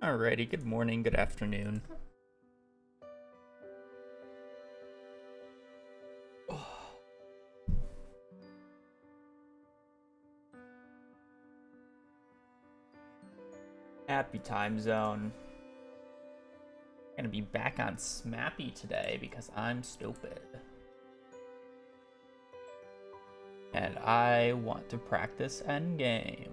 Alrighty, good morning, good afternoon. Happy time zone. Gonna be back on Smappy today because I'm stupid. And I want to practice endgame.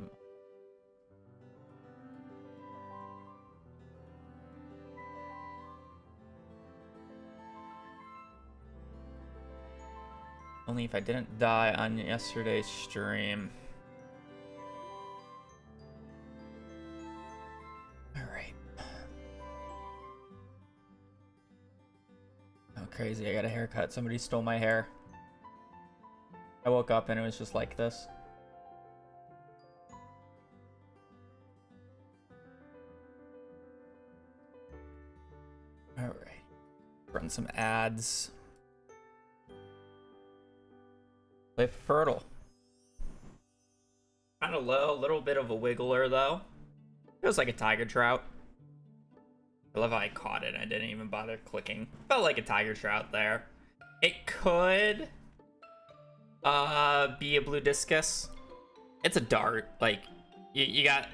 Only if I didn't die on yesterday's stream. Alright. Oh, crazy. I got a haircut. Somebody stole my hair. I woke up and it was just like this. Alright. Run some ads. Play Fertile. Kind of low, a little bit of a wiggler though. Feels like a tiger trout. I love how I caught it. I didn't even bother clicking. Felt like a tiger trout there. It could be a blue discus. It's a dart. Like you got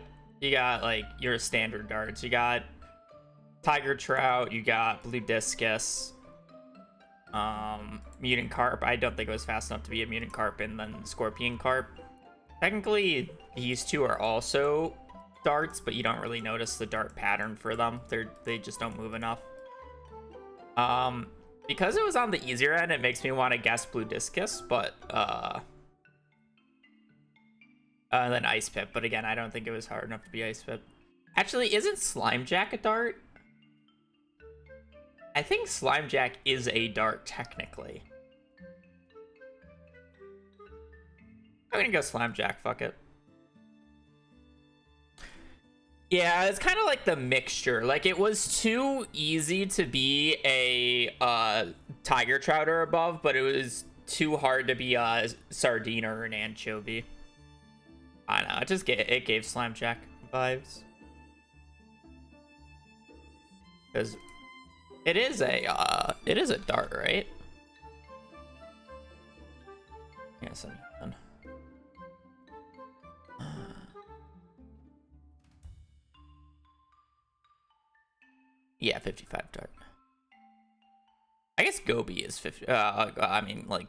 like your standard darts. You got tiger trout, you got blue discus, mutant carp. I don't think it was fast enough to be a mutant carp, and then scorpion carp. Technically these two are also darts, but you don't really notice the dart pattern for them. They just don't move enough. Because it was on the easier end, it makes me want to guess blue discus, but then ice pip. But again, I don't think it was hard enough to be ice pip. Actually, isn't slime jack a dart? I think slime jack is a dart technically. I'm gonna go slime jack. Fuck it. Yeah, it's kind of like the mixture. Like, it was too easy to be a tiger trout or above, but it was too hard to be a sardine or an anchovy. I don't know. It gave slime jack vibes. Because it is a dart, right? Yes, I'm done. Yeah, 55 dart. I guess Gobi is 50. I mean, like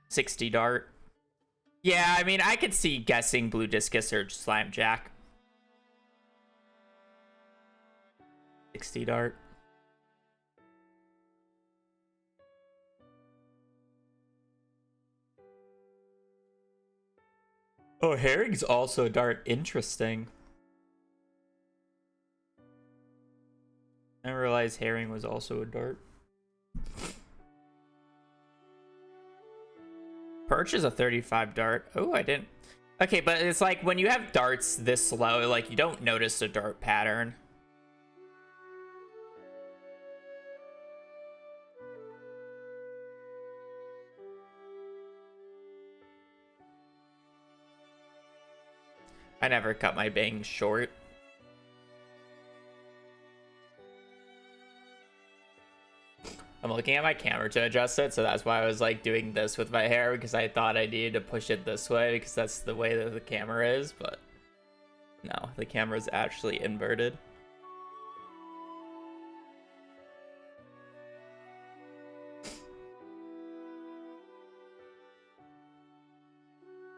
60 dart. Yeah, I mean, I could see guessing blue discus or slime jack. 60 dart. Oh, herring's also dart. Interesting. I didn't realize herring was also a dart. Perch is a 35 dart. Oh, I didn't. Okay, but it's like when you have darts this low, like you don't notice the dart pattern. I never cut my bangs short. I'm looking at my camera to adjust it, so that's why I was like doing this with my hair, because I thought I needed to push it this way because that's the way that the camera is, but no, the camera is actually inverted.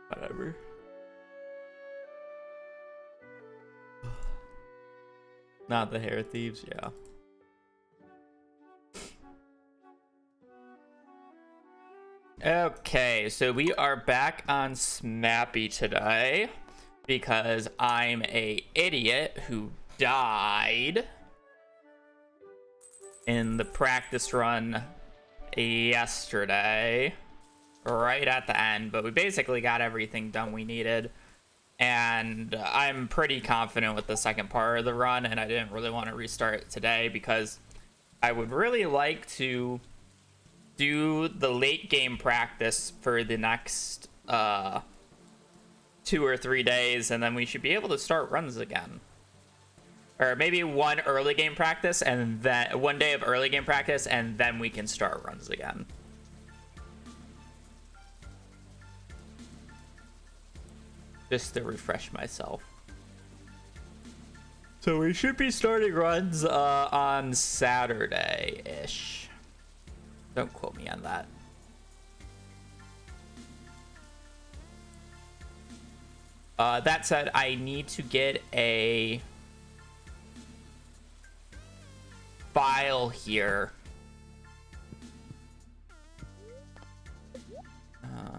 Whatever. Not the hair thieves, yeah. Okay, so we are back on Smappy today because I'm a idiot who died in the practice run yesterday, right at the end, but we basically got everything done we needed, and I'm pretty confident with the second part of the run, and I didn't really want to restart it today because I would really like to do the late game practice for the next 2 or 3 days, and then we should be able to start runs again. or maybe one early game practice, and then 1 day of early game practice, and then we can start runs again. Just to refresh myself. So we should be starting runs on Saturday-ish. Don't quote me on that. That said, I need to get a file here.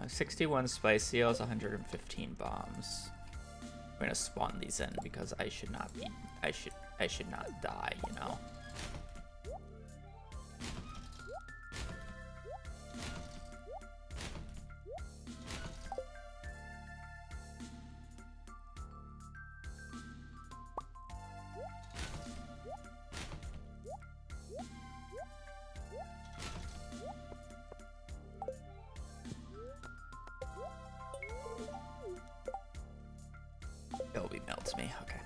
61 spice seals, 115 bombs. I'm gonna spawn these in because I should not be. I should not die, you know. Toby melts me. Okay.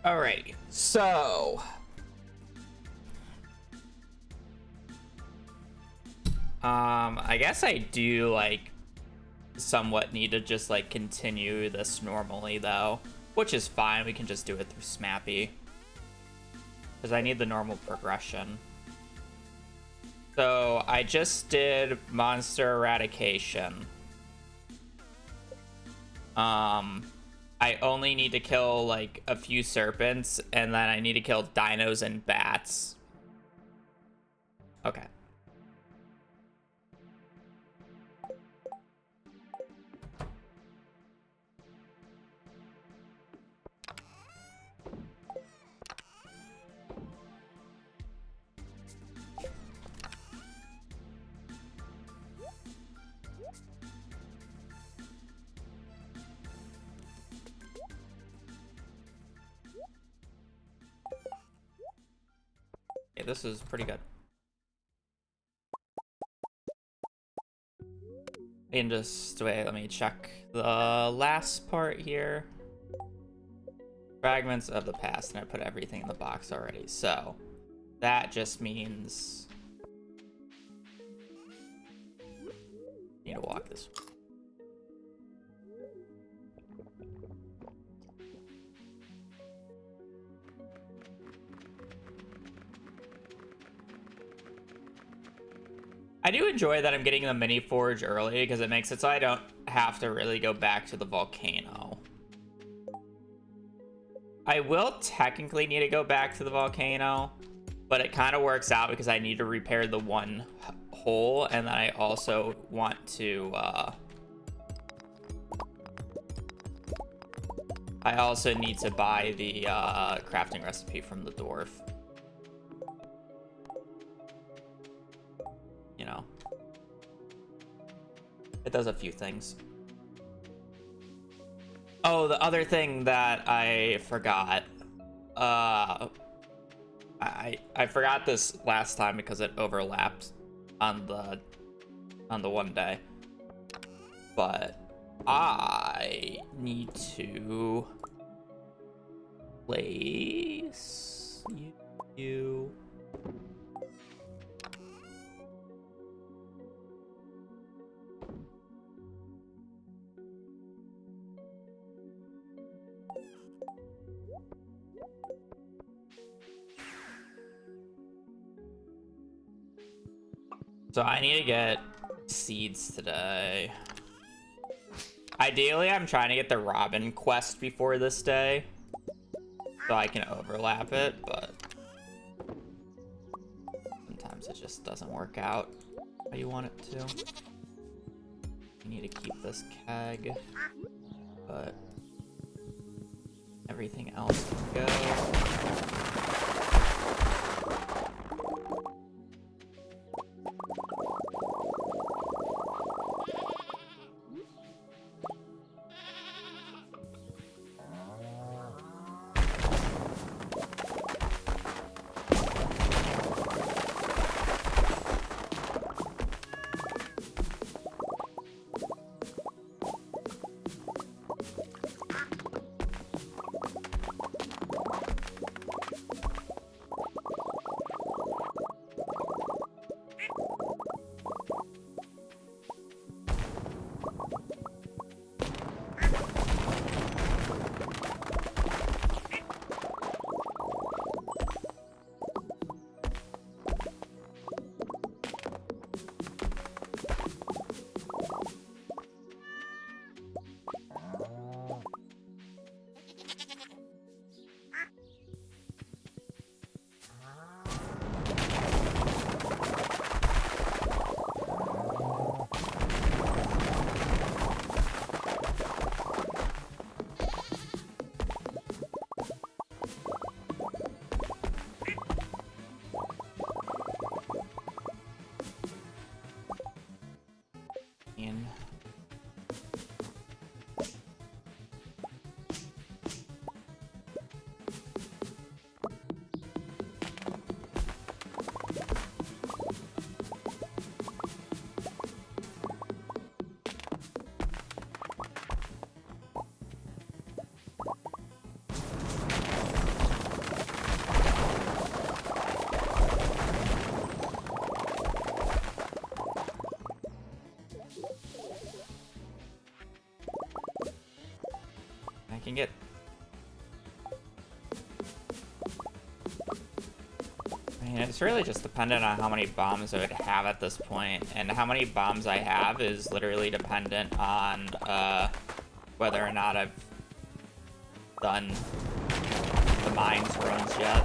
Alrighty, so I guess I do like somewhat need to just like continue this normally though, which is fine. We can just do it through Smappy because I need the normal progression. So I just did monster eradication. I only need to kill like a few serpents, and then I need to kill dinos and bats. Okay. This is pretty good. And just wait, let me check the last part here. Fragments of the past, and I put everything in the box already. So that just means I need to walk this way. I do enjoy that I'm getting the mini forge early because it makes it so I don't have to really go back to the volcano. I will technically need to go back to the volcano, but it kind of works out because I need to repair the one hole, and then I also want to I also need to buy the crafting recipe from the dwarf. You know, it does a few things. Oh, the other thing that I forgot. I forgot this last time because it overlapped on the 1 day. But I need to place you. So I need to get seeds today. Ideally, I'm trying to get the Robin quest before this day, so I can overlap it, but sometimes it just doesn't work out how you want it to. You need to keep this keg, but everything else can go. can get... I mean, it's really just dependent on how many bombs I would have at this point, and how many bombs I have is literally dependent on whether or not I've done the mines runs yet.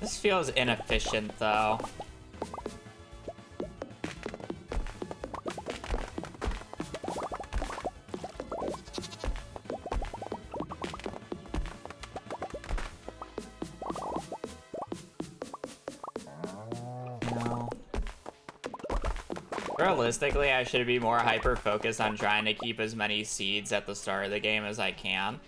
This feels inefficient, though. No. Realistically, I should be more hyper-focused on trying to keep as many seeds at the start of the game as I can.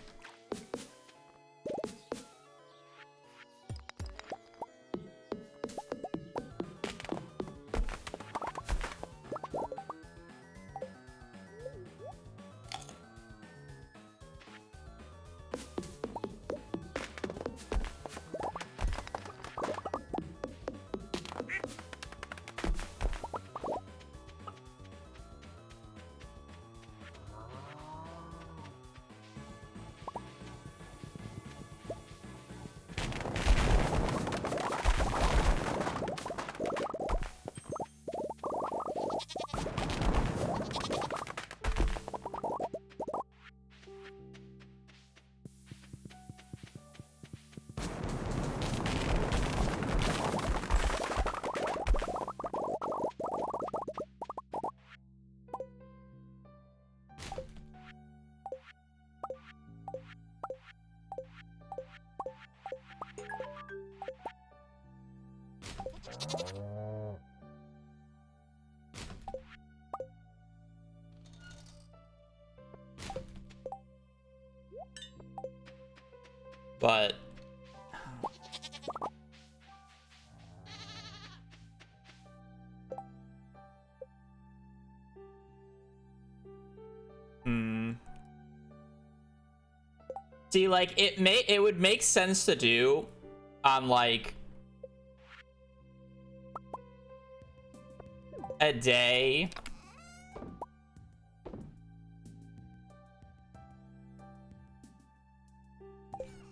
But see, like, it would make sense to do on like a day.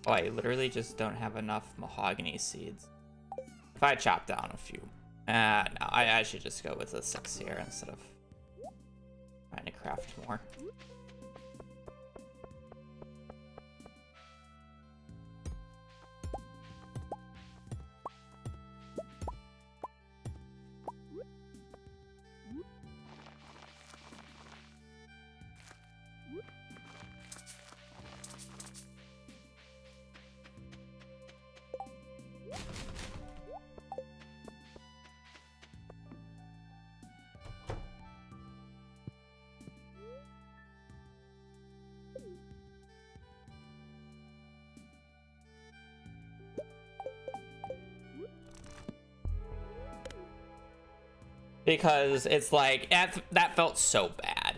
Oh, I literally just don't have enough mahogany seeds. If I chop down a few. No, I should just go with the 6 here instead of trying to craft more. Because it's like, that felt so bad.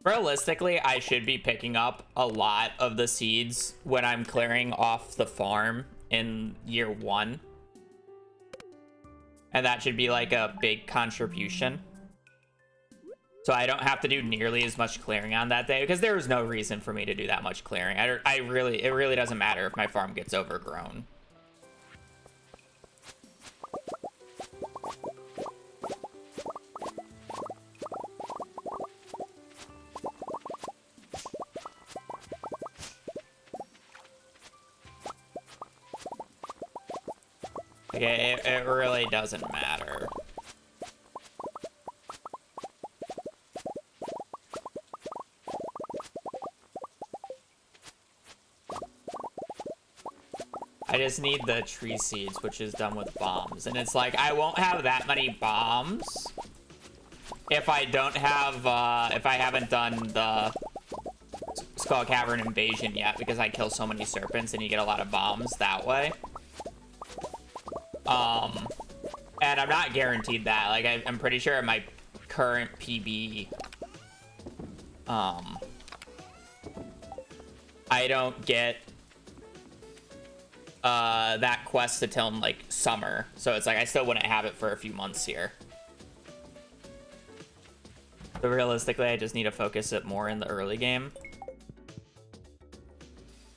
Realistically, I should be picking up a lot of the seeds when I'm clearing off the farm in year 1. And that should be like a big contribution. So I don't have to do nearly as much clearing on that day, because there was no reason for me to do that much clearing. It really doesn't matter if my farm gets overgrown. Okay, it really doesn't matter. I just need the tree seeds, which is done with bombs. And it's like, I won't have that many bombs if I don't have, if I haven't done the Skull Cavern Invasion yet, because I kill so many serpents and you get a lot of bombs that way. And I'm not guaranteed that. Like, I'm pretty sure at my current PB, I don't get that quest until in, like, summer. So it's like I still wouldn't have it for a few months here. But realistically, I just need to focus it more in the early game.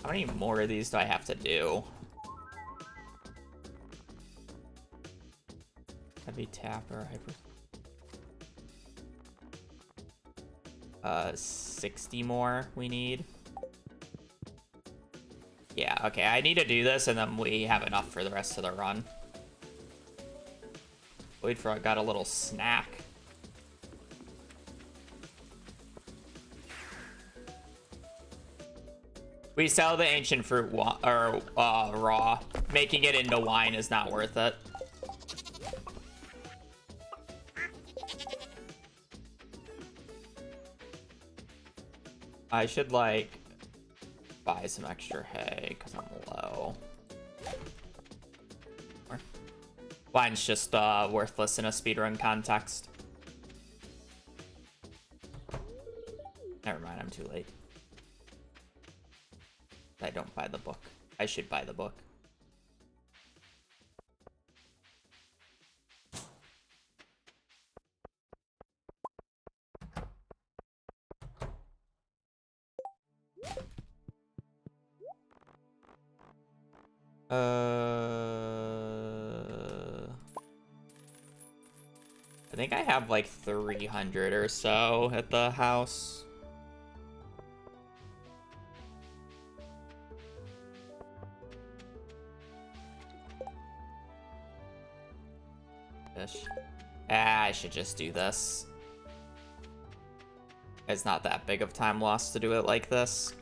How many more of these do I have to do? Heavy tap or hyper. 60 more we need. Yeah, okay, I need to do this and then we have enough for the rest of the run. Wait for I got a little snack. We sell the ancient fruit raw. Making it into wine is not worth it. I should, like, buy some extra hay because I'm low. Wine's just worthless in a speedrun context. Never mind, I'm too late. I don't buy the book. I should buy the book. I think I have like 300 or so at the house. I should just do this. It's not that big of time loss to do it like this.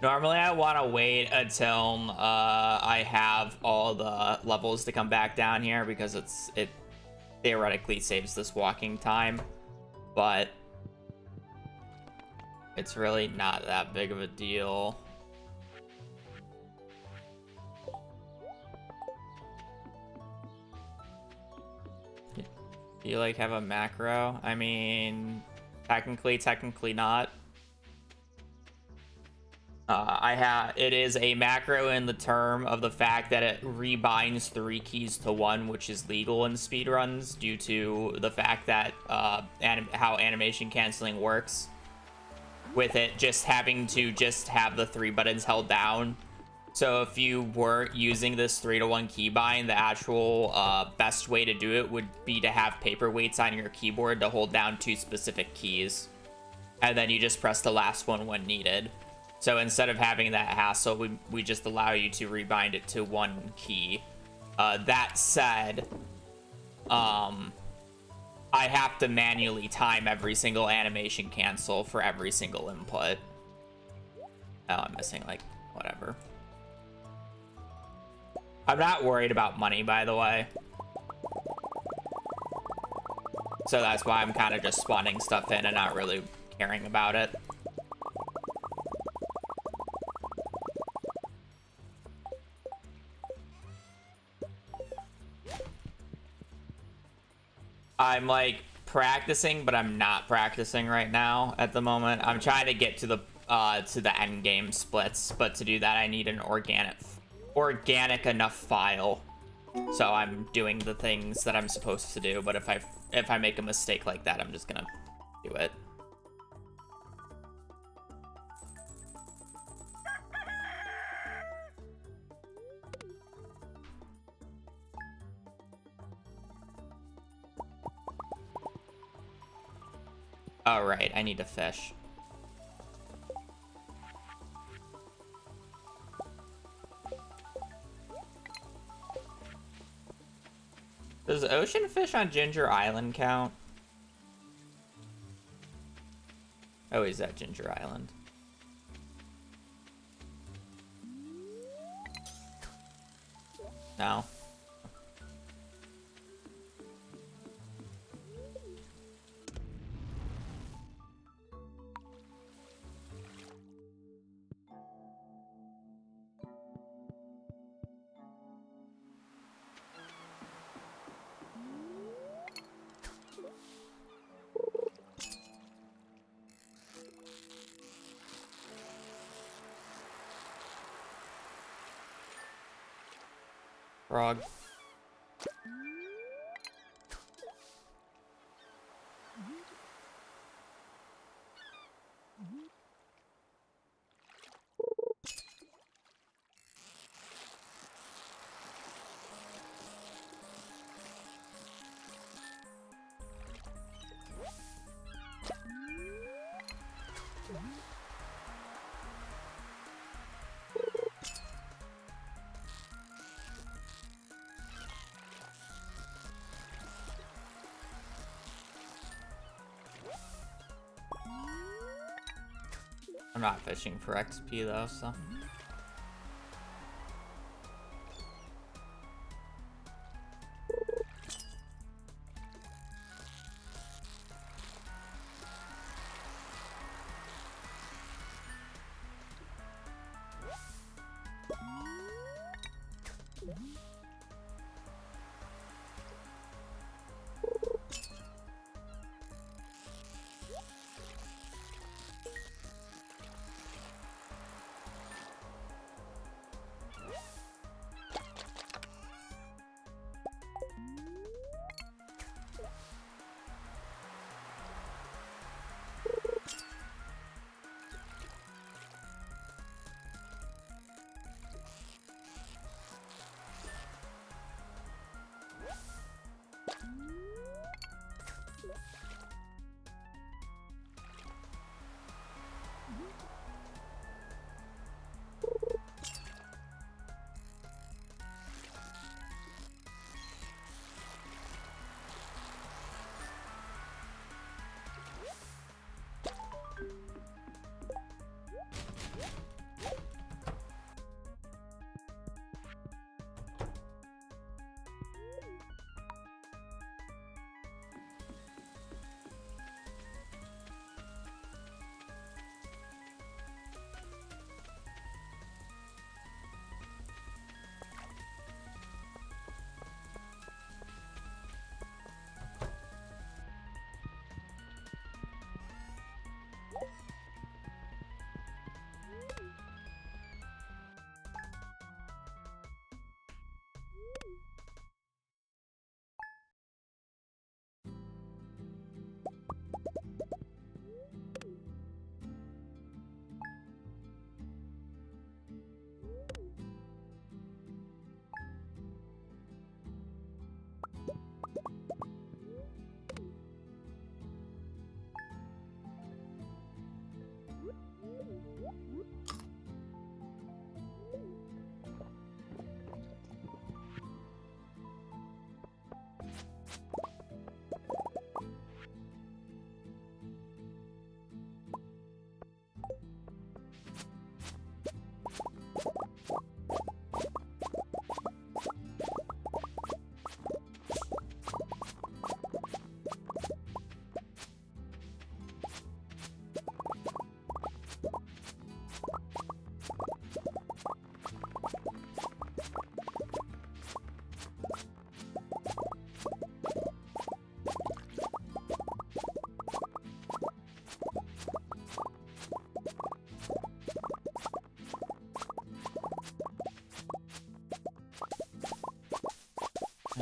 Normally I want to wait until I have all the levels to come back down here because it theoretically saves this walking time, but it's really not that big of a deal. Do you like have a macro? I mean, technically not. It is a macro in the term of the fact that it rebinds 3 keys to 1, which is legal in speedruns due to the fact that how animation canceling works. With it just having to have the 3 buttons held down. So if you weren't using this 3-to-1 keybind, the actual best way to do it would be to have paperweights on your keyboard to hold down 2 specific keys. And then you just press the last one when needed. So instead of having that hassle, we just allow you to rebind it to 1 key. That said, I have to manually time every single animation cancel for every single input. Oh, I'm missing, like, whatever. I'm not worried about money, by the way. So that's why I'm kind of just spawning stuff in and not really caring about it. I'm like practicing, but I'm not practicing right now at the moment. I'm trying to get to the end game splits, but to do that I need an organic enough file. So I'm doing the things that I'm supposed to do, but if I make a mistake like that, I'm just gonna do it. All right, I need to fish. Does ocean fish on Ginger Island count? Oh, is that Ginger Island? No. Frog. I'm not fishing for XP though, so.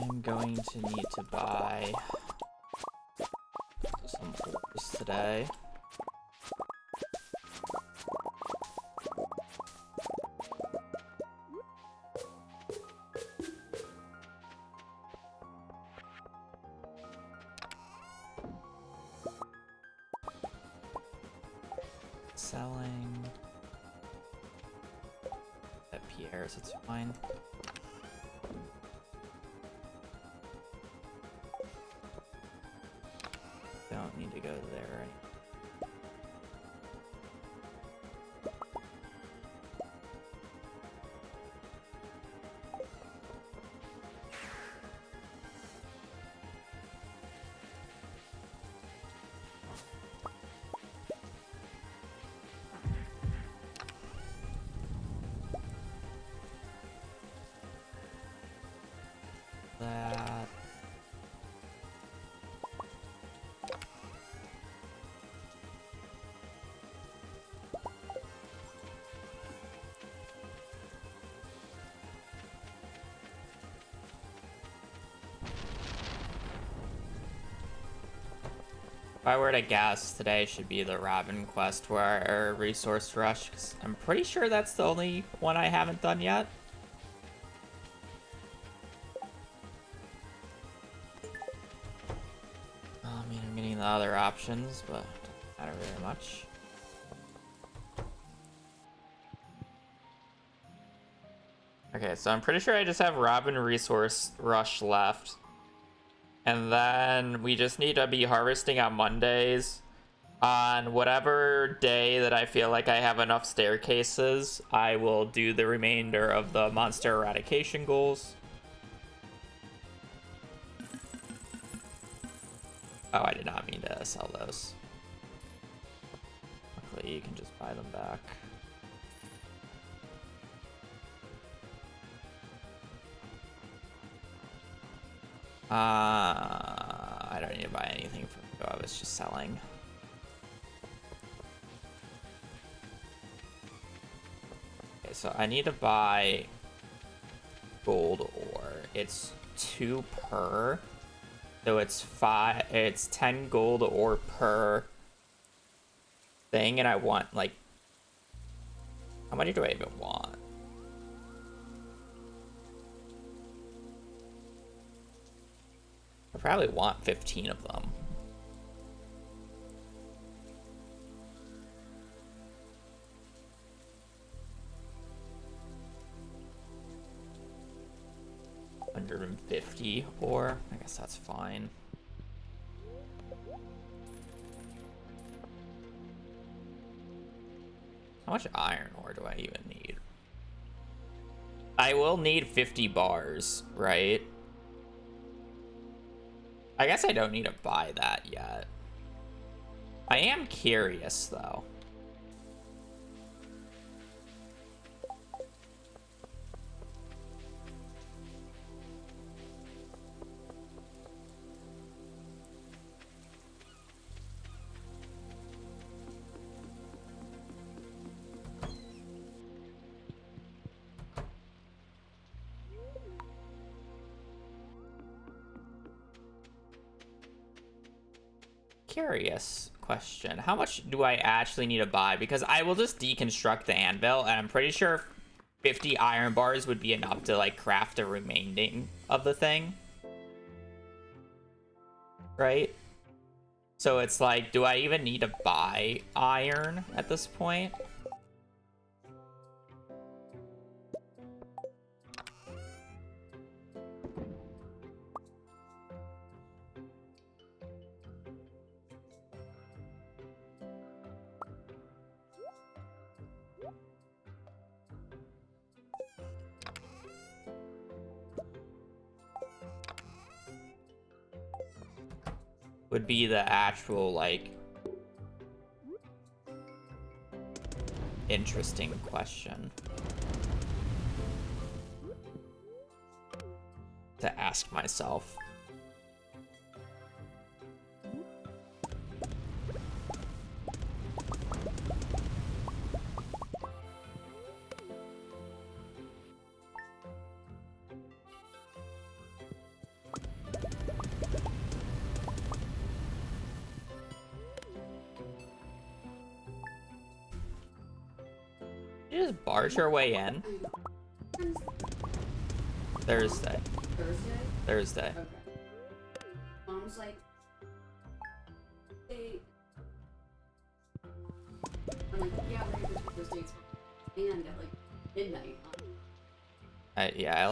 I'm going to need to buy some ores today. Selling at Pierre's, it's fine. Don't need to go there right. That I were to guess, today should be the Robin quest or resource rush, because I'm pretty sure that's the only one I haven't done yet. I mean, I'm getting the other options, but it doesn't matter very much. Okay, so I'm pretty sure I just have Robin resource rush left. And then we just need to be harvesting on Mondays. On whatever day that I feel like I have enough staircases, I will do the remainder of the monster eradication goals. Oh, I did not mean to sell those. Luckily, you can just buy them back. I don't need to buy anything from you. I was just selling. Okay, so I need to buy gold ore. It's 2 per. So it's 10 gold ore per thing, and I want, like, how many do I even want? I probably want 15 of them. $150 ore. I guess that's fine. How much iron ore do I even need? I will need 50 bars, right? I guess I don't need to buy that yet. I am curious, though. Curious question. How much do I actually need to buy? Because I will just deconstruct the anvil, and I'm pretty sure 50 iron bars would be enough to, like, craft the remaining of the thing. Right? So it's like, do I even need to buy iron at this point? Would be the actual, like, interesting question to ask myself. You just barge your way in. Thursday. Thursday. Okay. Mom's like, hey. I'm like, yeah, we're gonna go Thursday. And at like midnight. Yeah,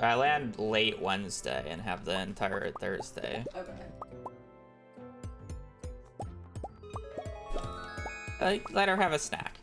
I land late Wednesday and have the entire Thursday. Okay. Let her have a snack.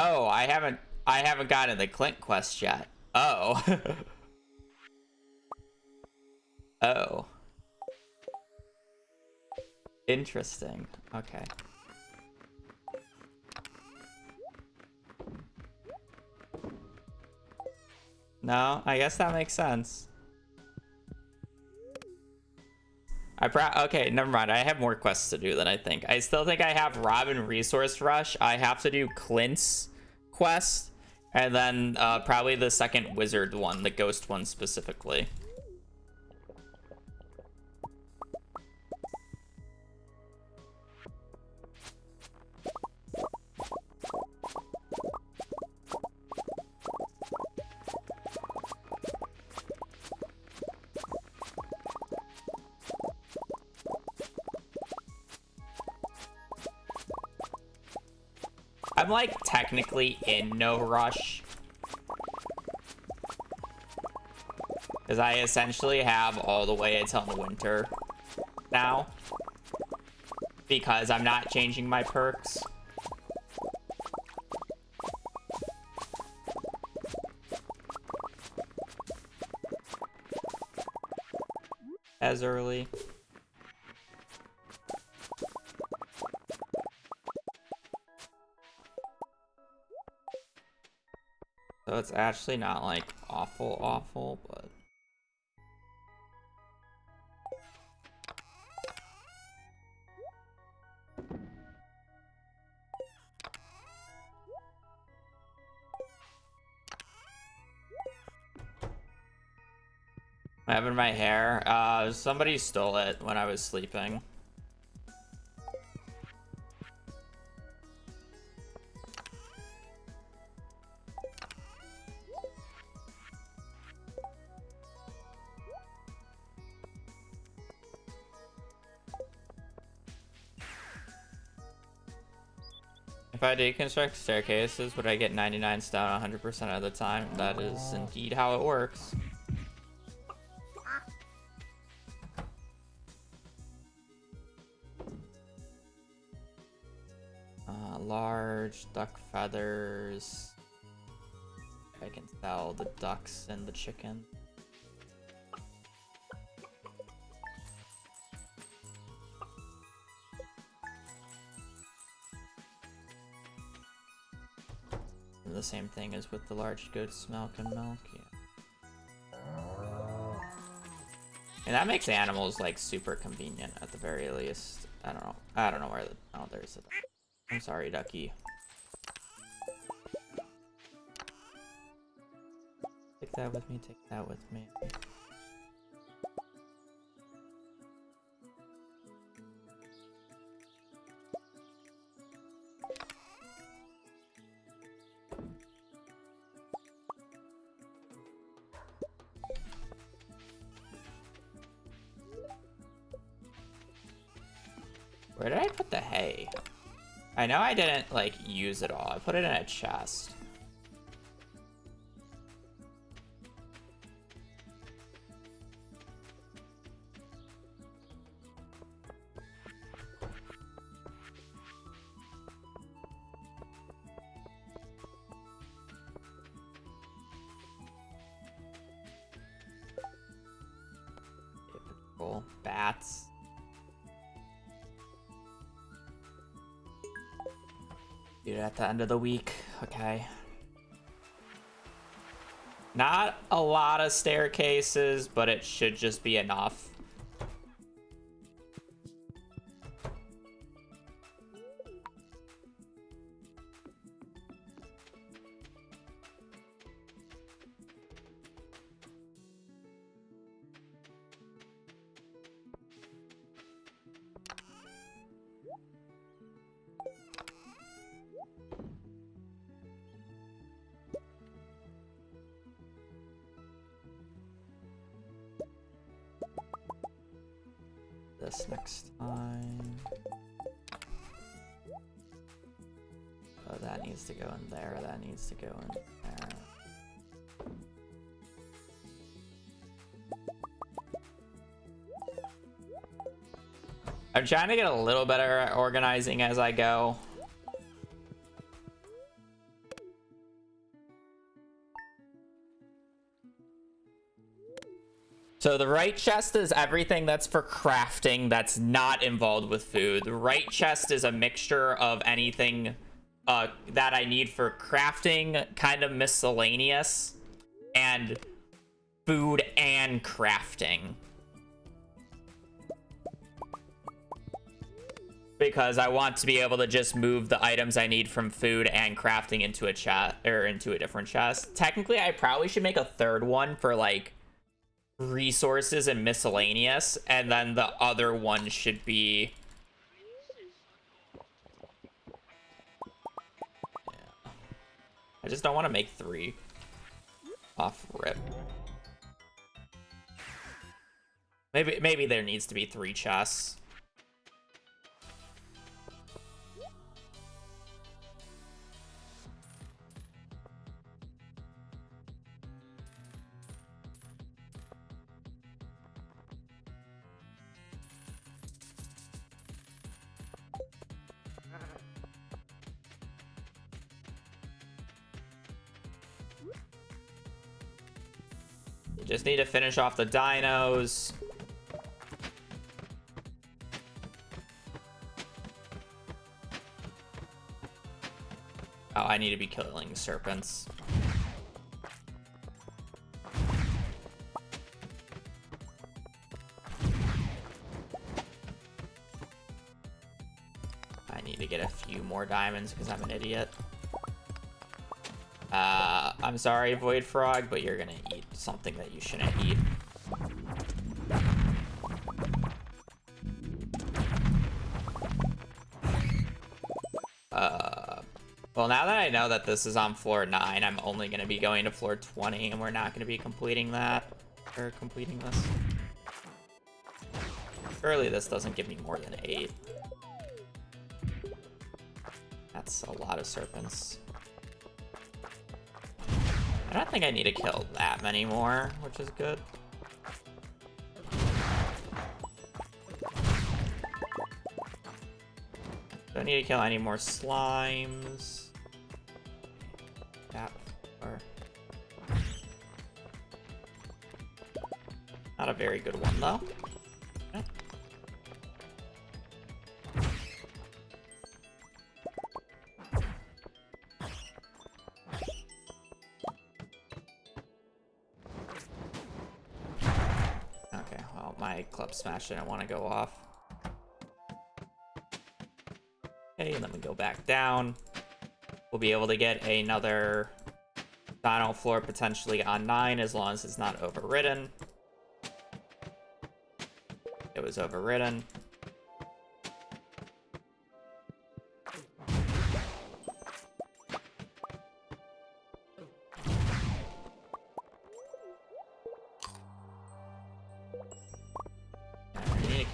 Oh, I haven't gotten the Clint quest yet. Oh. Oh. Interesting. Okay. No, I guess that makes sense. Okay, never mind. I have more quests to do than I think. I still think I have Robin Resource Rush. I have to do Clint's quest, and then probably the second wizard one, the ghost one specifically. I'm like technically in no rush, because I essentially have all the way until the winter now, because I'm not changing my perks. As early. So it's actually not like awful, but what happened to my hair? Somebody stole it when I was sleeping. If I deconstruct staircases, would I get 99 stone 100% of the time? That is indeed how it works. Large duck feathers. I can sell the ducks and the chicken. And the same thing as with the large goat's milk and milk. Yeah. And that makes animals like super convenient at the very least. I don't know. I don't know where the oh there's a I'm sorry, ducky. Take that with me, take that with me. Where did I put the hay? I know I didn't like use it all. I put it in a chest. Typical bats. At the end of the week. Okay. Not a lot of staircases, but it should just be enough. This next time. Oh, that needs to go in there. That needs to go in there. I'm trying to get a little better at organizing as I go. So the right chest is everything that's for crafting that's not involved with food. The right chest is a mixture of anything that I need for crafting, kind of miscellaneous, and food and crafting. Because I want to be able to just move the items I need from food and crafting into a chest, or into a different chest. Technically, I probably should make a third one for like resources and miscellaneous, and then the other one should be I just don't want to make 3 off rip. Maybe there needs to be 3 chests. Just need to finish off the dinos. Oh, I need to be killing serpents. I need to get a few more diamonds because I'm an idiot. I'm sorry, Void Frog, but you're gonna eat something that you shouldn't eat. Well, now that I know that this is on floor 9, I'm only gonna be going to floor 20, and we're not gonna be completing that, or completing this. Surely this doesn't give me more than 8. That's a lot of serpents. I don't think I need to kill that many more, which is good. Don't need to kill any more slimes. That, or... Not a very good one, though. Club smash didn't want to go off. Okay, and then we go back down. We'll be able to get another dino floor potentially on 9 as long as it's not overridden. It was overridden.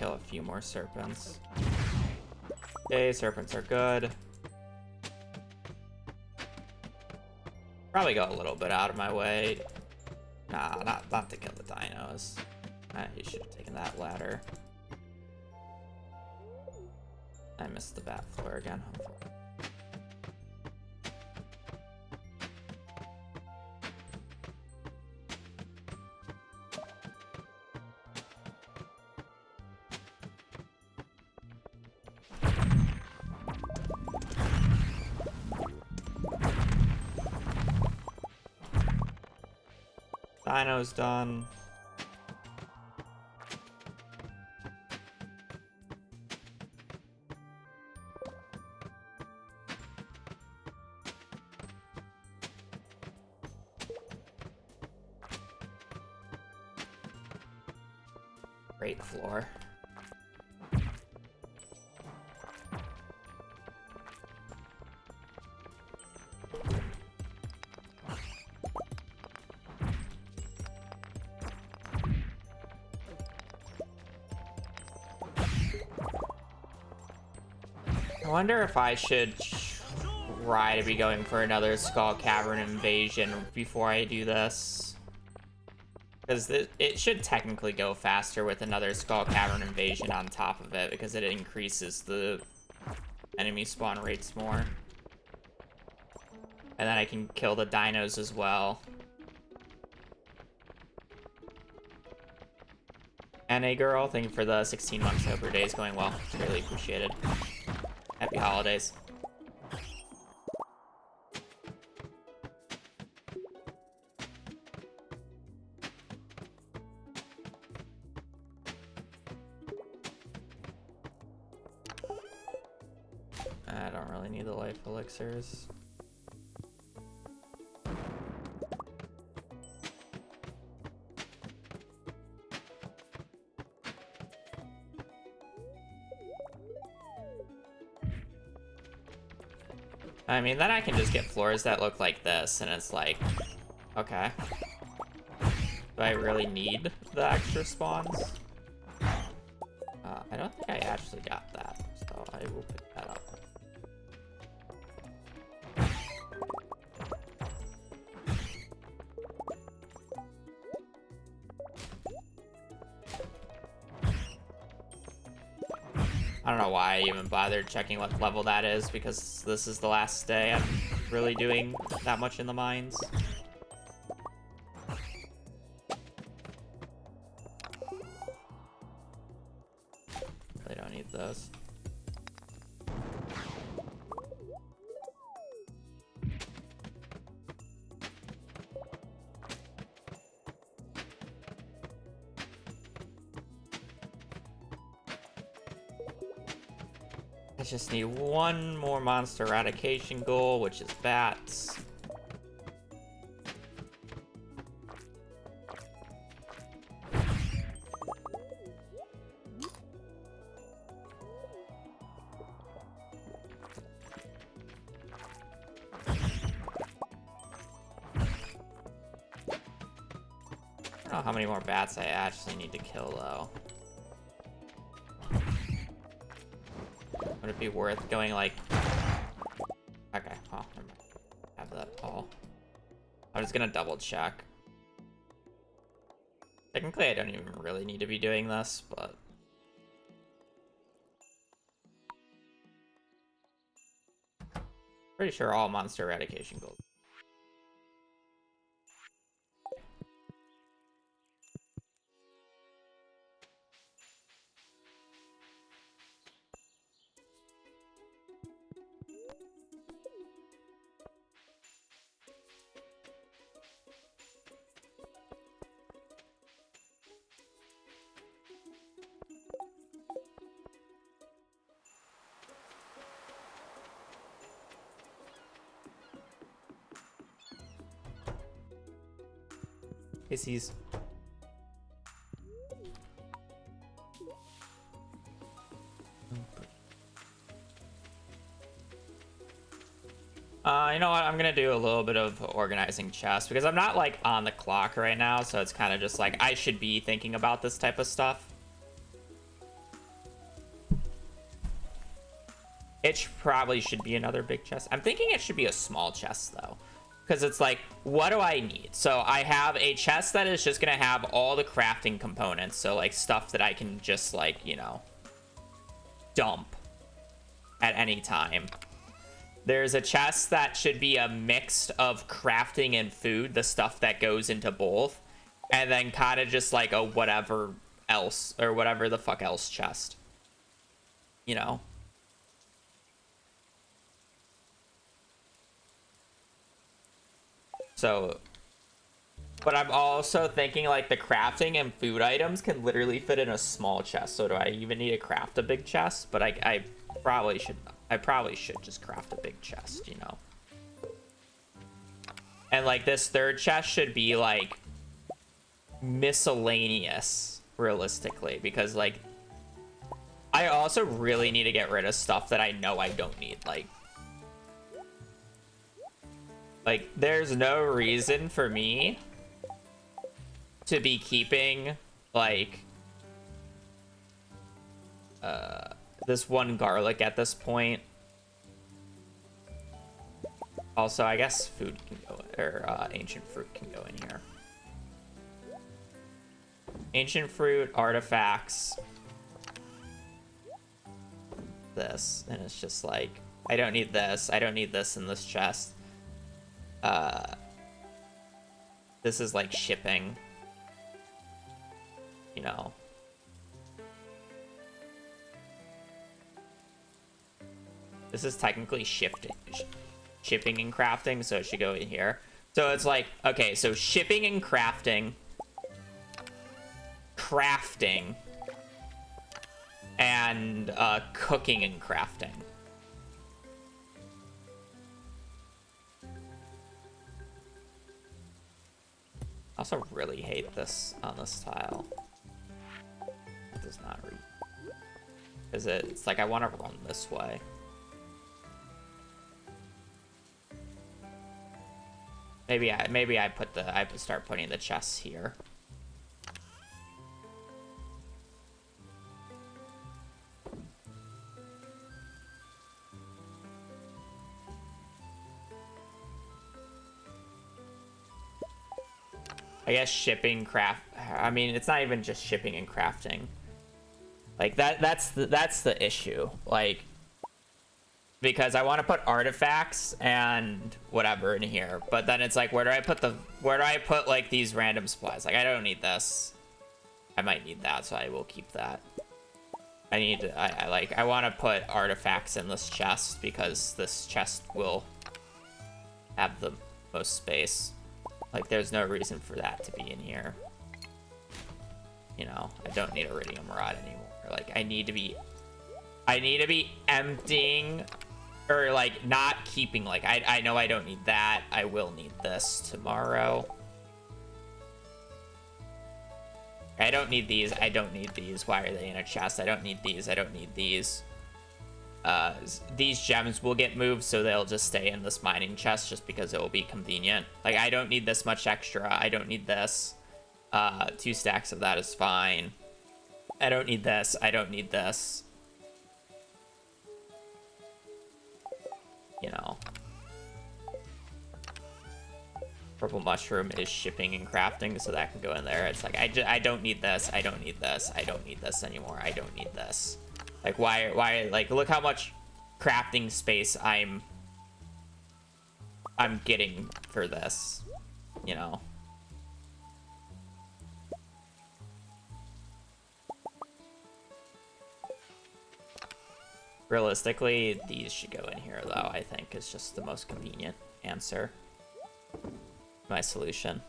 Kill a few more serpents. Okay, serpents are good. Probably go a little bit out of my way. Nah, not to kill the dinos. You should have taken that ladder. I missed the bat floor again. Dino's done. Great floor. I wonder if I should try to be going for another Skull Cavern invasion before I do this. Because it should technically go faster with another Skull Cavern invasion on top of it, because it increases the enemy spawn rates more. And then I can kill the dinos as well. NA girl, thank you for the 16 months. I hope your day is going well. It's really appreciated. Happy holidays. I don't really need the life elixirs. I mean, then I can just get floors that look like this, and it's like, okay. Do I really need the extra spawns? I don't think I actually got that, so I will pick that up. I don't know why I even bothered checking what level that is, because this is the last day I'm really doing that much in the mines. Really don't need those. I just need one more monster eradication goal, which is bats. I don't know how many more bats I actually need to kill, though. Would it be worth going like... Okay, well, never mind. Have that all. I'm just gonna double check. Technically, I don't even really need to be doing this, but... Pretty sure all monster eradication goals. Hissies. You know what? I'm gonna do a little bit of organizing chests because I'm not like on the clock right now, so it's kind of just like I should be thinking about this type of stuff. It probably should be another big chest. I'm thinking it should be a small chest though, because it's like, what do I need? So I have a chest that is just gonna have all the crafting components, so like stuff that I can just like, you know, dump at any time. There's a chest that should be a mix of crafting and food, the stuff that goes into both, and then kind of just like a whatever else, or whatever the fuck else chest, you know? So, but I'm also thinking like the crafting and food items can literally fit in a small chest. So do I even need to craft a big chest? But I probably should just craft a big chest, you know? And like this third chest should be like miscellaneous, realistically, because like I also really need to get rid of stuff that I know I don't need. Like there's no reason for me to be keeping like this one garlic at this point. Also, I guess food can go, or ancient fruit can go in here. Ancient fruit, artifacts, this, and it's just like, I don't need this. I don't need this in this chest. This is like shipping, you know. This is technically shipping and crafting, so it should go in here. So it's like, okay, so shipping and crafting, and cooking and crafting. I also really hate this on this tile. It does not read. Because it's like I want to run this way. Maybe I start putting the chests here. I guess shipping, I mean, it's not even just shipping and crafting. Like that's the issue. Like, because I want to put artifacts and whatever in here, but then it's like, where do I put like these random supplies? Like, I don't need this. I might need that, so I will keep that. I want to put artifacts in this chest because this chest will have the most space. Like, there's no reason for that to be in here. You know, I don't need iridium rod anymore. Like, I need to be emptying, or like not keeping. Like, I know I don't need that. I will need this tomorrow. I don't need these. I don't need these. Why are they in a chest? I don't need these. I don't need these. These gems will get moved, so they'll just stay in this mining chest just because it will be convenient. Like, I don't need this much extra. I don't need this. 2 stacks of that is fine. I don't need this. I don't need this. You know. Purple mushroom is shipping and crafting, so that can go in there. It's like, I don't need this. I don't need this. I don't need this anymore. I don't need this. Like, why, like, look how much crafting space I'm getting for this, you know? Realistically, these should go in here, though, I think is just the most convenient answer. My solution.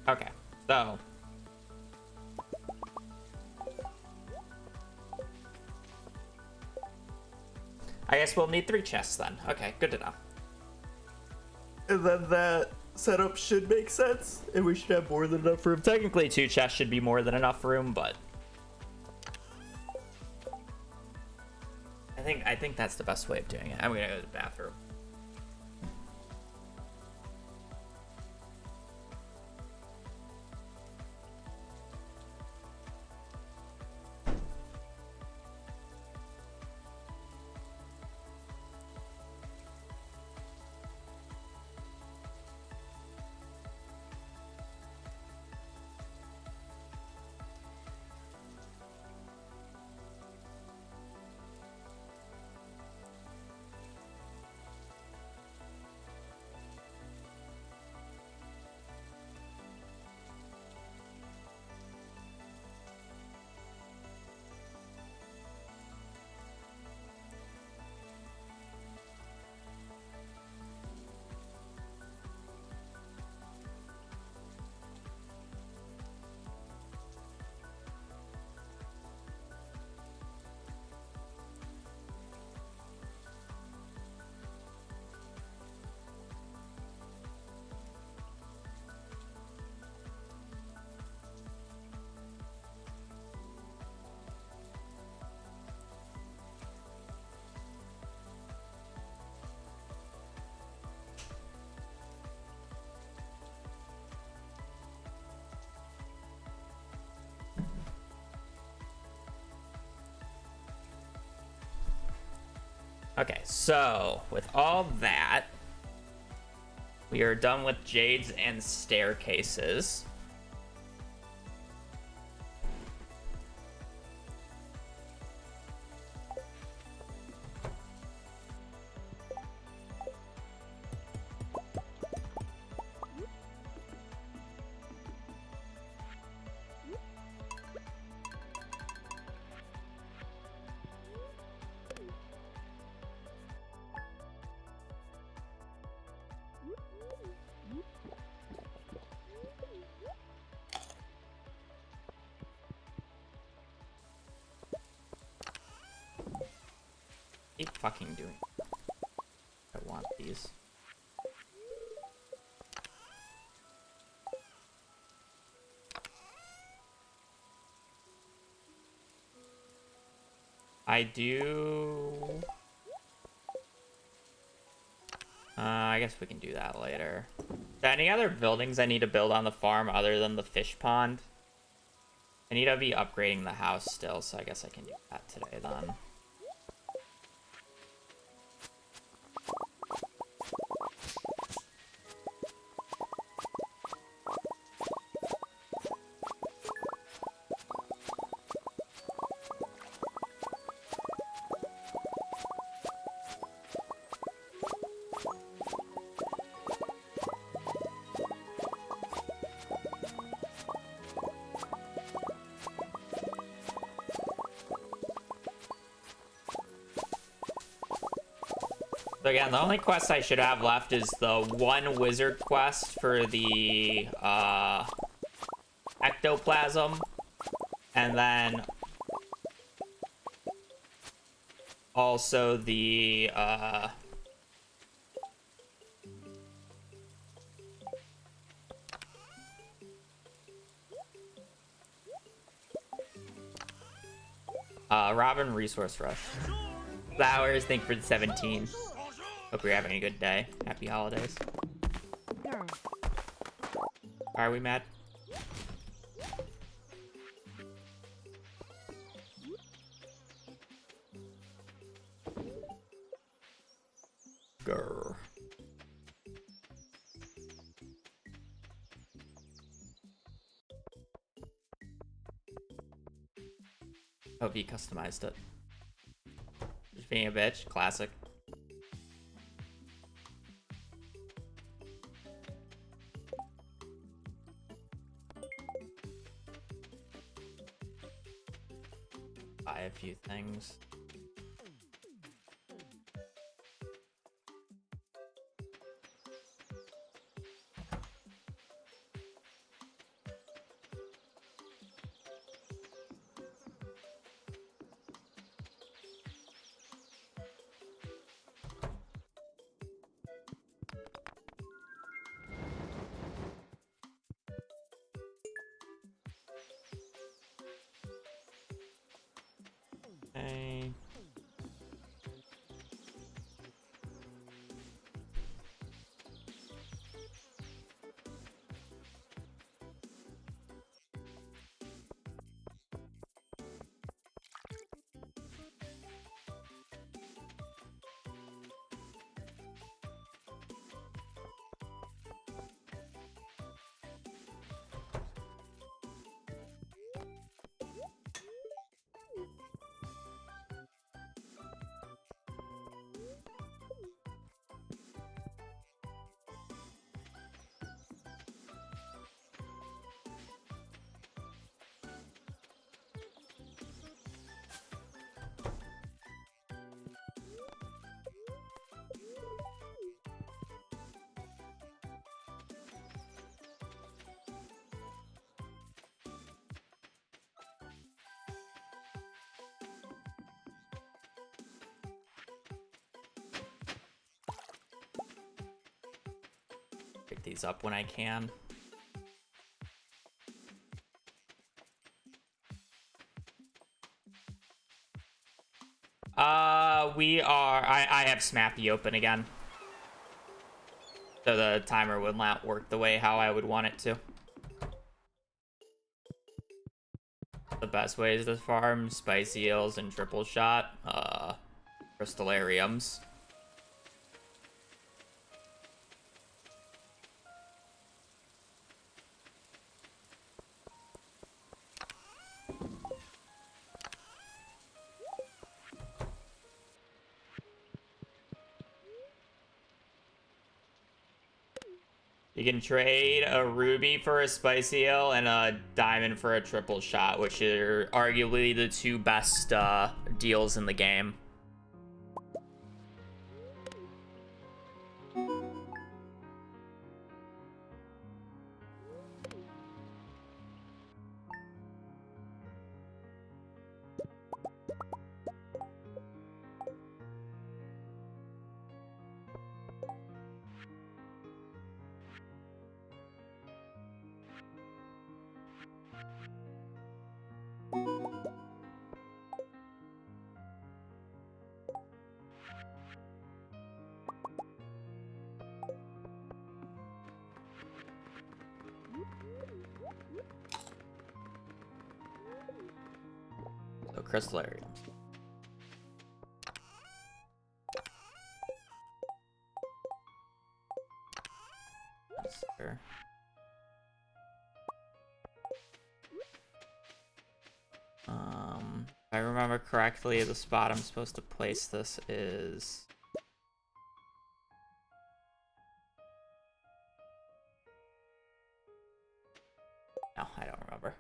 Okay, so I guess we'll need 3 chests then. Okay, good to know. And then that setup should make sense, and we should have more than enough room. Technically, 2 chests should be more than enough room, but I think that's the best way of doing it. I'm gonna go to the bathroom. Okay, so with all that, we are done with jades and staircases. Keep fucking doing it. I want these. I do... I guess we can do that later. Are there any other buildings I need to build on the farm other than the fish pond? I need to be upgrading the house still, so I guess I can do that today then. So again, the only quest I should have left is the one wizard quest for the ectoplasm, and then also the Robin resource rush. Flowers, thank you for the 17. Hope you're having a good day. Happy holidays. Why are we mad? Grr. Hope you customized it. Just being a bitch. Classic. Buy a few things. Okay. Pick these up when I can. I have Smappy open again. So the timer would not work the way how I would want it to. The best ways to farm spicy eels and triple shot. crystallariums. You can trade a ruby for a spicy ale and a diamond for a triple shot, which are arguably the two best deals in the game. So crystallariums. Sure. If I remember correctly, the spot I'm supposed to place this is... No, I don't remember.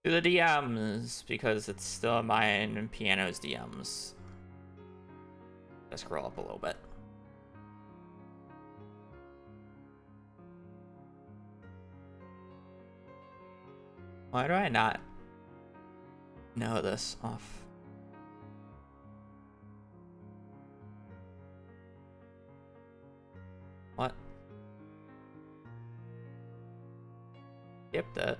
Do the DMs, because it's still mine and Piano's DMs. Let's scroll up a little bit. Why do I not know this off? What? Skipped it.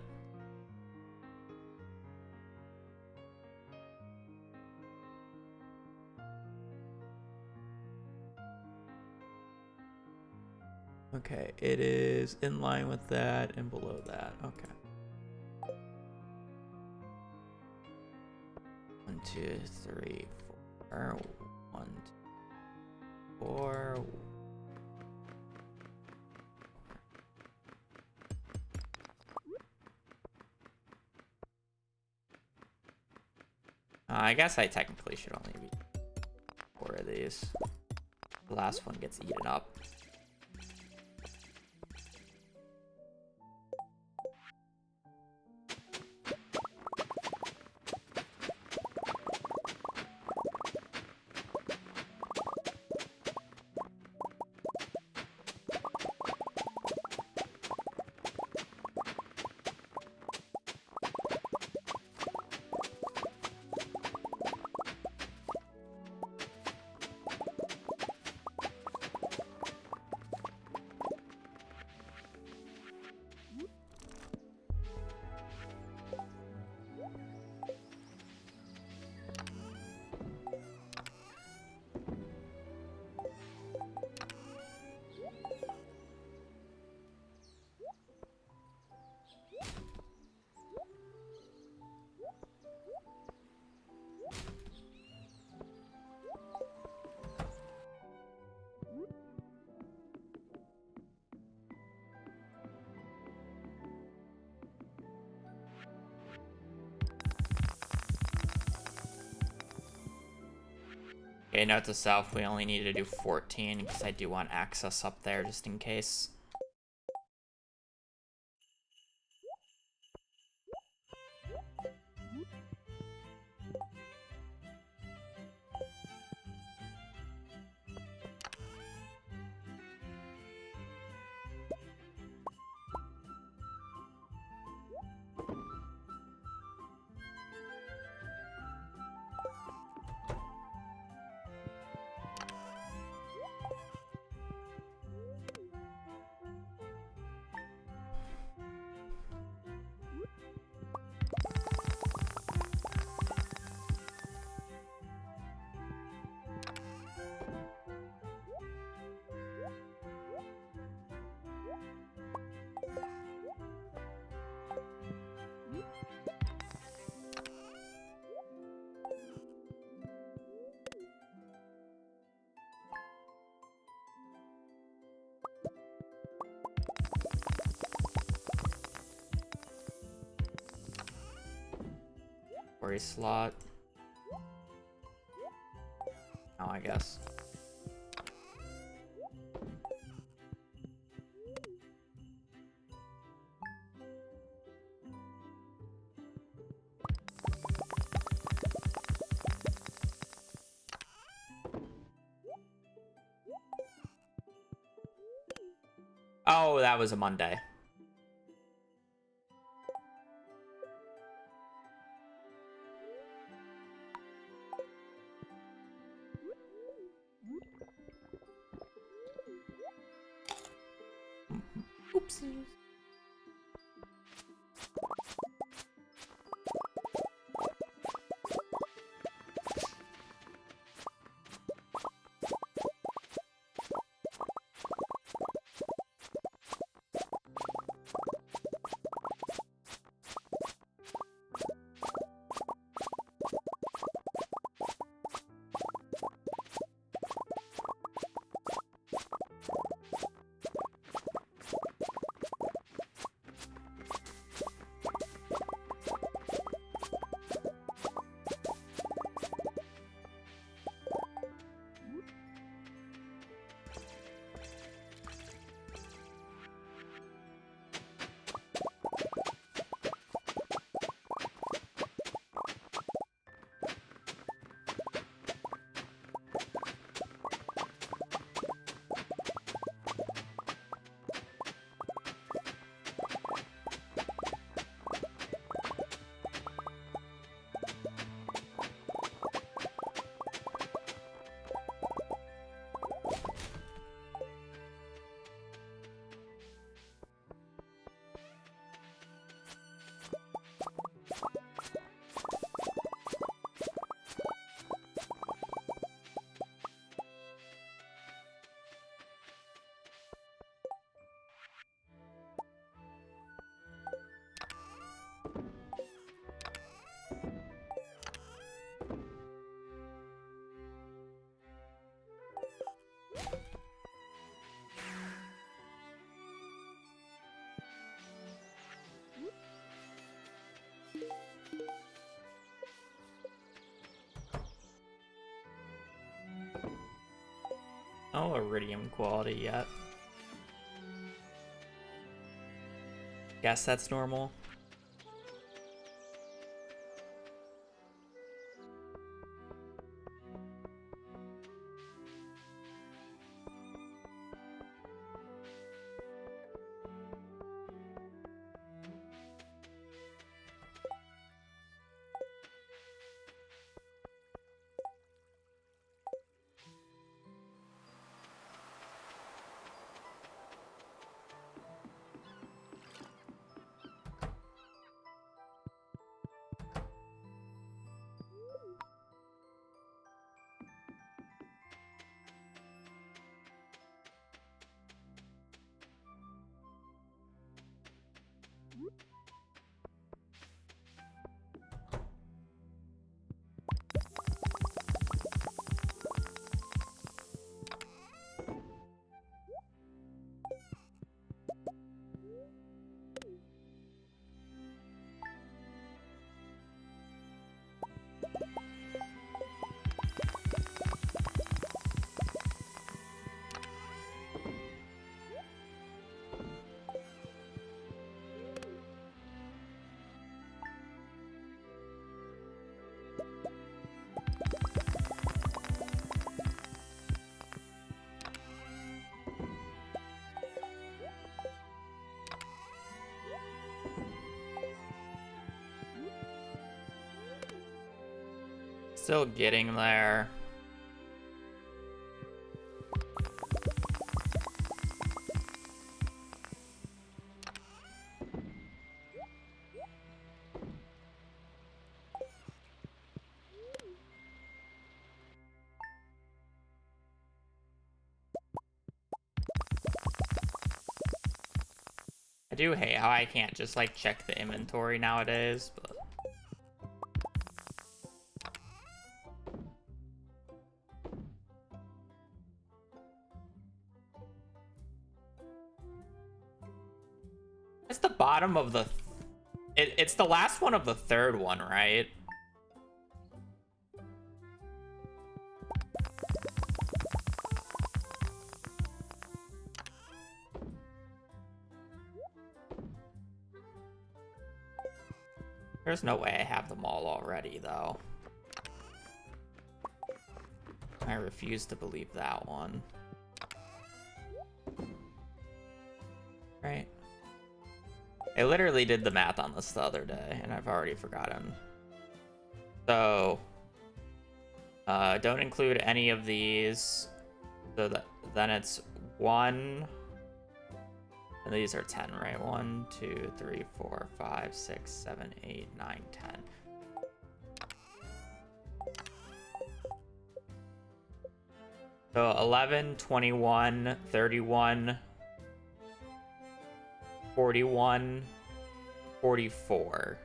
Okay, it is in line with that and below that. Okay. 1, 2, 3, 4. 1, 2, 4. I guess I technically should only be 4 of these. The last one gets eaten up. Okay, note to self, we only need to do 14 because I do want access up there just in case. inventory slot. Oh, I guess. Oh, that was a Monday. Oopsies. No iridium quality yet. Guess that's normal. Still getting there. I do hate how I can't just like check the inventory nowadays, but it's the bottom of the it's the last one of the third one, right? There's no way I have them all already, though. I refuse to believe that one. Right? I literally did the math on this the other day, and I've already forgotten. So, don't include any of these. So then it's 1. And these are 10, right? 1, 2, 3, 4, 5, 6, 7, 8, 9, 10. So 11, 21, 31, 41, 44.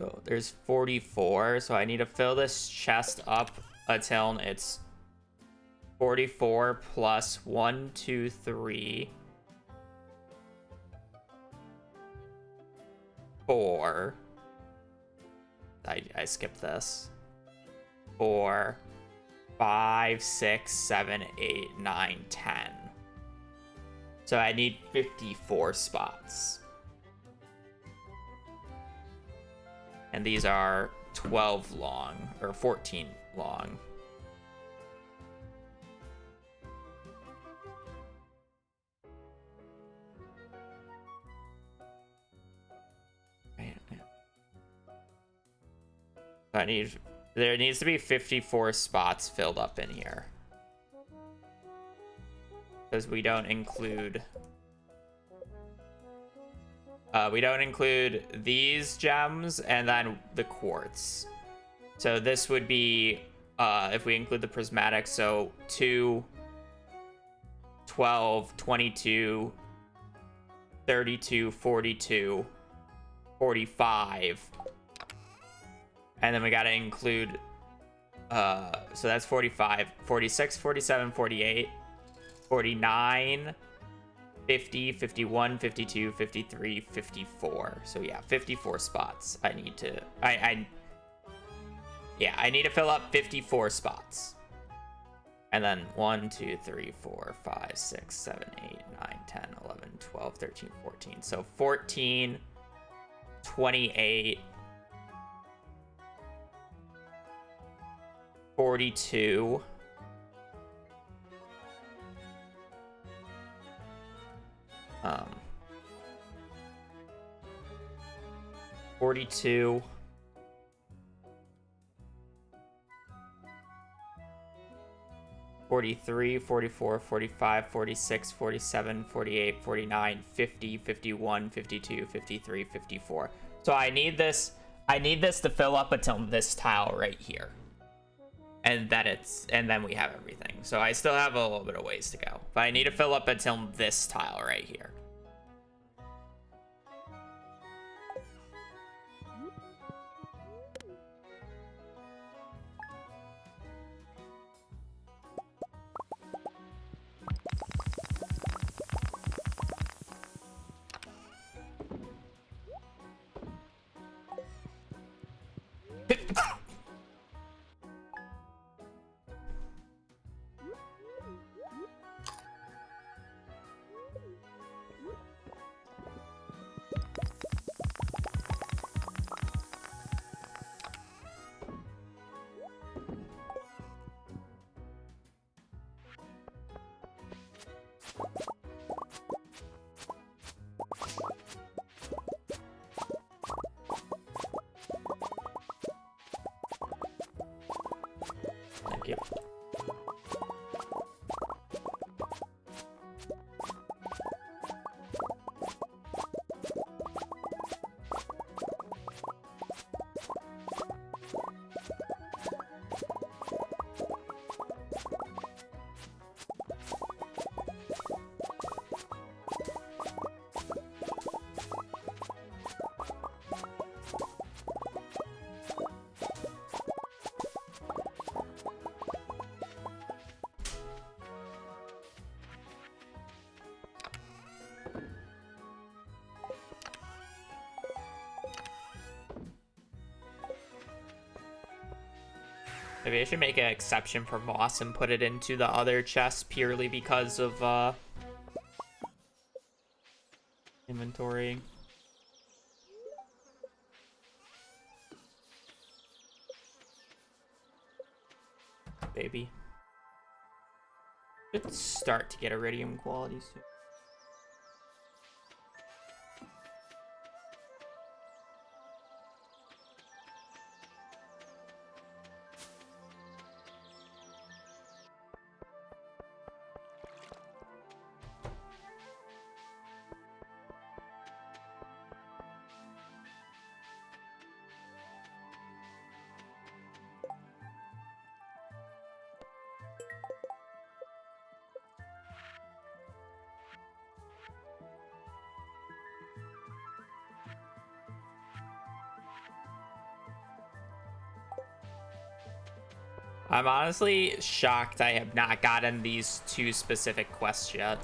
So there's 44. So I need to fill this chest up until it's 44 plus 1, 2, 3, 4. I skipped this. 4, 5, 6, 7, 8, 9, 10. So I need 54 spots. And these are 12 long, or 14 long. There needs to be 54 spots filled up in here. Because we don't include these gems and then the quartz. So this would be if we include the prismatic, so 2, 12, 22, 32, 42, 45. And then we got to include, so that's 45, 46, 47, 48, 49, 50, 51, 52, 53, 54. So yeah, 54 spots I need to, I need to fill up 54 spots. And then 1, 2, 3, 4, 5, 6, 7, 8, 9, 10, 11, 12, 13, 14. So 14, 28, 42, 42, 43, 44, 45, 46, 47, 48, 49, 50, 51, 52, 53, 54. So I need this to fill up until this tile right here. And then we have everything. So I still have a little bit of ways to go. But I need to fill up until this tile right here. Thank you. Maybe I should make an exception for moss and put it into the other chest purely because of inventory. baby. Should start to get iridium quality soon. I'm honestly shocked I have not gotten these 2 specific quests yet.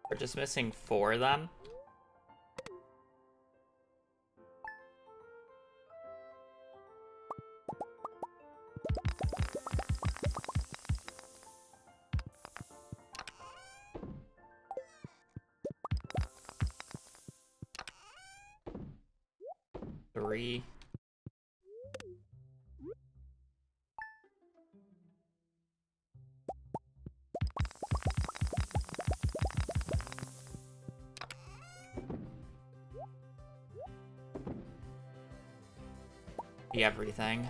We're just missing 4 of them. Three. Everything.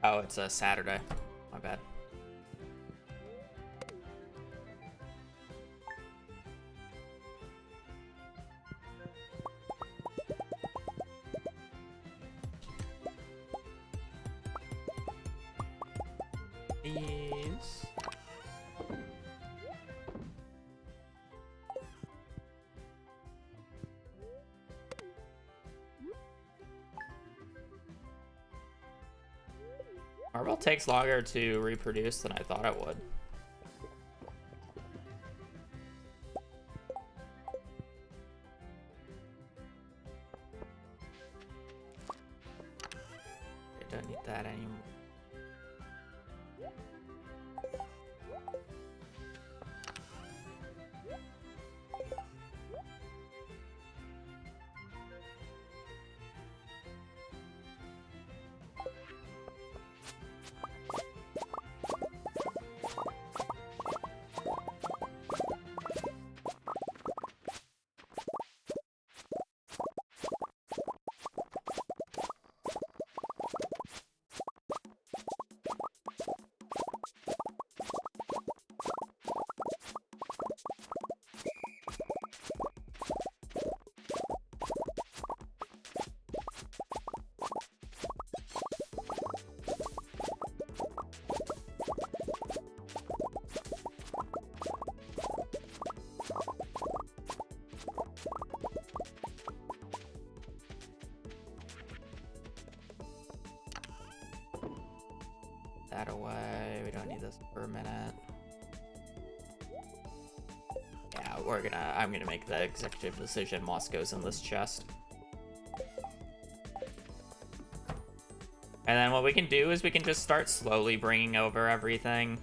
Oh, it's a Saturday. My bad. These. Marble takes longer to reproduce than I thought it would. I don't need that anymore. that away. We don't need this for a minute. Yeah, I'm gonna make the executive decision. Moss goes in this chest. And then what we can do is we can just start slowly bringing over everything.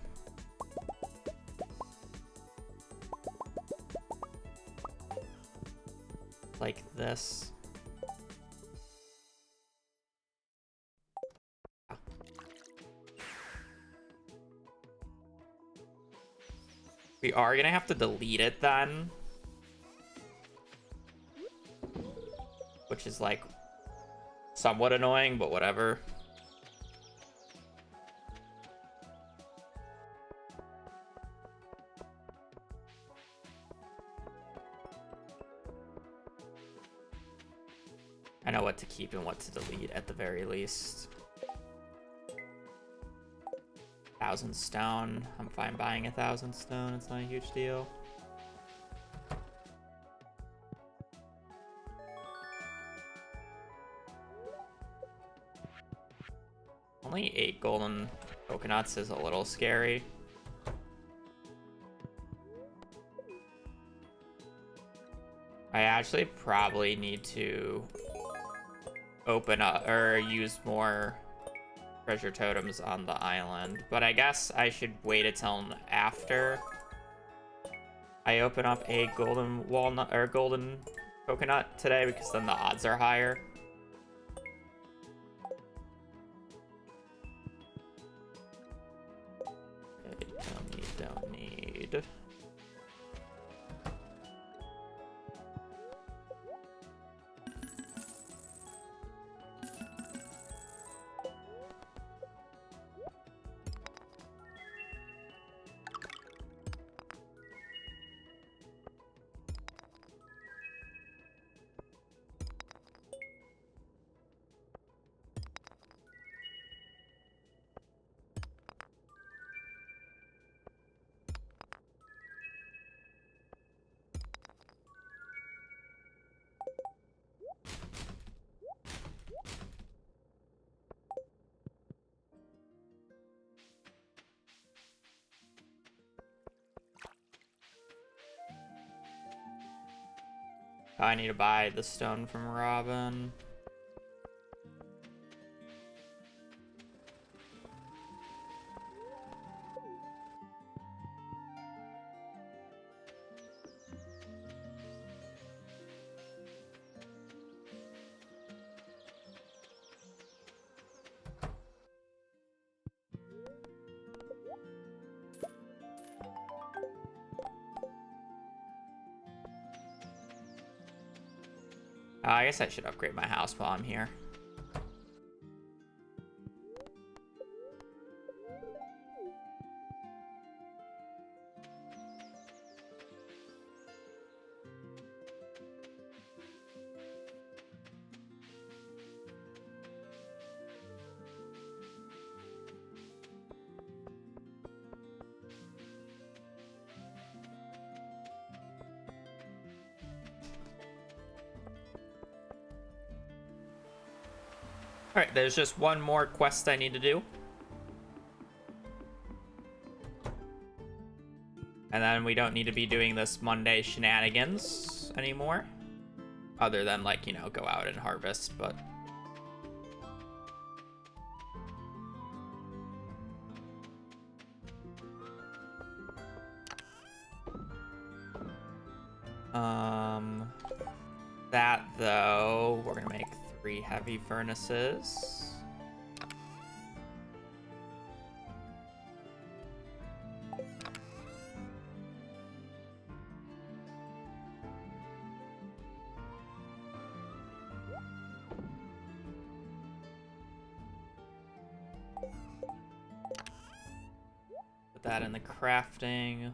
Like this. We are gonna have to delete it then. Which is like somewhat annoying, but whatever. I know what to keep and what to delete at the very least. 1,000 stone. I'm fine buying 1,000 stone. It's not a huge deal. Only 8 golden coconuts is a little scary. I actually probably need to open up or use more treasure totems on the island, but I guess I should wait until after I open up a golden walnut or golden coconut today, because then the odds are higher. Okay, don't need. I need to buy the stone from Robin. I guess I should upgrade my house while I'm here. Alright, there's just one more quest I need to do. And then we don't need to be doing this Monday shenanigans anymore. Other than, like, you know, go out and harvest, but... That, though, we're gonna make 3 heavy furnaces. Put that in the crafting.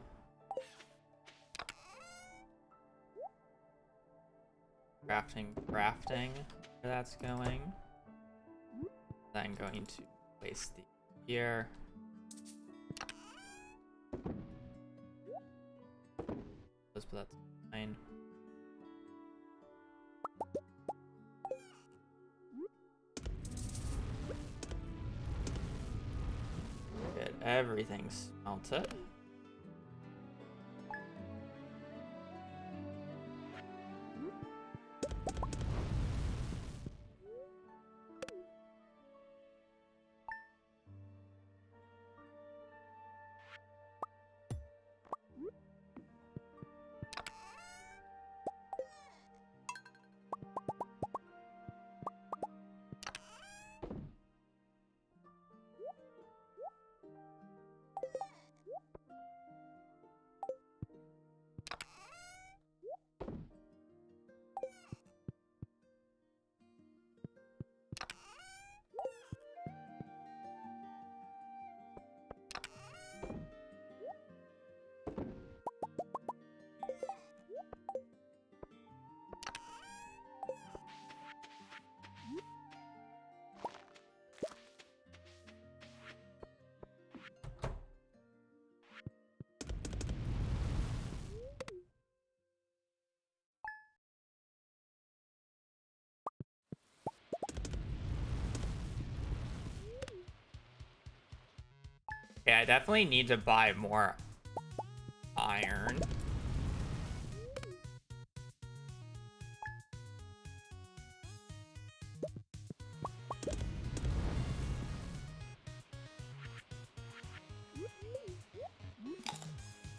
Crafting, where that's going. Then going to place the here. Let's put that to 9. Everything's melted. Yeah, I definitely need to buy more iron.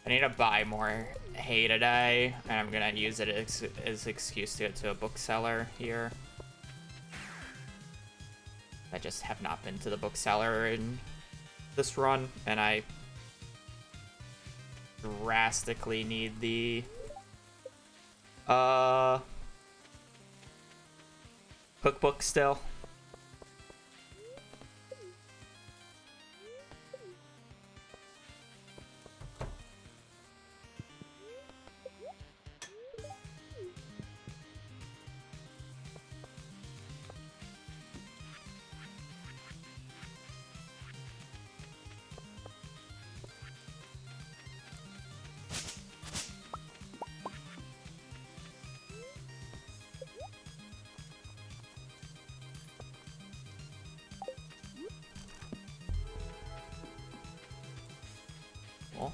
I need to buy more hay today, and I'm gonna use it as excuse to get to a bookseller here. I just have not been to the bookseller in this run, and I drastically need the cookbook still. Cool.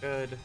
Good.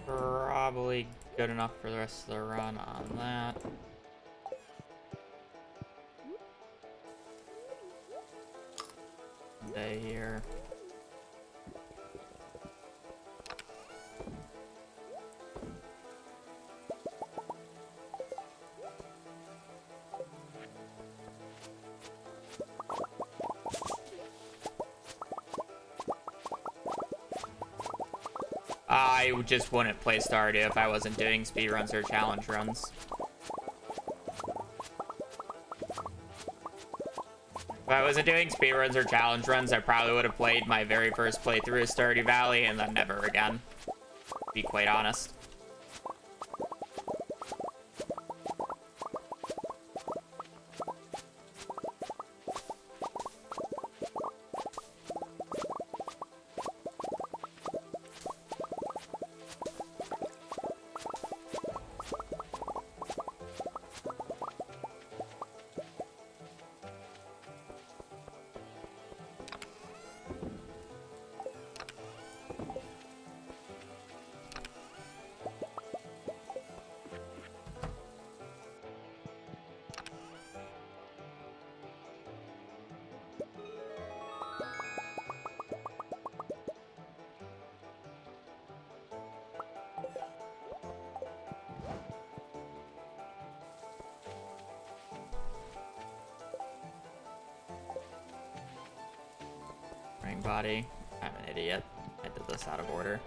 Probably good enough for the rest of the run on that. Day here. I just wouldn't play Stardew if I wasn't doing speedruns or challenge runs. If I wasn't doing speedruns or challenge runs, I probably would have played my very first playthrough of Stardew Valley and then never again, to be quite honest. wrong body. I'm an idiot. I did this out of order.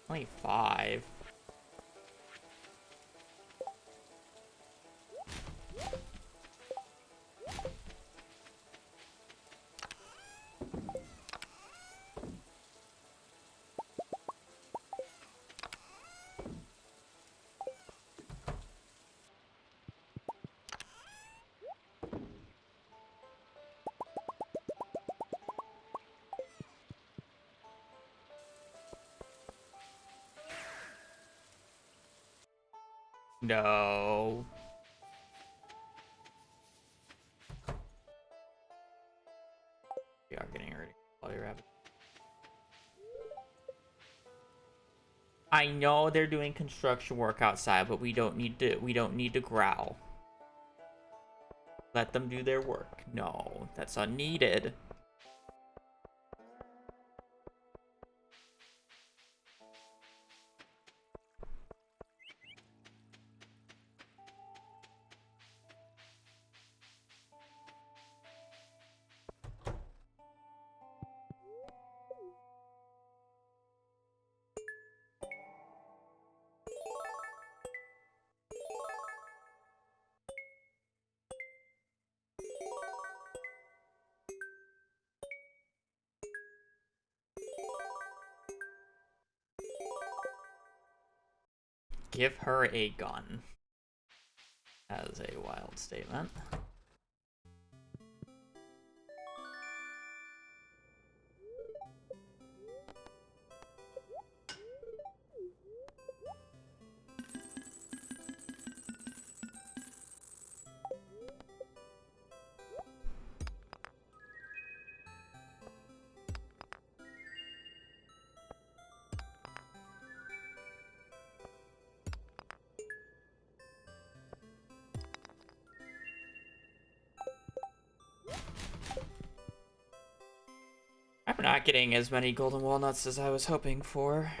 Only 5. No. We are getting ready. Bloody rabbit. I know they're doing construction work outside, but we don't need to growl. Let them do their work. No, that's unneeded. Give her a gun. That is a wild statement. I'm not getting as many golden walnuts as I was hoping for.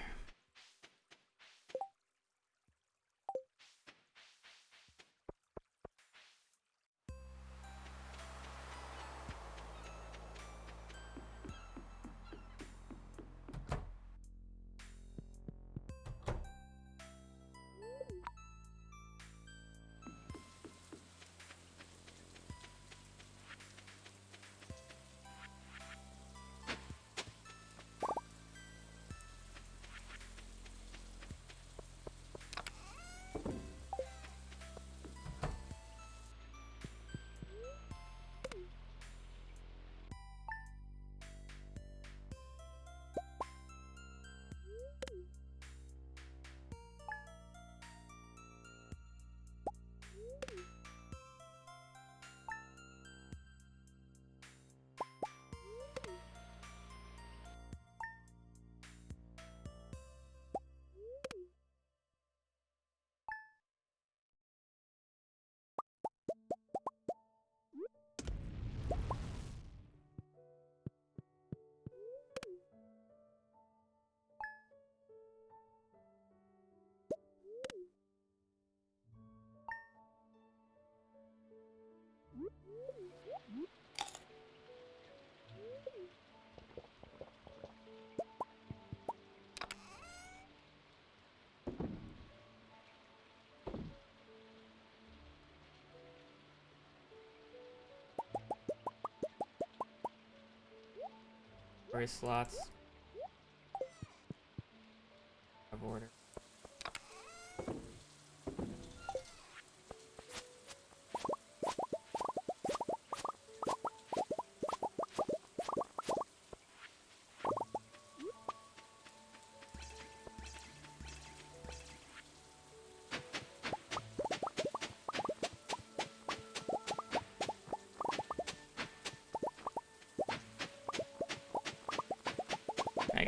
Story slots.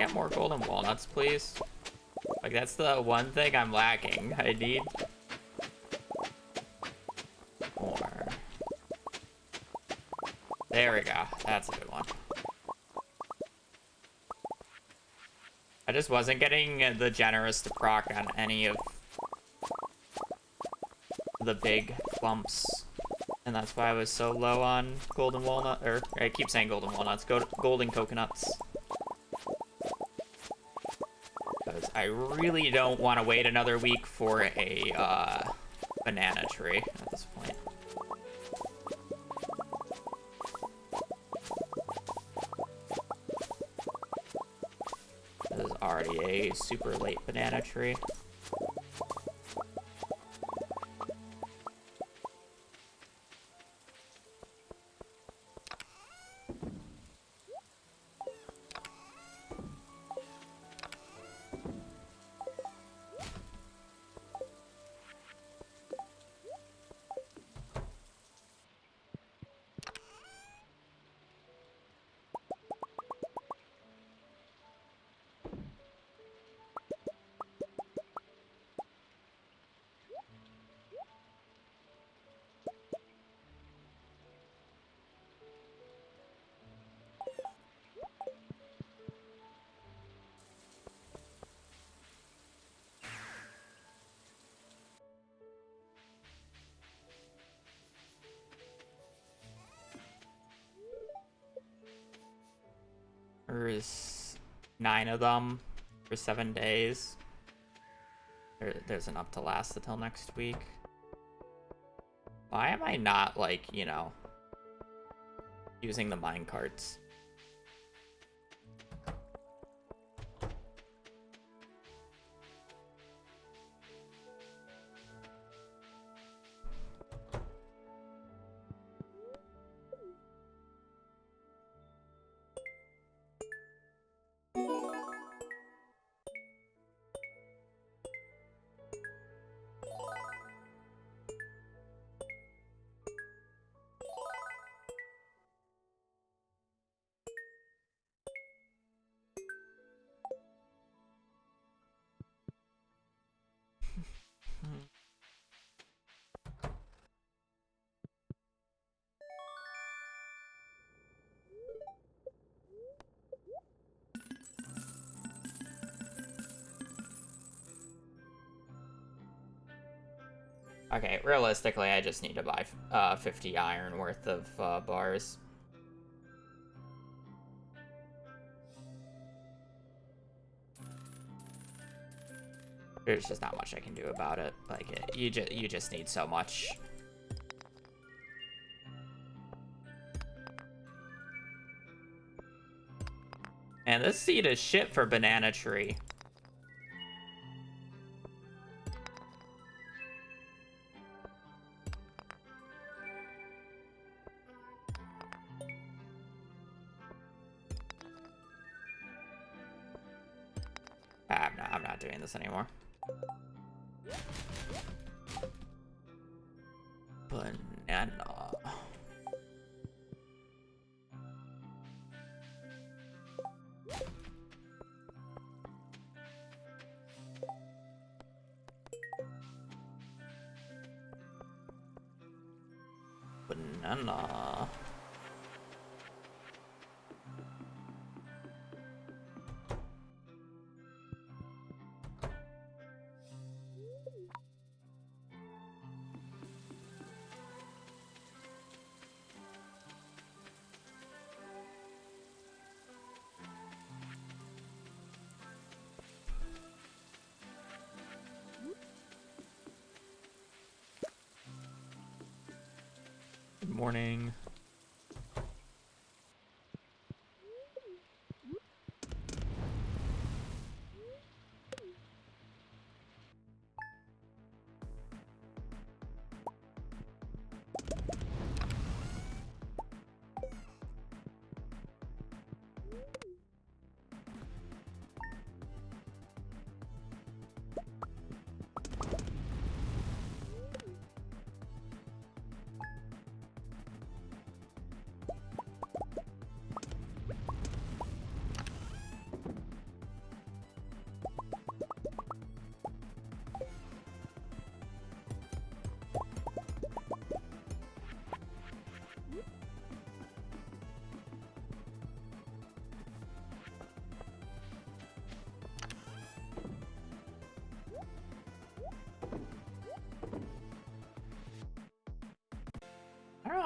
get more golden walnuts, please? Like, that's the one thing I'm lacking. I need more. There we go. That's a good one. I just wasn't getting the generous to proc on any of the big bumps. And that's why I was so low on golden walnut, or I keep saying golden walnuts, golden coconuts. Because I really don't want to wait another week for a banana tree at this point. This is already a super late banana tree. There's 9 of them for 7 days. There's enough to last until next week. Why am I not, like, you know, using the mine carts? Okay, realistically, I just need to buy 50 iron worth of bars. There's just not much I can do about it. Like, you just need so much. And this seed is shit for banana tree. I'm not doing this anymore. Banana. Banana. Good morning.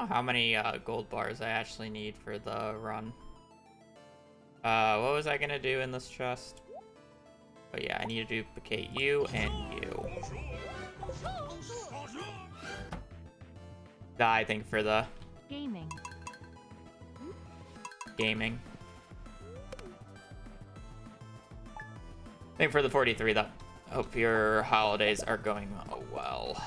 know how many gold bars I actually need for the run. What was I gonna do in this chest? But yeah, I need to duplicate you and you. I think for the Gaming. gaming. I think for the 43 though. Hope your holidays are going well.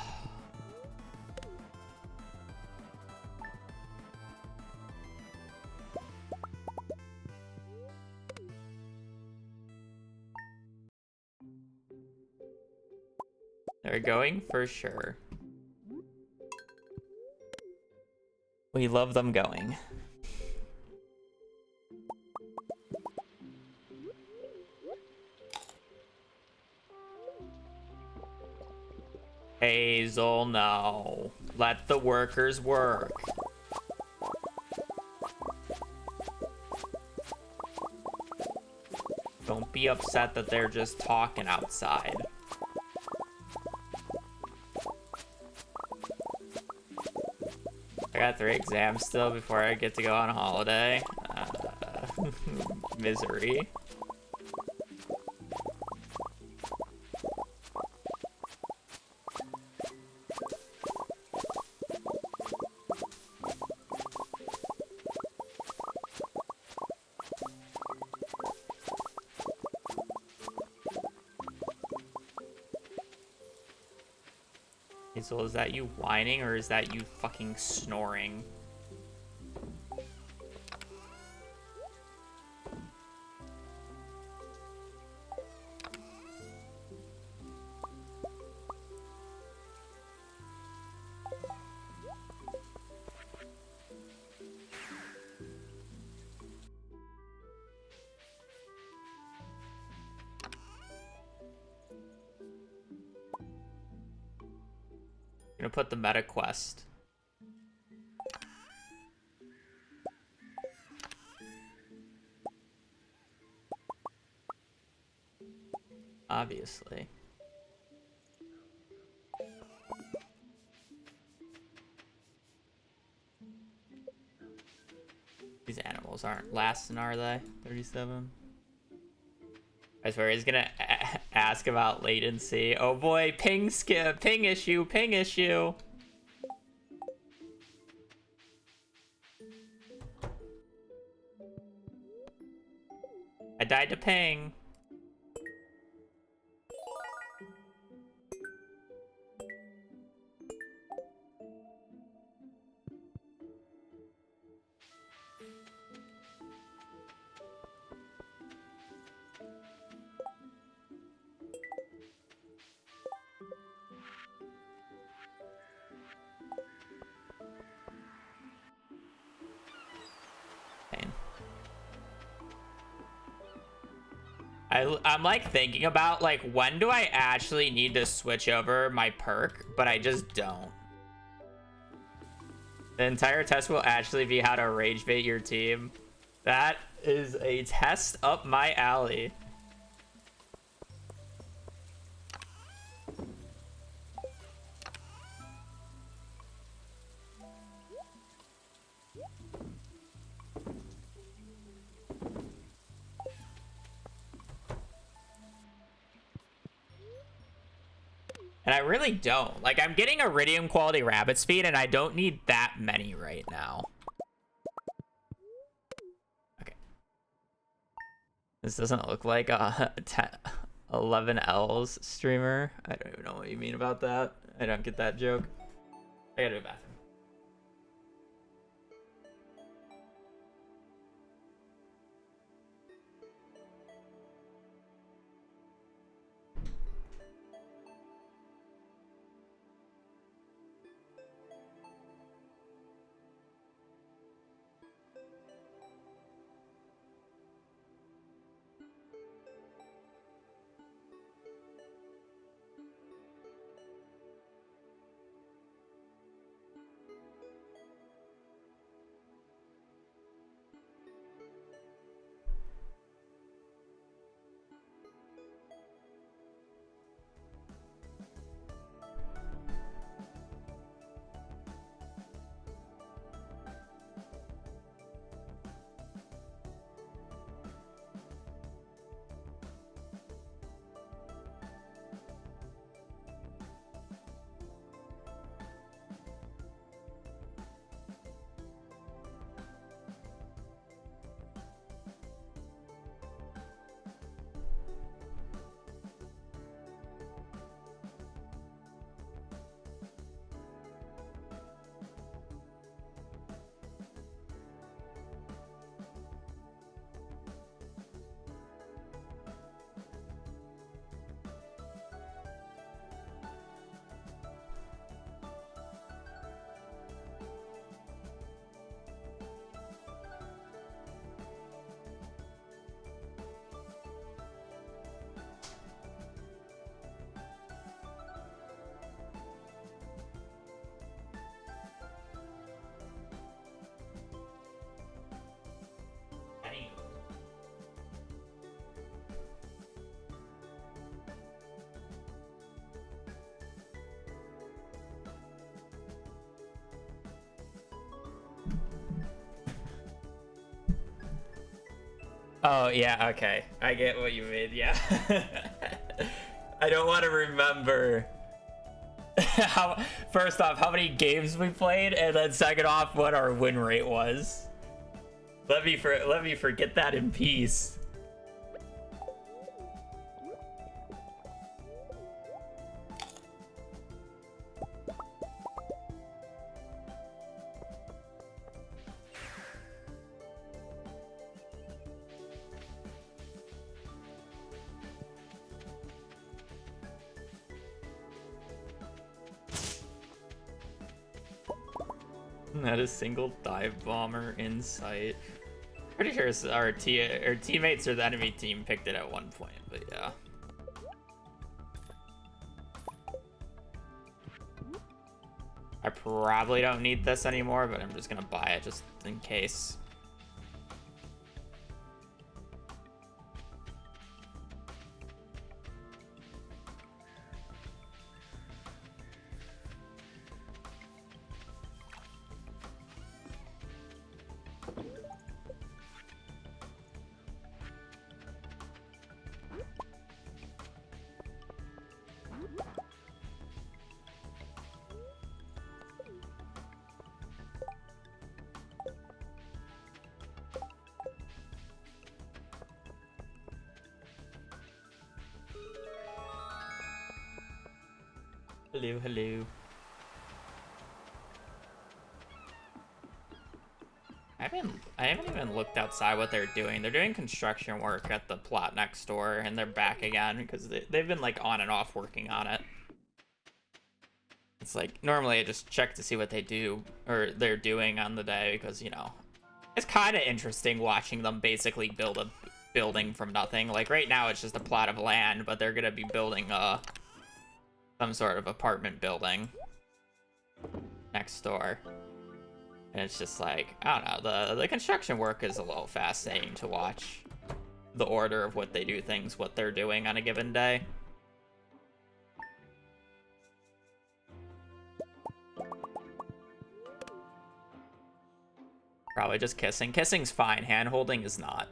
They're going for sure. We love them going. Hazel, no. Let the workers work. Don't be upset that they're just talking outside. I got 3 exams still before I get to go on holiday. Misery. Hazel, is that you whining or is that you fucking snoring? Gonna put the meta quest. Obviously. These animals aren't lasting, are they? 37. I swear he's gonna ask about latency. Oh boy, ping skip, ping issue, ping issue. I died to ping. I'm like thinking about like when do I actually need to switch over my perk, but I just don't. The entire test will actually be how to rage bait your team. That is a test up my alley. And I really don't. Like, I'm getting iridium quality rabbit speed, and I don't need that many right now. Okay. This doesn't look like a 11L's streamer. I don't even know what you mean about that. I don't get that joke. I gotta go to the bathroom. Oh, yeah, okay. I get what you mean, yeah. I don't want to remember how, first off, how many games we played, and then second off, what our win rate was. Let me forget that in peace. Not a single dive bomber in sight. Pretty sure our teammates or the enemy team picked it at one point, but yeah. I probably don't need this anymore, but I'm just gonna buy it just in case. Hello, hello. I haven't even looked outside what they're doing. They're doing construction work at the plot next door, and they're back again because they've been like on and off working on it. It's like normally I just check to see what they do or they're doing on the day because, you know, it's kind of interesting watching them basically build a building from nothing. Like right now it's just a plot of land, but they're gonna be building some sort of apartment building next door. And it's just like, I don't know, the construction work is a little fascinating to watch. The order of what they do things, what they're doing on a given day. Probably just kissing. Kissing's fine, hand-holding is not.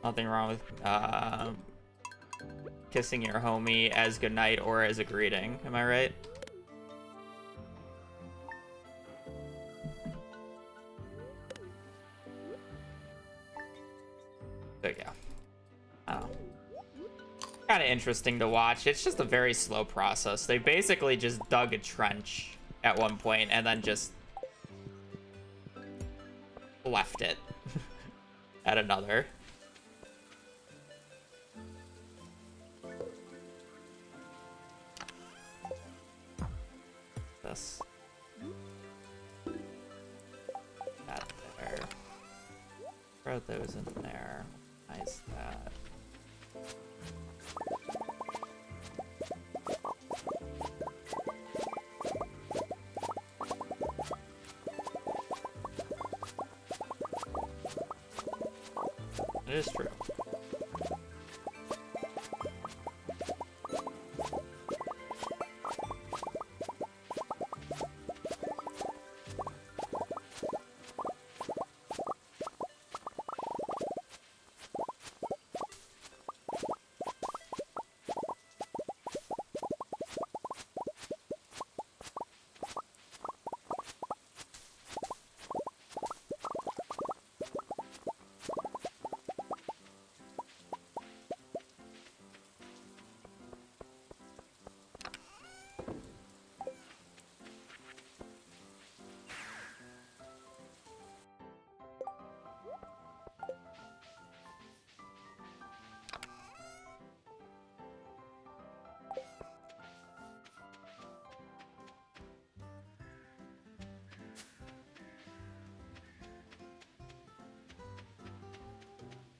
Nothing wrong with kissing your homie as goodnight or as a greeting. Am I right? There you go. I don't know. Kind of interesting to watch. It's just a very slow process. They basically just dug a trench at one point and then just left it at another. This. That there. Throw those in there. Nice that. It is true.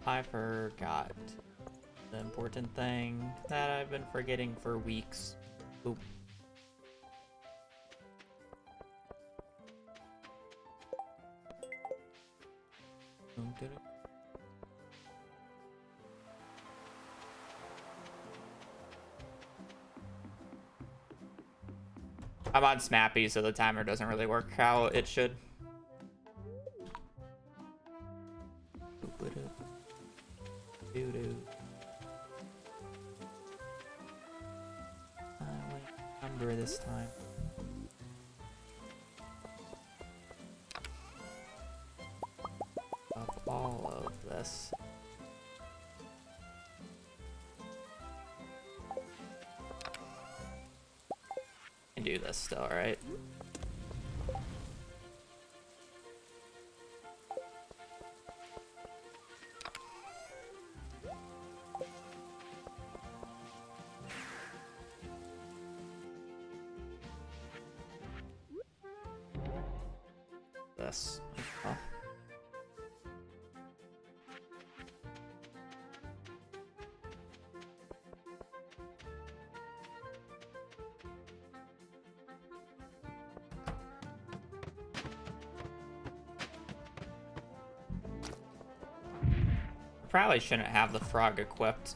I forgot the important thing that I've been forgetting for weeks. Oop. I'm on Smappy, so the timer doesn't really work how it should. Number this time. Of all of this. Can do this still, right? This. Oh. Probably shouldn't have the frog equipped.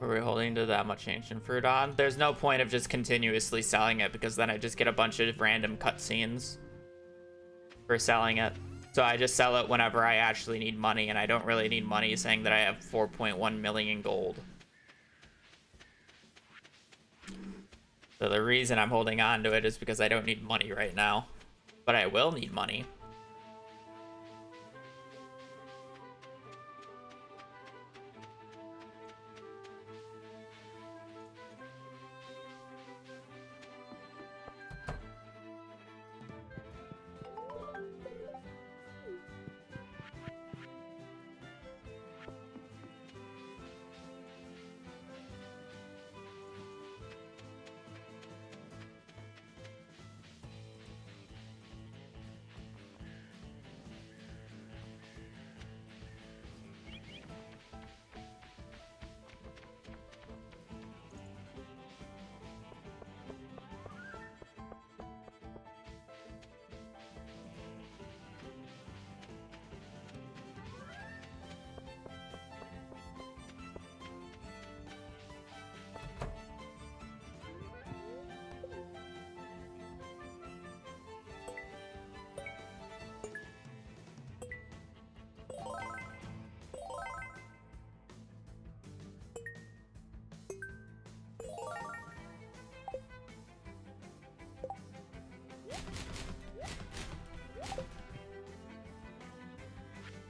Were we holding to that much ancient fruit on? There's no point of just continuously selling it because then I just get a bunch of random cutscenes for selling it. So I just sell it whenever I actually need money, and I don't really need money saying that I have 4.1 million gold. So the reason I'm holding on to it is because I don't need money right now. But I will need money.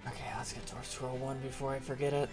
Okay, let's get towards 201 before I forget it.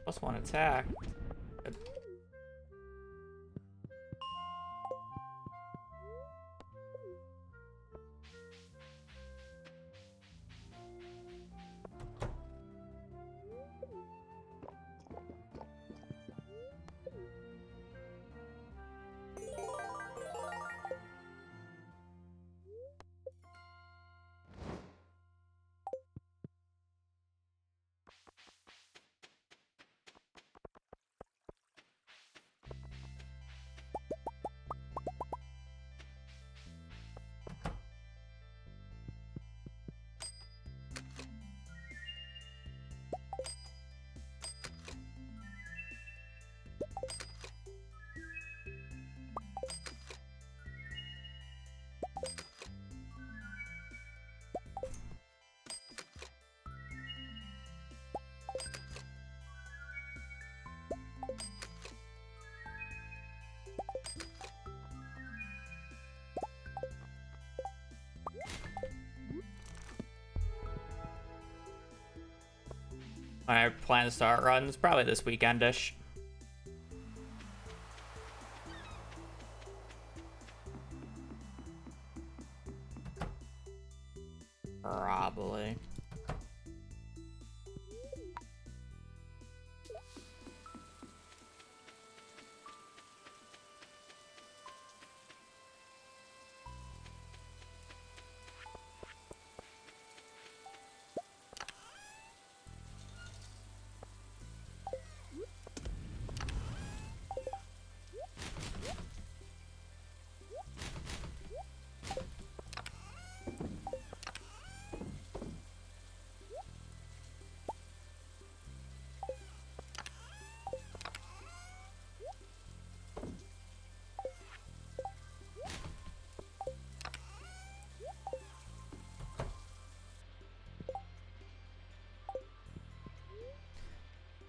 Plus one attack. Good. When I plan to start runs, probably this weekendish. Probably.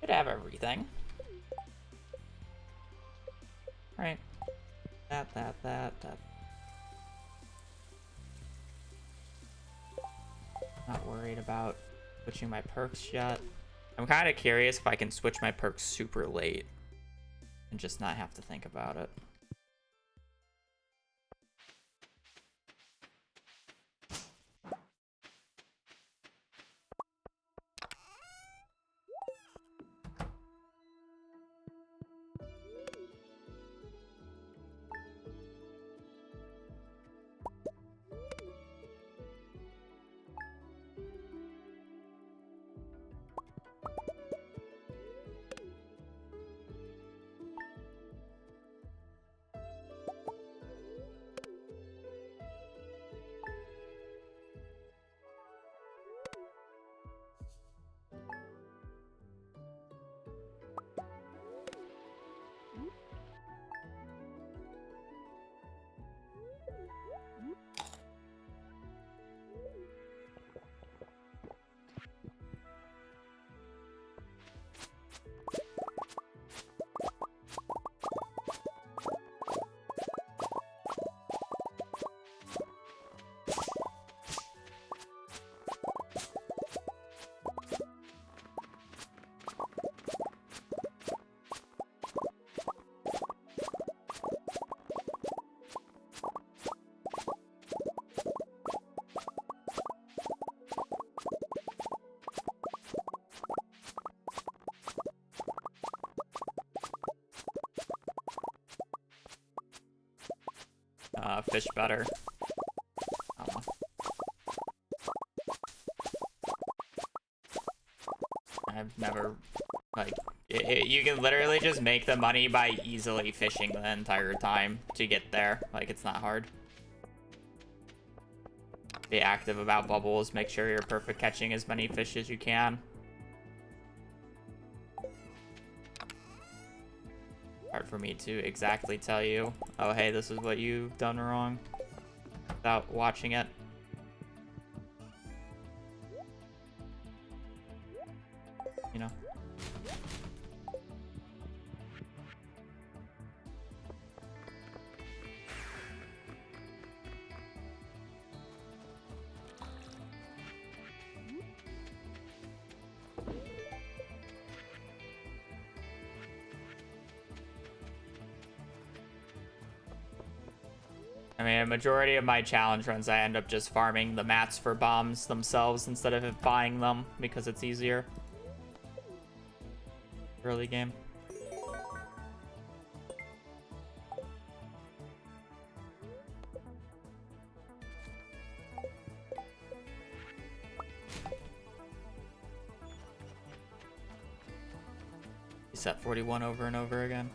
Could have everything. Right. That. Not worried about switching my perks yet. I'm kind of curious if I can switch my perks super late and just not have to think about it. Fish better. I've never, like, you can literally just make the money by easily fishing the entire time to get there. Like, it's not hard. Be active about bubbles. Make sure you're perfect catching as many fish as you can. Hard for me to exactly tell you, oh hey, this is what you've done wrong, without watching it. You know. I mean, a majority of my challenge runs, I end up just farming the mats for bombs themselves instead of buying them because it's easier. Early game. Reset 41 over and over again.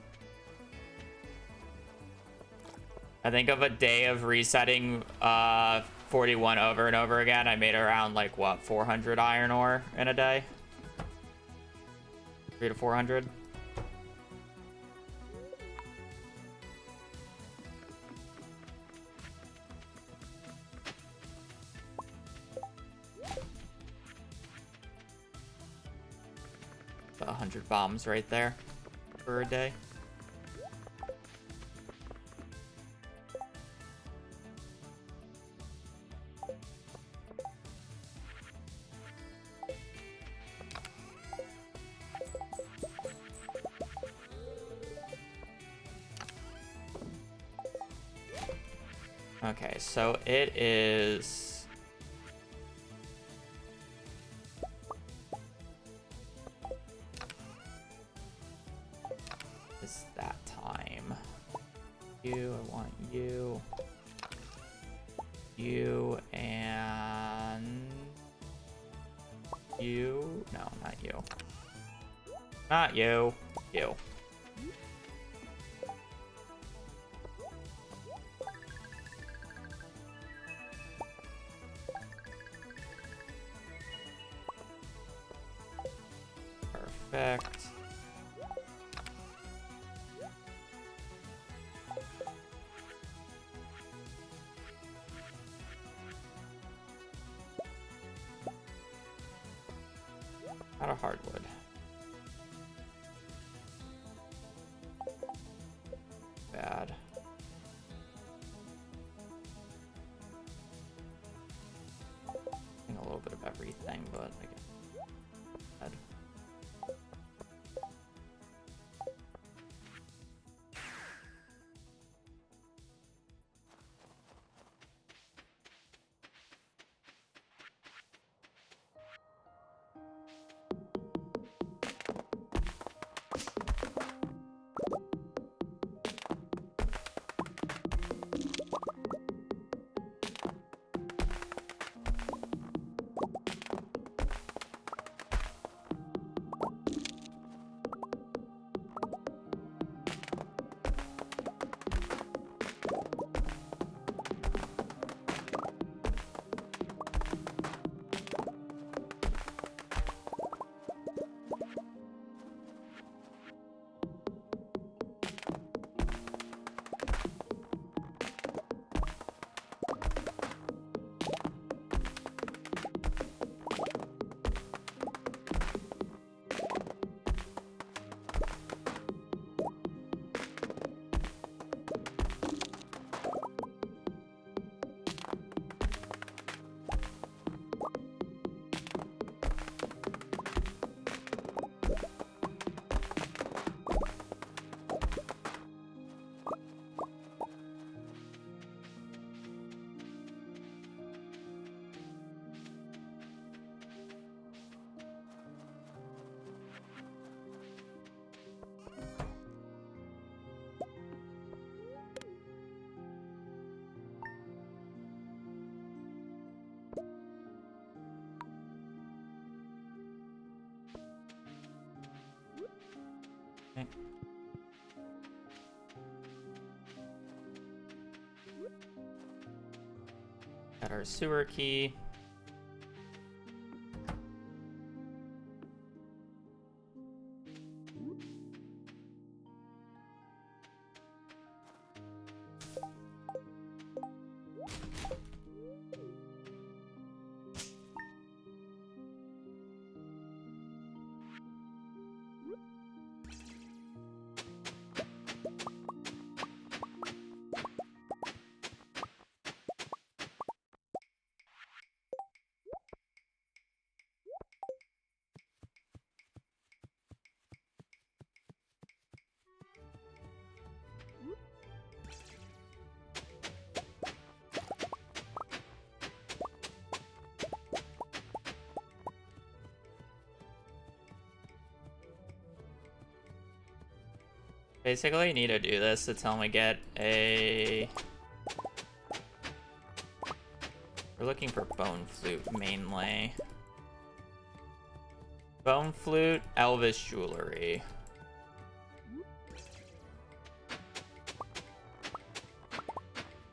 I think of a day of resetting 41 over and over again, I made around, like, what, 400 iron ore in a day? 300 to 400? About 100 bombs right there for a day. Okay, so it is... It's that time. You, I want you. You and... You? No, not you. Not you. You. Perfect. Out of hardwood. Bad. I think a little bit of everything, but again, bad. Okay. Got our sewer key. Basically, you need to do this to tell me get a... We're looking for bone flute mainly. Bone flute, Elvis jewelry.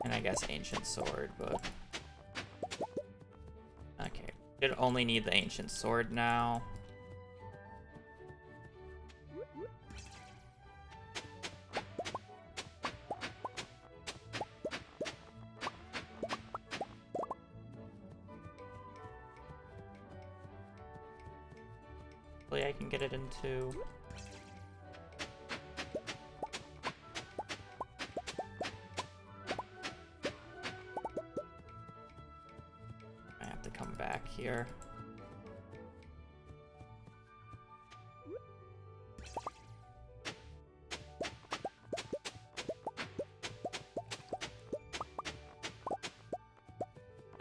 And I guess ancient sword, but... Okay, should only need the ancient sword now. Hopefully I can get it into... I have to come back here.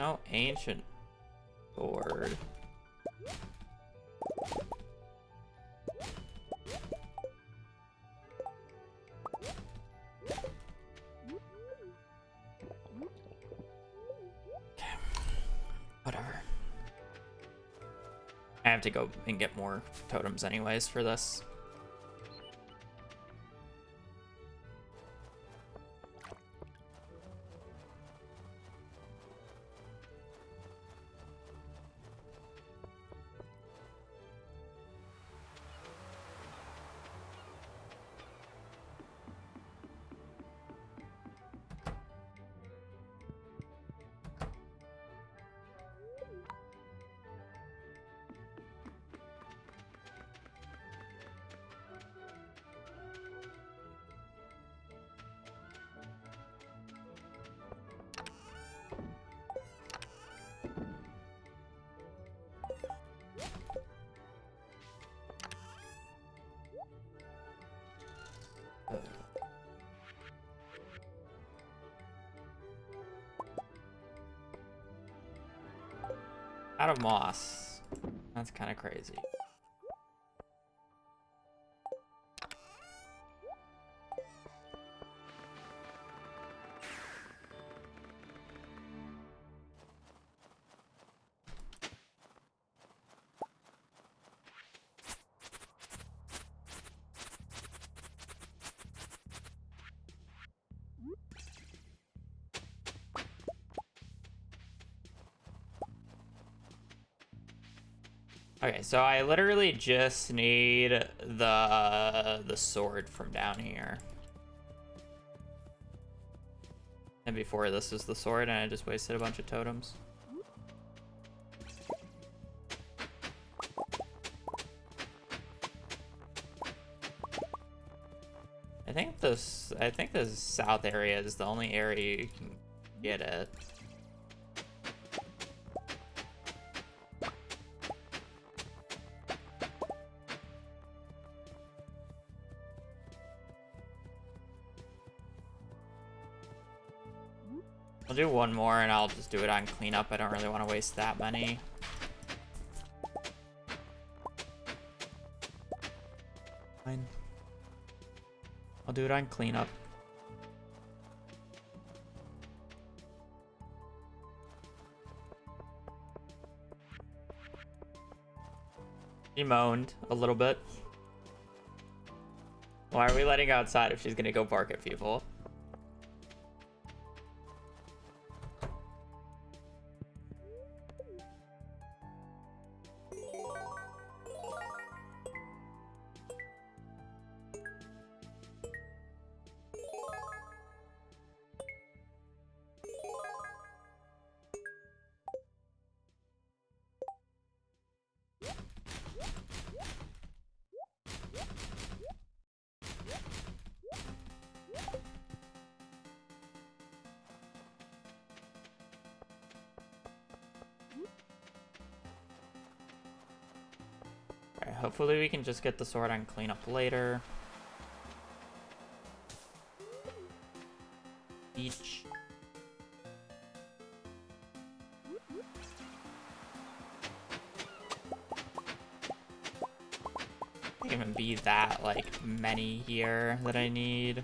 No ancient sword. Whatever. I have to go and get more totems anyways for this. Out of moss. That's kind of crazy. Okay, so I literally just need the sword from down here. And before this is the sword, and I just wasted a bunch of totems. I think the south area is the only area you can get it. I'll do one more and I'll just do it on cleanup. I don't really want to waste that many. Fine. I'll do it on cleanup. She moaned a little bit. Why are we letting her outside if she's gonna go bark at people? Hopefully we can just get the sword on cleanup later. Beach. Can't even be that like many here that I need.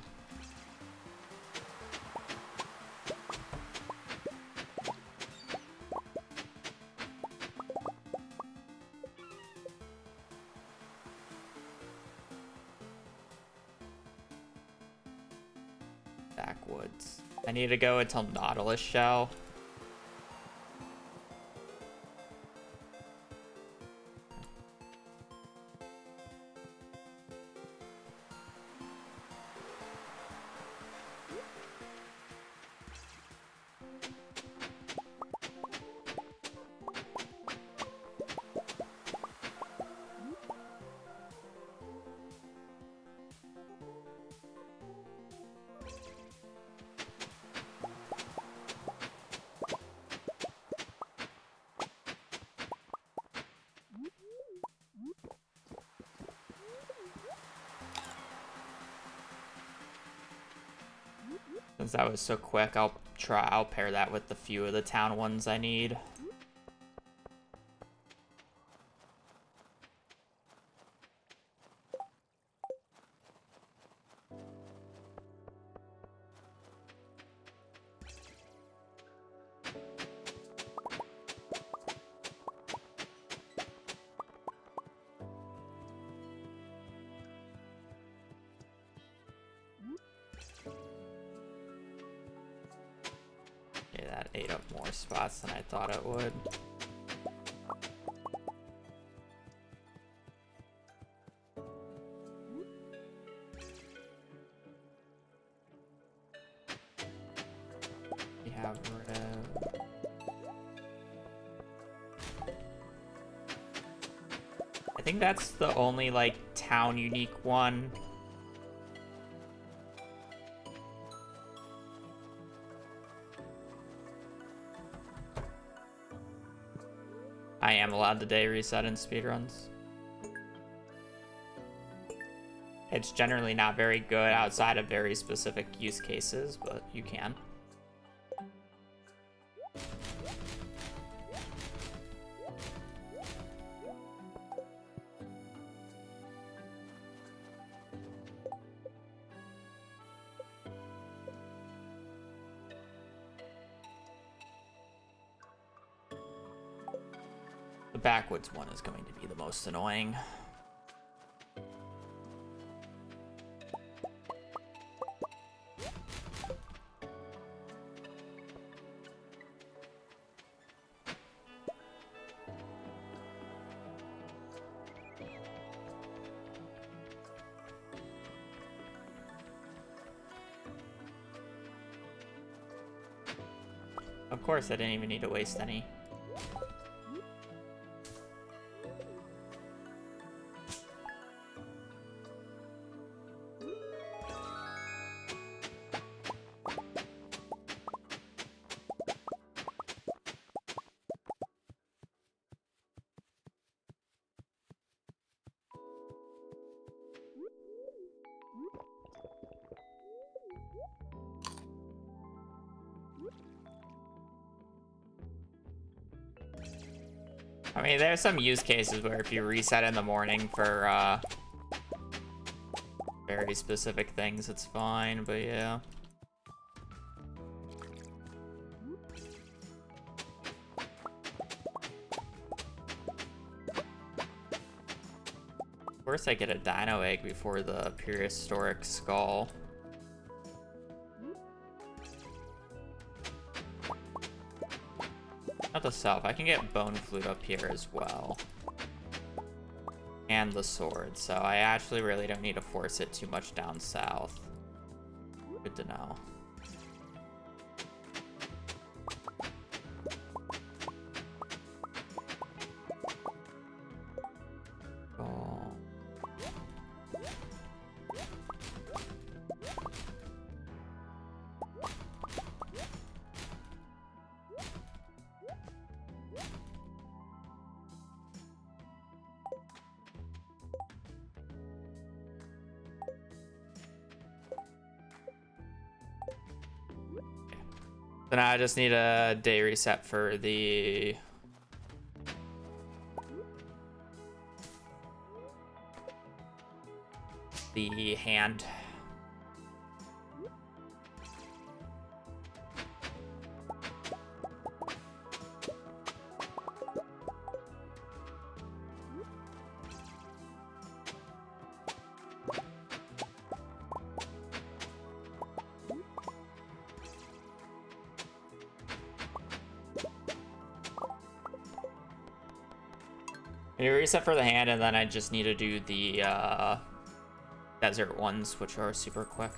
Backwoods. I need to go until Nautilus Shell. Since that was so quick, I'll I'll pair that with the few of the town ones I need. Okay, that ate up more spots than I thought it would. We have red. I think that's the only, like, town unique one. I am allowed to day reset in speedruns. It's generally not very good outside of very specific use cases, but you can. The backwoods one is going to be the most annoying. Of course, I didn't even need to waste any. I mean, there's some use cases where if you reset in the morning for very specific things, it's fine, but yeah. Of course, I get a dino egg before the prehistoric skull. Not the self. I can get bone flute up here as well. And the sword. So I actually really don't need to force it too much down south. Good to know. Oh. So now I just need a day reset for the hand. You reset for the hand, and then I just need to do the desert ones, which are super quick.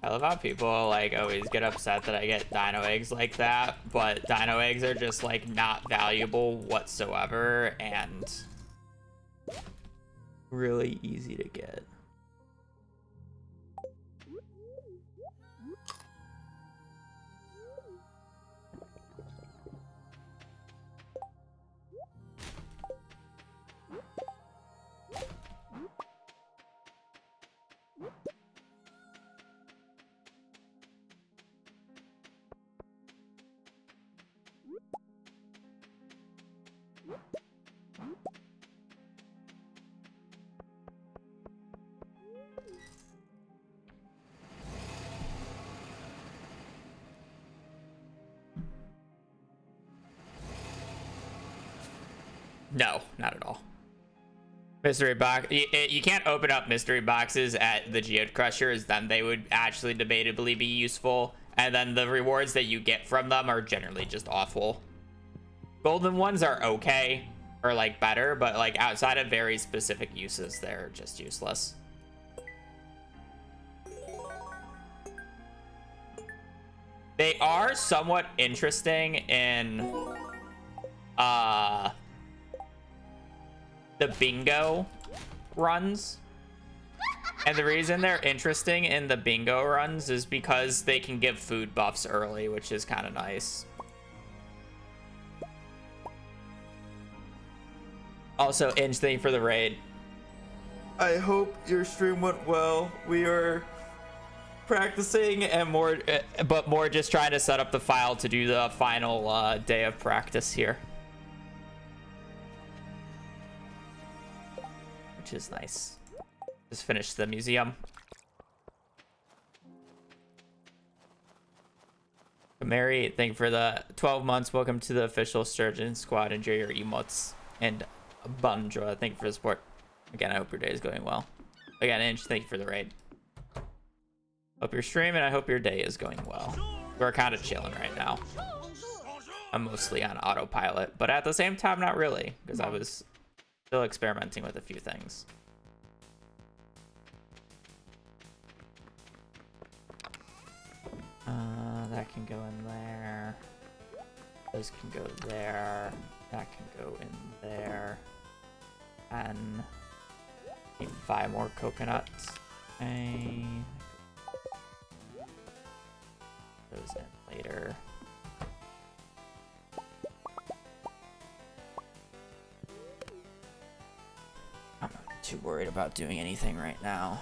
I love how people like always get upset that I get dino eggs like that, but dino eggs are just like not valuable whatsoever and really easy to get. No, not at all. Mystery box. You can't open up mystery boxes at the Geode Crushers. Then they would actually debatably be useful. And then the rewards that you get from them are generally just awful. Golden ones are okay, or like better, but like outside of very specific uses, they're just useless. They are somewhat interesting in the bingo runs. And the reason they're interesting in the bingo runs is because they can give food buffs early, which is kind of nice. Also, Inge, thank you for the raid. I hope your stream went well. We are practicing and more, but more just trying to set up the file to do the final day of practice here. Which is nice. Just finished the museum. Mary, thank you for the 12 months. Welcome to the official Sturgeon Squad. Enjoy your emotes. And Bunjora, thank you for the support. Again, I hope your day is going well. Again, Inch, thank you for the raid. Hope you're streaming. I hope your day is going well. We're kind of chilling right now. I'm mostly on autopilot, but at the same time, not really, because I was still experimenting with a few things. That can go in there. Those can go there. That can go in there. And need 5 more coconuts. Okay. Those in later. I'm not too worried about doing anything right now.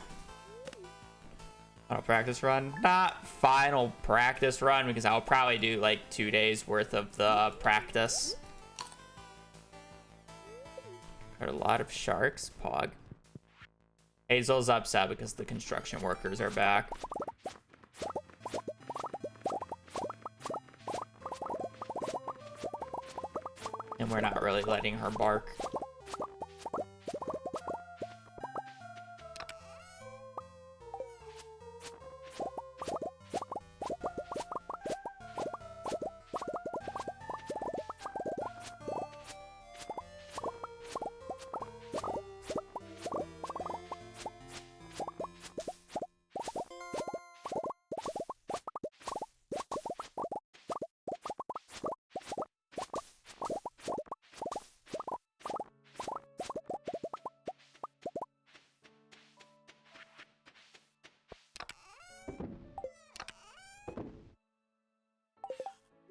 Final practice run? Not final practice run, because I'll probably do like 2 days worth of the practice. Got a lot of sharks. Pog. Hazel's upset because the construction workers are back. And we're not really letting her bark.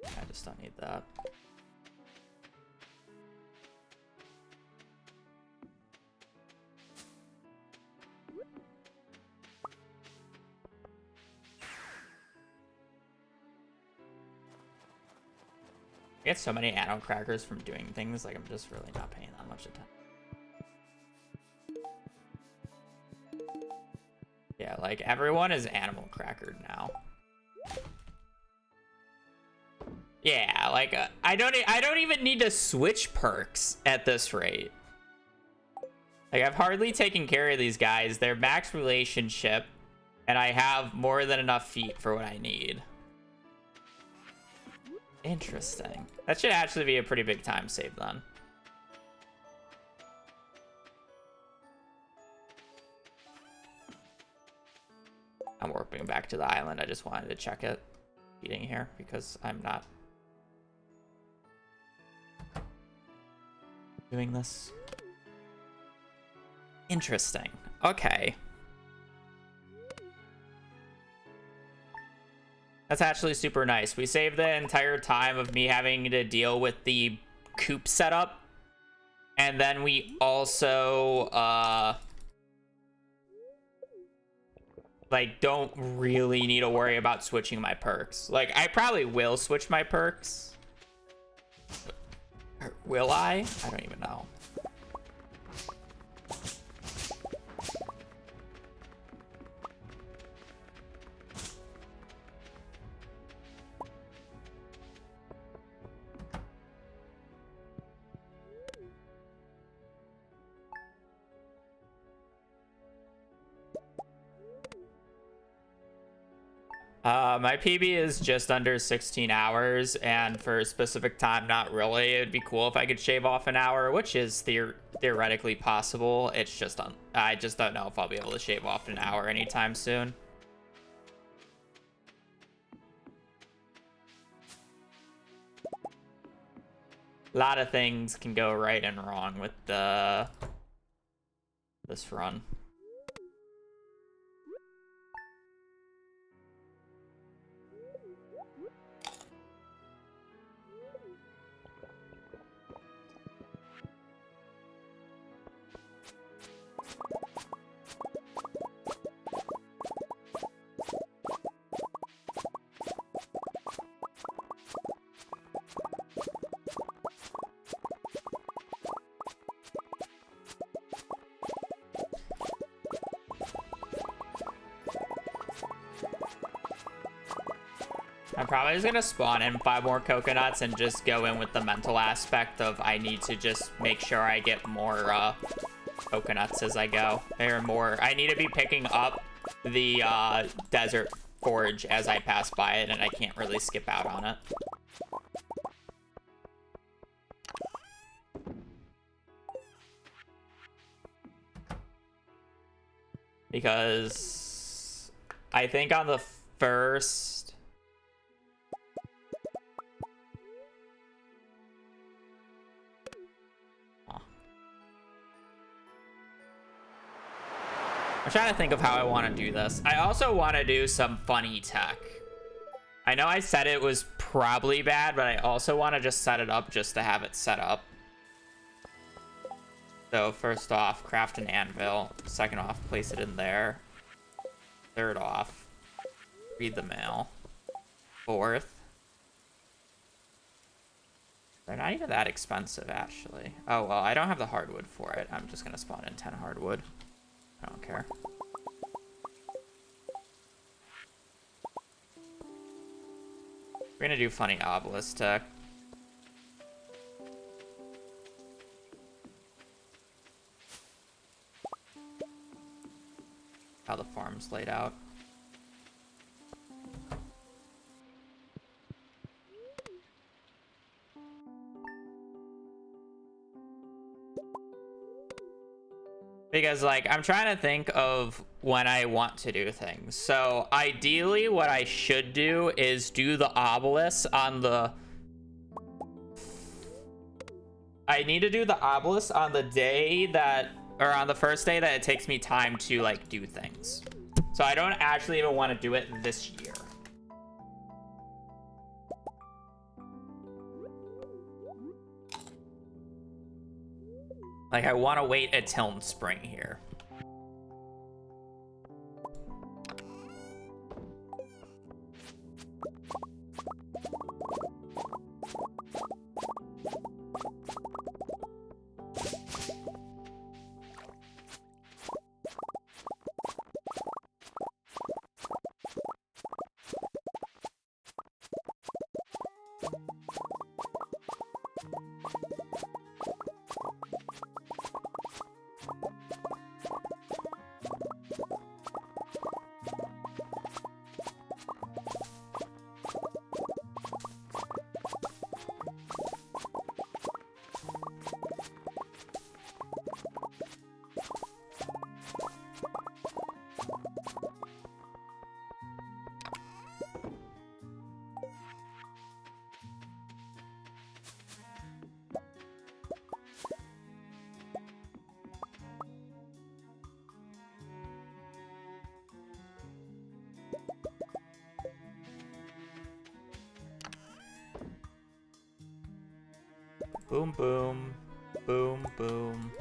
I just don't need that. I get so many animal crackers from doing things, like I'm just really not paying that much attention. Yeah, like everyone is animal crackered now. Yeah, like I don't even need to switch perks at this rate. Like I've hardly taken care of these guys. They're max relationship, and I have more than enough feet for what I need. Interesting. That should actually be a pretty big time save then. And we're warping back to the island. I just wanted to check it eating here because I'm not doing this. Interesting. Okay. That's actually super nice. We saved the entire time of me having to deal with the coop setup. And then we also, like, don't really need to worry about switching my perks. Like, I probably will switch my perks. Or will I? I don't even know. My PB is just under 16 hours, and for a specific time, not really. It'd be cool if I could shave off an hour, which is theoretically possible. It's just I just don't know if I'll be able to shave off an hour anytime soon. A lot of things can go right and wrong with this run. I'm probably just gonna spawn in 5 more coconuts and just go in with the mental aspect of I need to just make sure I get more coconuts as I go. I need to be picking up the desert forage as I pass by it, and I can't really skip out on it. Because I think on the first... I'm trying to think of how I want to do this. I also want to do some funny tech. I know I said it was probably bad, but I also want to just set it up just to have it set up. So first off, craft an anvil. Second off, place it in there. Third off, read the mail. Fourth, they're not even that expensive, actually. Oh, well, I don't have the hardwood for it. I'm just going to spawn in 10 hardwood. I don't care. We're gonna do funny obelisk tech. How the farm's laid out. Because, like, I'm trying to think of when I want to do things. So, ideally, what I should do is do the obelisk on the... I need to do the obelisk on the day that... Or on the first day that it takes me time to, like, do things. So, I don't actually even want to do it this year. Like, I want to wait until spring here. Boom, boom. Boom, boom.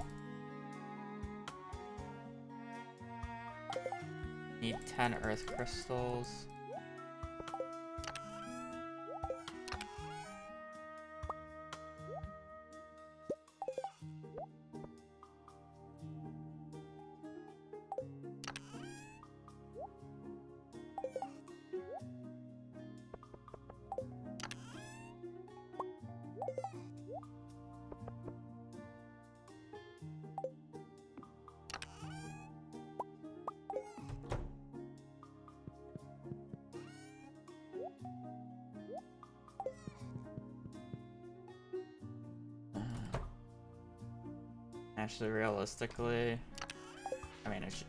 Need 10 earth crystals. Actually, realistically, I mean, I should.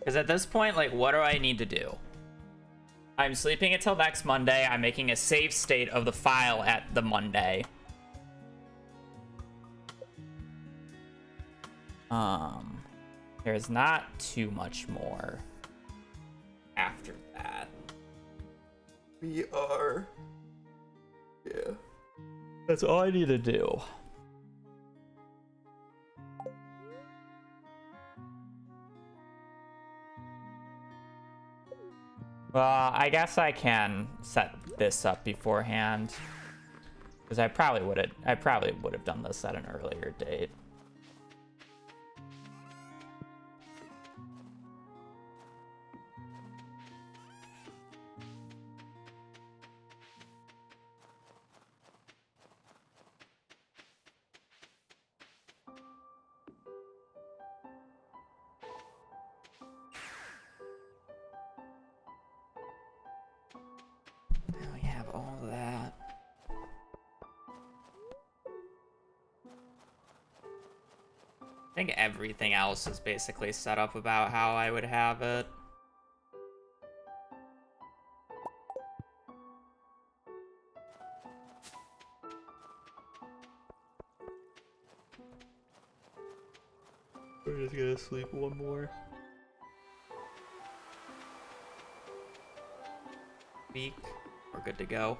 Because at this point, like, what do I need to do? I'm sleeping until next Monday. I'm making a save state of the file at the Monday. There's not too much more after that. We are... Yeah. That's all I need to do. Well, I guess I can set this up beforehand. Because I probably would have done this at an earlier date. Now we have all that. I think everything else is basically set up about how I would have it. We're just gonna sleep one more week. We're good to go.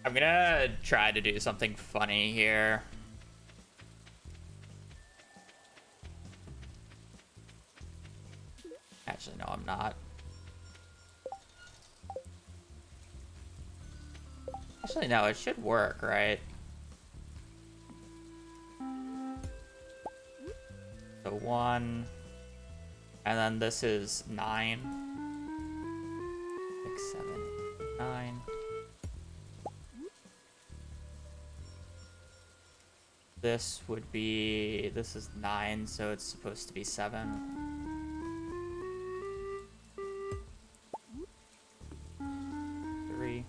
I'm gonna try to do something funny here. Actually, no, I'm not. Actually, no, it should work, right? So 1, and then this is 9, 6, 7, 9. This would be, this is 9, so it's supposed to be 7. 3.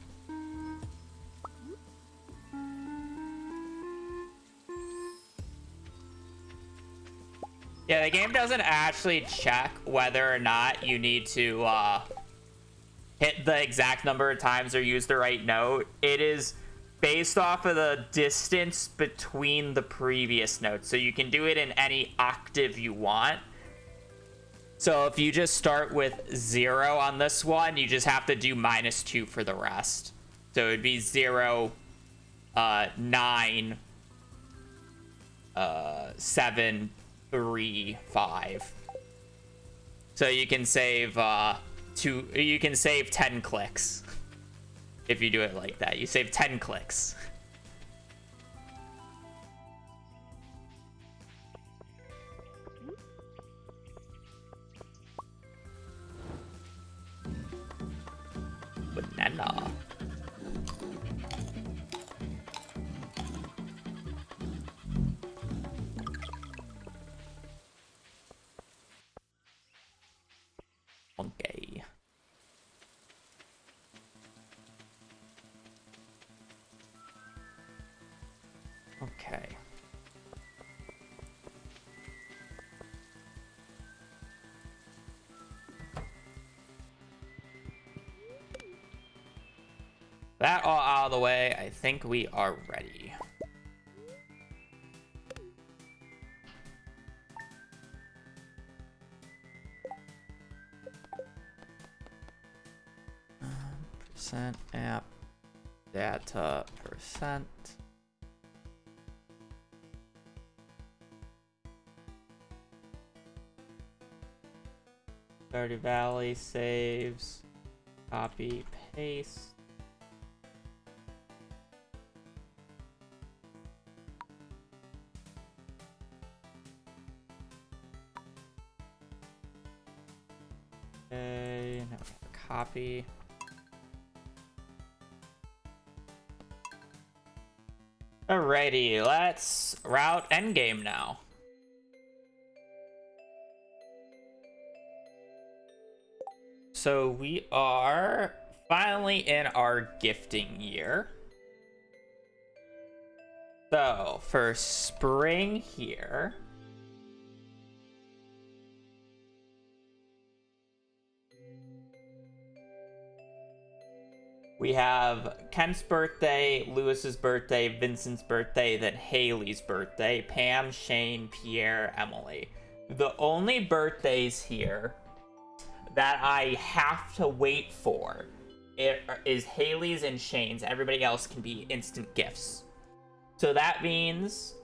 Yeah, the game doesn't actually check whether or not you need to hit the exact number of times or use the right note. It is based off of the distance between the previous notes. So you can do it in any octave you want. So if you just start with 0 on this one, you just have to do -2 for the rest. So it'd be 0, 9, 7, 3, 5. So you can save you can save 10 clicks if you do it like that. You save 10 clicks. Banana. Okay. Okay. That all out of the way, I think we are ready. Percent app data percent. Stardew Valley saves. Copy, paste. Okay, now we have a copy. Alrighty, let's route endgame now. So we are finally in our gifting year. So for spring here, we have Ken's birthday, Lewis's birthday, Vincent's birthday, then Haley's birthday, Pam, Shane, Pierre, Emily. The only birthdays here that I have to wait for is Haley's and Shane's. Everybody else can be instant gifts. So that means,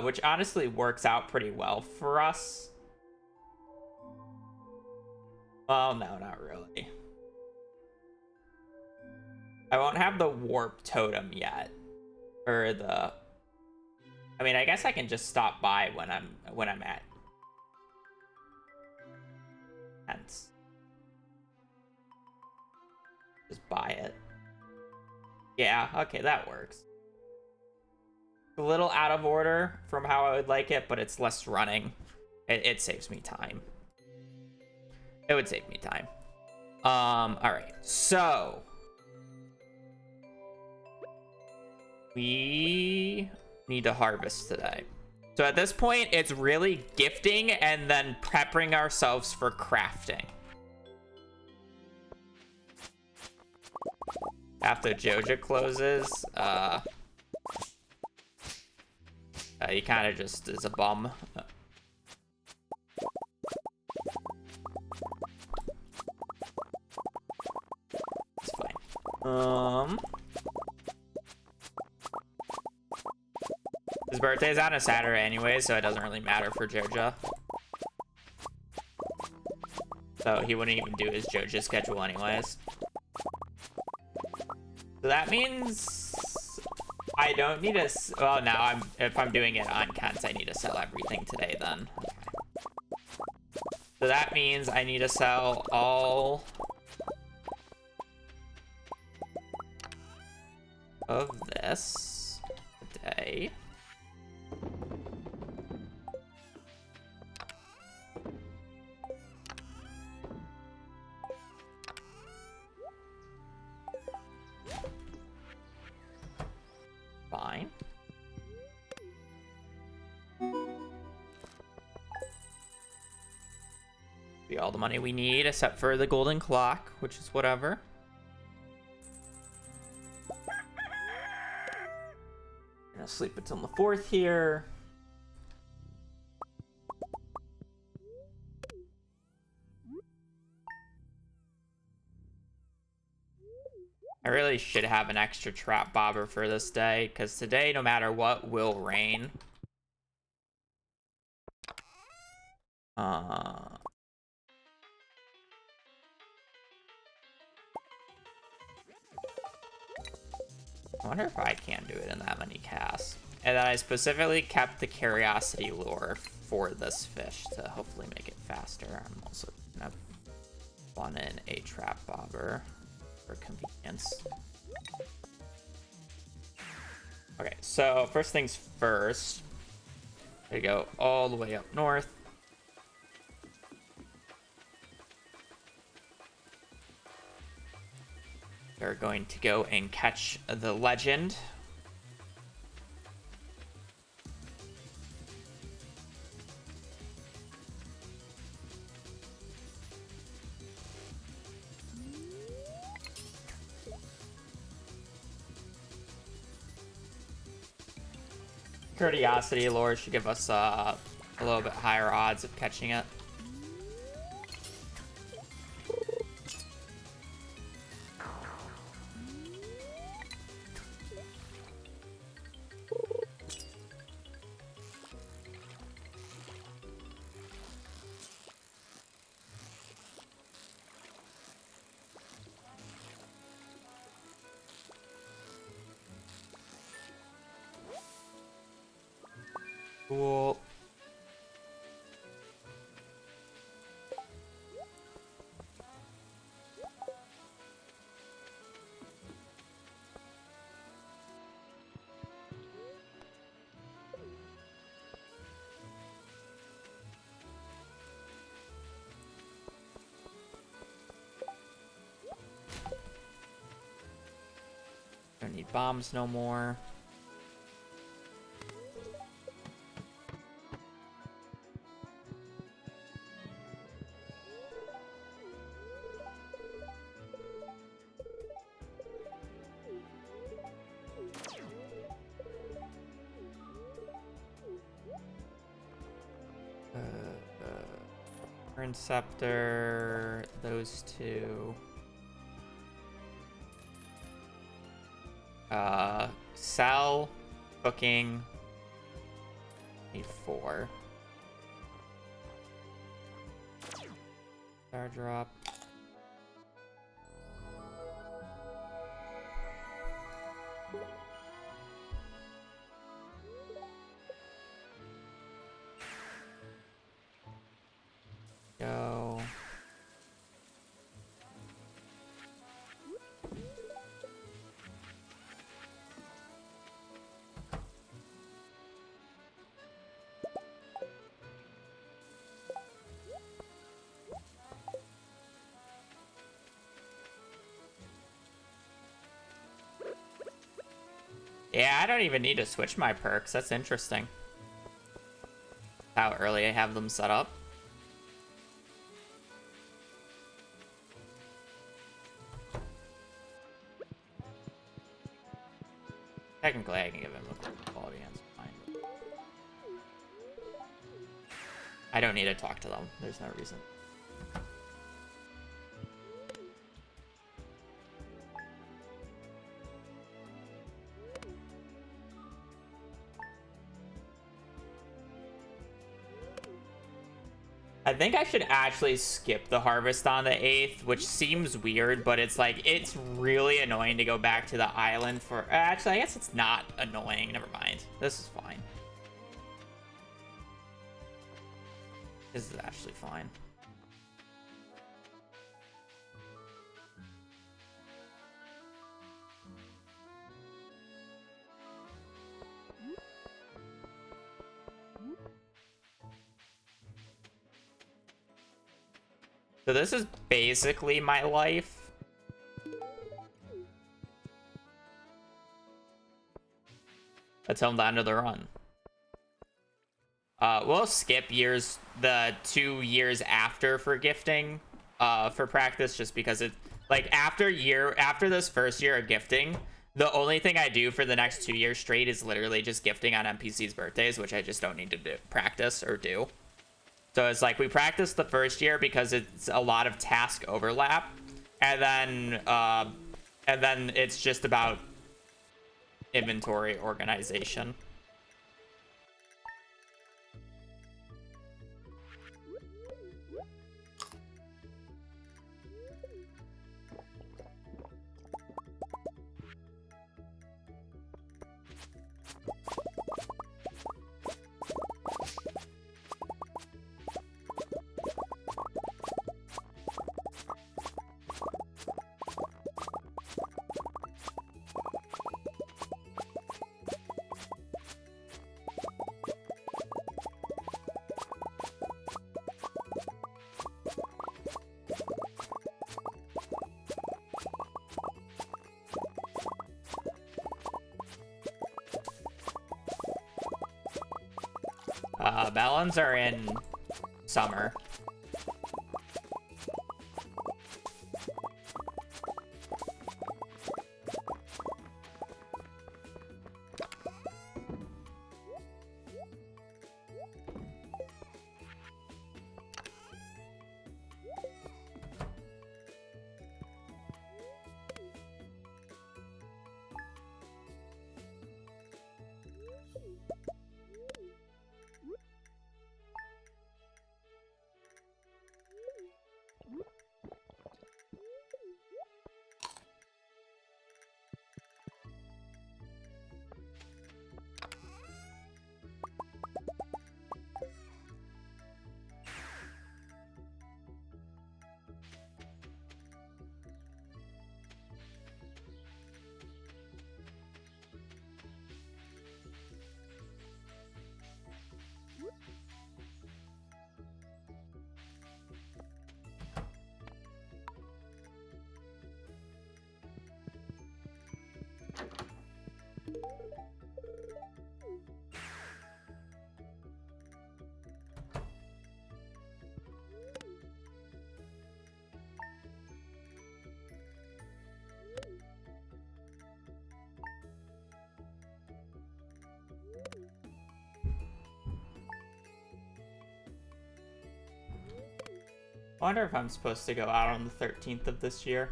which honestly works out pretty well for us. Well, no, not really. I won't have the warp totem yet, or the. I mean, I guess I can just stop by when I'm at. Hence. Just buy it. Yeah, okay, that works. A little out of order from how I would like it, but it's less running. It saves me time. It would save me time. Alright, so we need to harvest today. So at this point, it's really gifting and then prepping ourselves for crafting. After Joja closes, he kind of just is a bum. It's fine. His birthday is on a Saturday anyway, so it doesn't really matter for Joja. So he wouldn't even do his Joja schedule anyways. So that means I don't need to. Well, now if I'm doing it on Kent's, I need to sell everything today then. Okay. So that means I need to sell all of this today. Fine. Be all the money we need except for the golden clock, which is whatever. Gonna sleep until the 4th here. should have an extra trap bobber for this day, because today, no matter what, will rain. I wonder if I can do it in that many casts. And then I specifically kept the curiosity lure for this fish to hopefully make it faster. I'm also gonna spawn in a trap bobber for convenience. Okay, so first things first, we go all the way up north. We're going to go and catch the legend. Curiosity lure should give us a little bit higher odds of catching it. Cool. Don't need bombs no more. Scepter, those two. Sell, cooking, need 4. Star drop. Go. Yeah, I don't even need to switch my perks. That's interesting. How early I have them set up. Technically, I can give him a quality hands. Fine. I don't need to talk to them. There's no reason. I think I should actually skip the harvest on the 8th, which seems weird, but it's like, it's really annoying to go back to the island for... Actually, I guess it's not annoying. Never mind. This is fine. This is actually fine. So this is basically my life. Until the end of the run. We'll skip the 2 years after for gifting, for practice, just because it, like, after this first year of gifting, the only thing I do for the next 2 years straight is literally just gifting on NPCs' birthdays, which I just don't need to practice or do. So it's like we practiced the first year because it's a lot of task overlap, and then And then it's just about inventory organization. Melons are in summer. I wonder if I'm supposed to go out on the 13th of this year.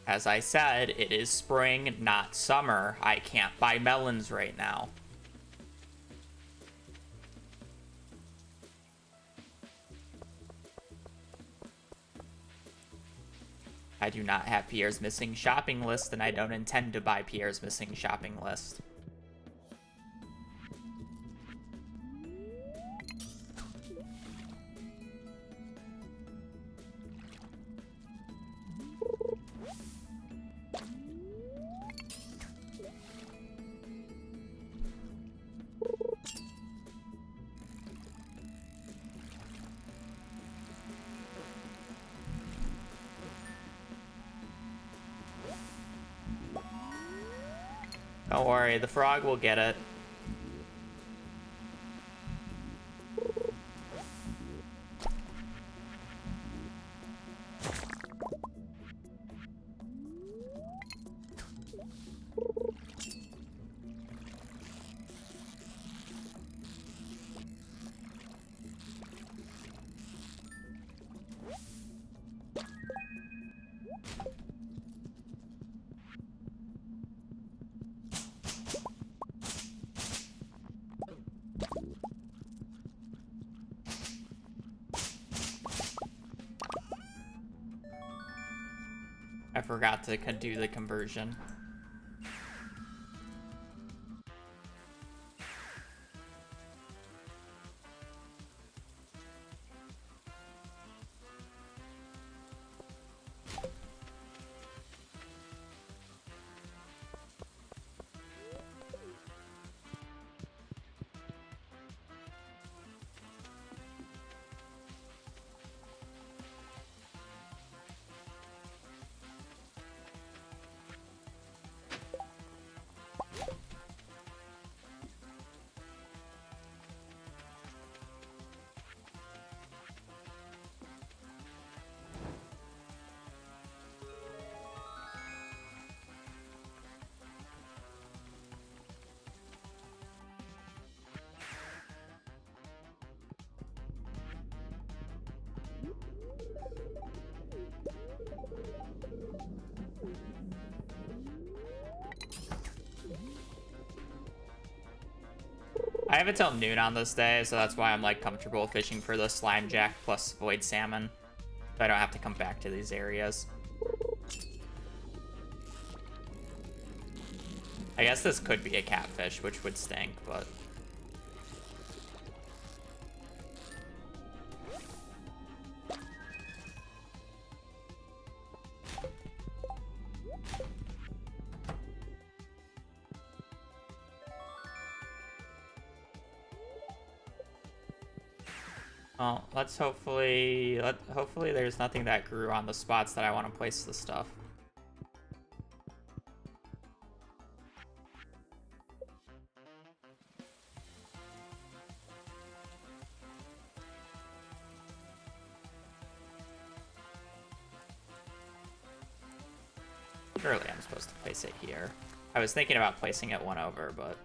As I said, it is spring, not summer. I can't buy melons right now. I do not have Pierre's missing shopping list, and I don't intend to buy Pierre's missing shopping list. Don't worry, the frog will get it. I forgot to do the conversion. have it till noon on this day, so that's why I'm like comfortable fishing for the slime jack plus void salmon. So I don't have to come back to these areas. I guess this could be a catfish, which would stink, but... Well, let's hopefully there's nothing that grew on the spots that I want to place the stuff. Surely I'm supposed to place it here. I was thinking about placing it one over, but...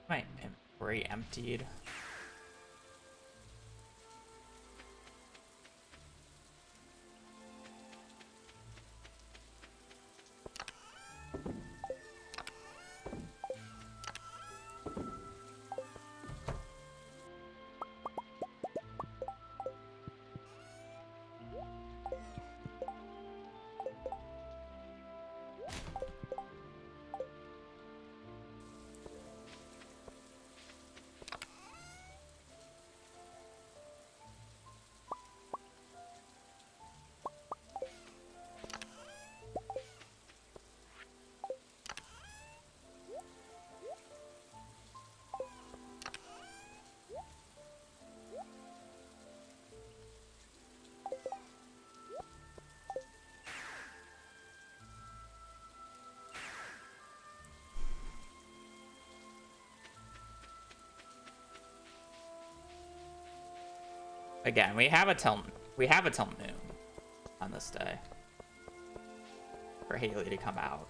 My inventory emptied. Again, we have a till noon on this day for Haley to come out.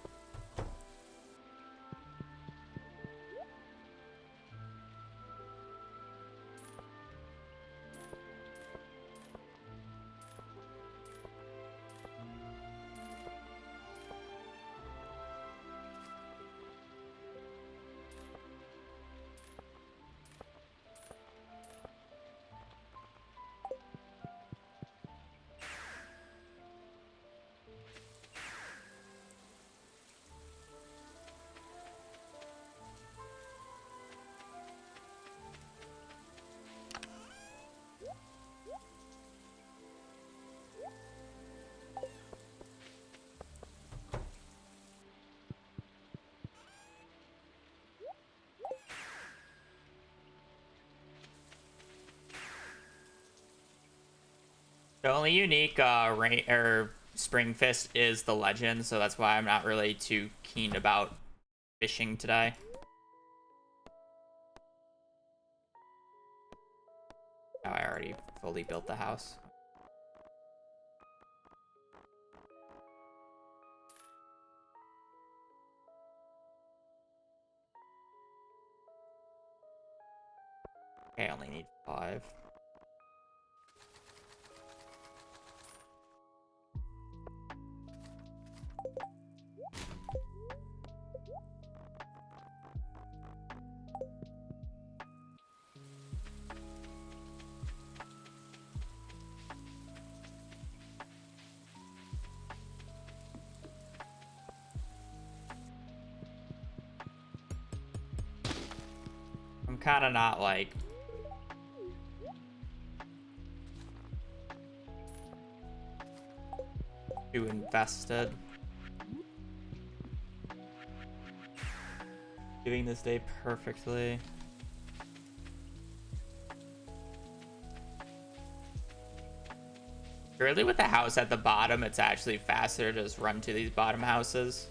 The only unique rain or spring fist is the legend, so that's why I'm not really too keen about fishing today. Oh, I already fully built the house. Okay, I only need 5. I'm I'm kind of not like too invested. Doing this day perfectly. Really, with the house at the bottom, it's actually faster to just run to these bottom houses.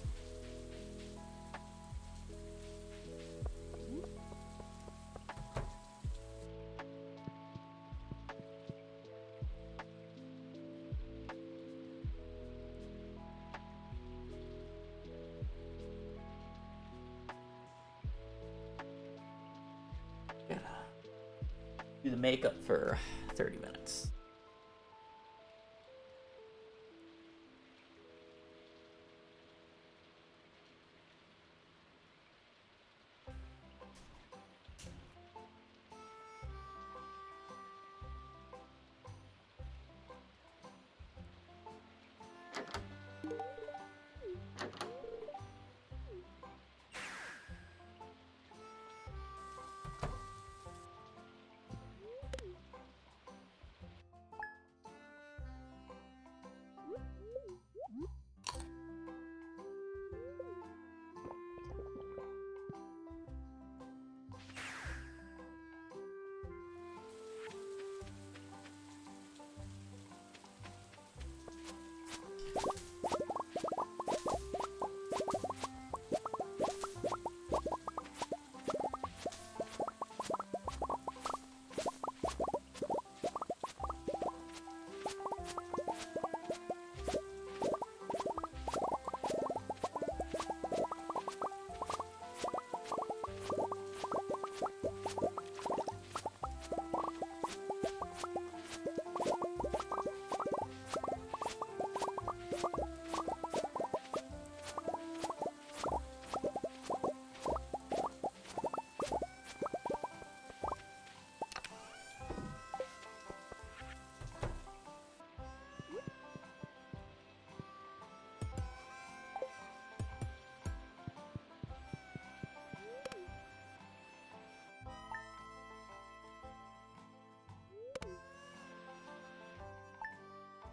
Do the makeup for 30 minutes.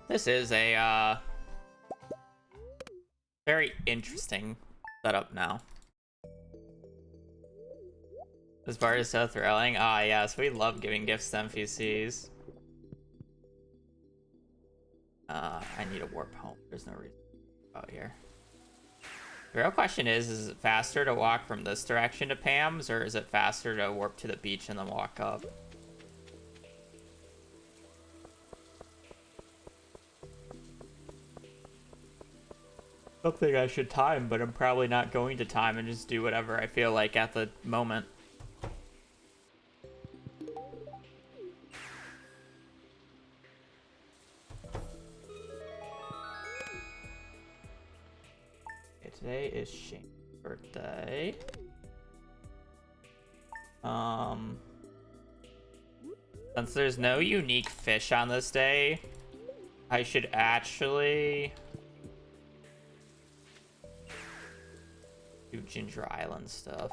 This is a very interesting setup now. This bar is so thrilling. Ah, yes, we love giving gifts to NPCs. I need a warp home. There's no reason out here. The real question is it faster to walk from this direction to Pam's, or is it faster to warp to the beach and then walk up? Something I should time, but I'm probably not going to time and just do whatever I feel like at the moment. Okay, today is Shane's birthday. Since there's no unique fish on this day, I should actually do Ginger Island stuff.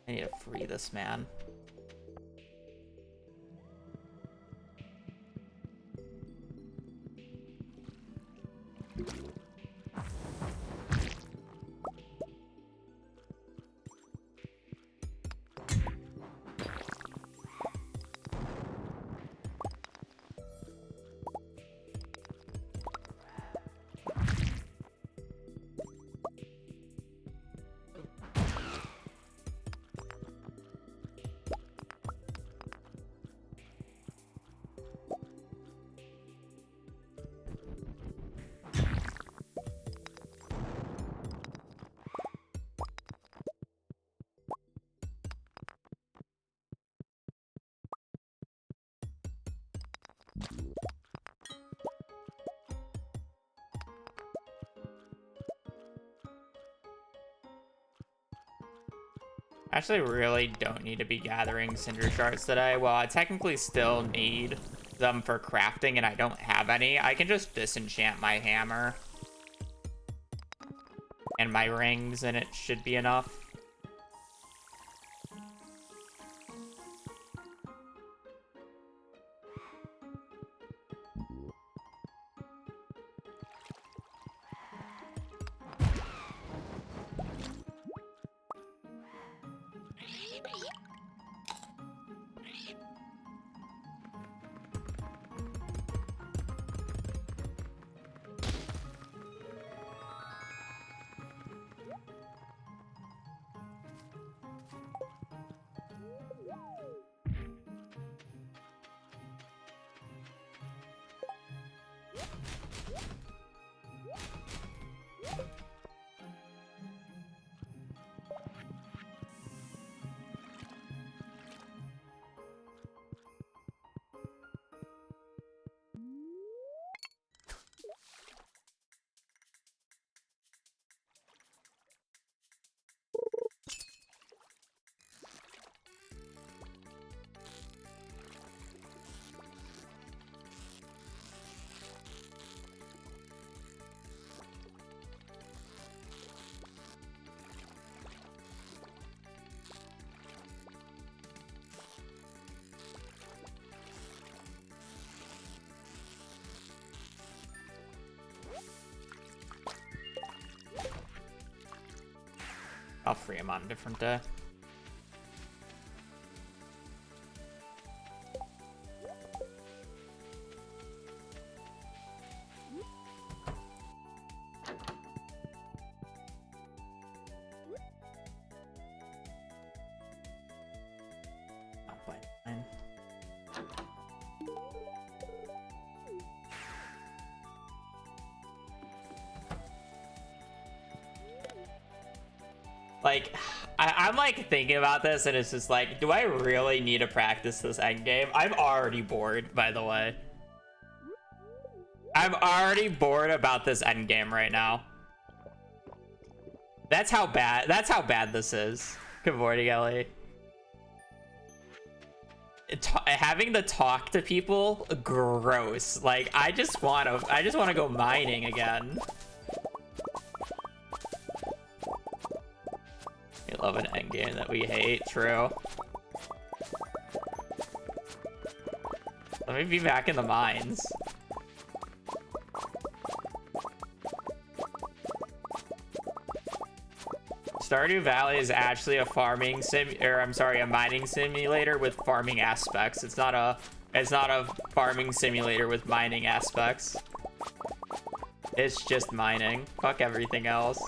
I need to free this man. Actually, really don't need to be gathering cinder shards today. Well, I technically still need them for crafting, and I don't have any. I can just disenchant my hammer and my rings, and it should be enough. I'll free him on a different day. Like, I'm like thinking about this, and it's just like, do I really need to practice this endgame? I'm already bored, by the way. I'm already bored about this endgame right now. That's how bad this is. Good morning, Ellie. Having to talk to people, gross. Like, I just wanna go mining again. We love an endgame that we hate, true. Let me be back in the mines. Stardew Valley is actually a mining simulator with farming aspects. It's not a farming simulator with mining aspects. It's just mining. Fuck everything else.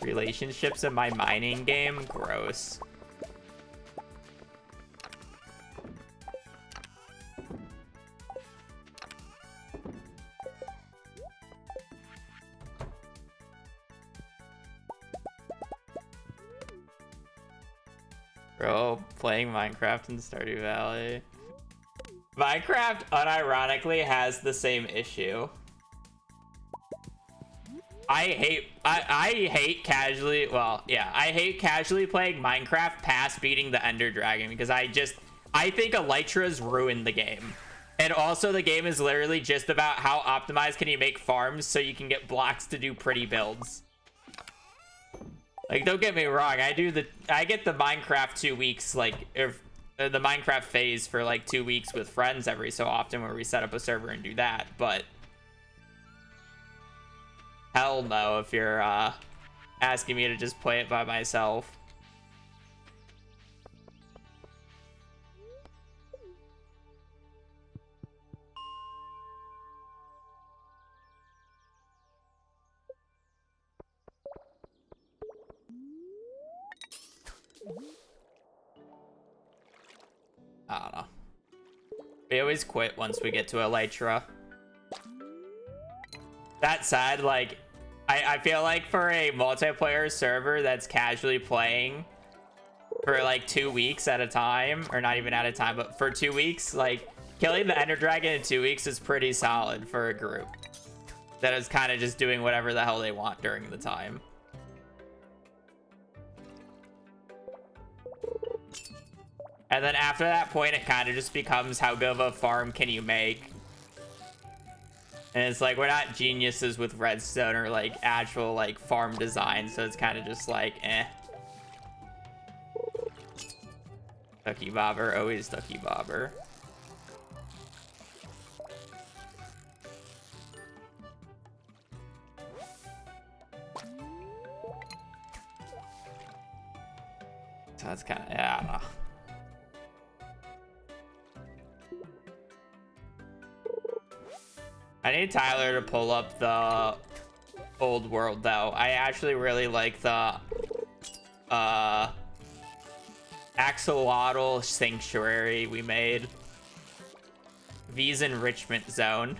Relationships in my mining game? Gross. Bro, playing Minecraft in Stardew Valley. Minecraft unironically has the same issue. I hate casually, well, yeah, I hate casually playing Minecraft past beating the Ender Dragon because I think Elytra's ruined the game. And also the game is literally just about how optimized can you make farms so you can get blocks to do pretty builds. Like, don't get me wrong, I get the Minecraft 2 weeks, like, the Minecraft phase for like 2 weeks with friends every so often where we set up a server and do that, but hell no if you're asking me to just play it by myself. I don't know. We always quit once we get to Elytra. That said, like, I feel like for a multiplayer server that's casually playing for like 2 weeks at a time, or not even at a time, but for 2 weeks, like, killing the Ender Dragon in 2 weeks is pretty solid for a group. that is kind of just doing whatever the hell they want during the time. And then after that point, it kind of just becomes how good of a farm can you make? And it's like, we're not geniuses with redstone or like actual like farm design, so it's kind of just like, eh. Ducky bobber, always ducky bobber. So that's kind of, yeah, I don't know. I need Tyler to pull up the old world though. I actually really like the axolotl sanctuary we made. V's enrichment zone.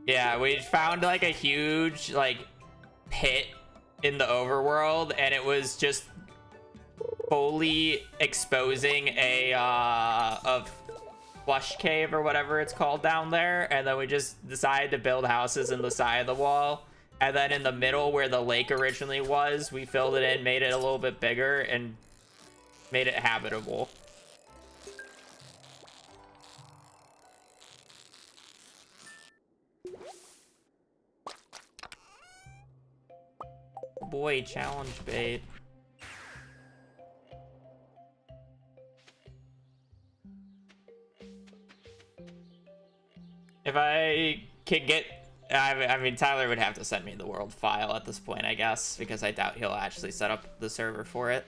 Yeah, we found like a huge like pit in the overworld, and it was just fully exposing a flush cave or whatever it's called down there, and then we just decided to build houses in the side of the wall, and then in the middle where the lake originally was, we filled it in, made it a little bit bigger, and made it habitable. Boy, challenge bait. If I could get, I mean, Tyler would have to send me the world file at this point, I guess, because I doubt he'll actually set up the server for it.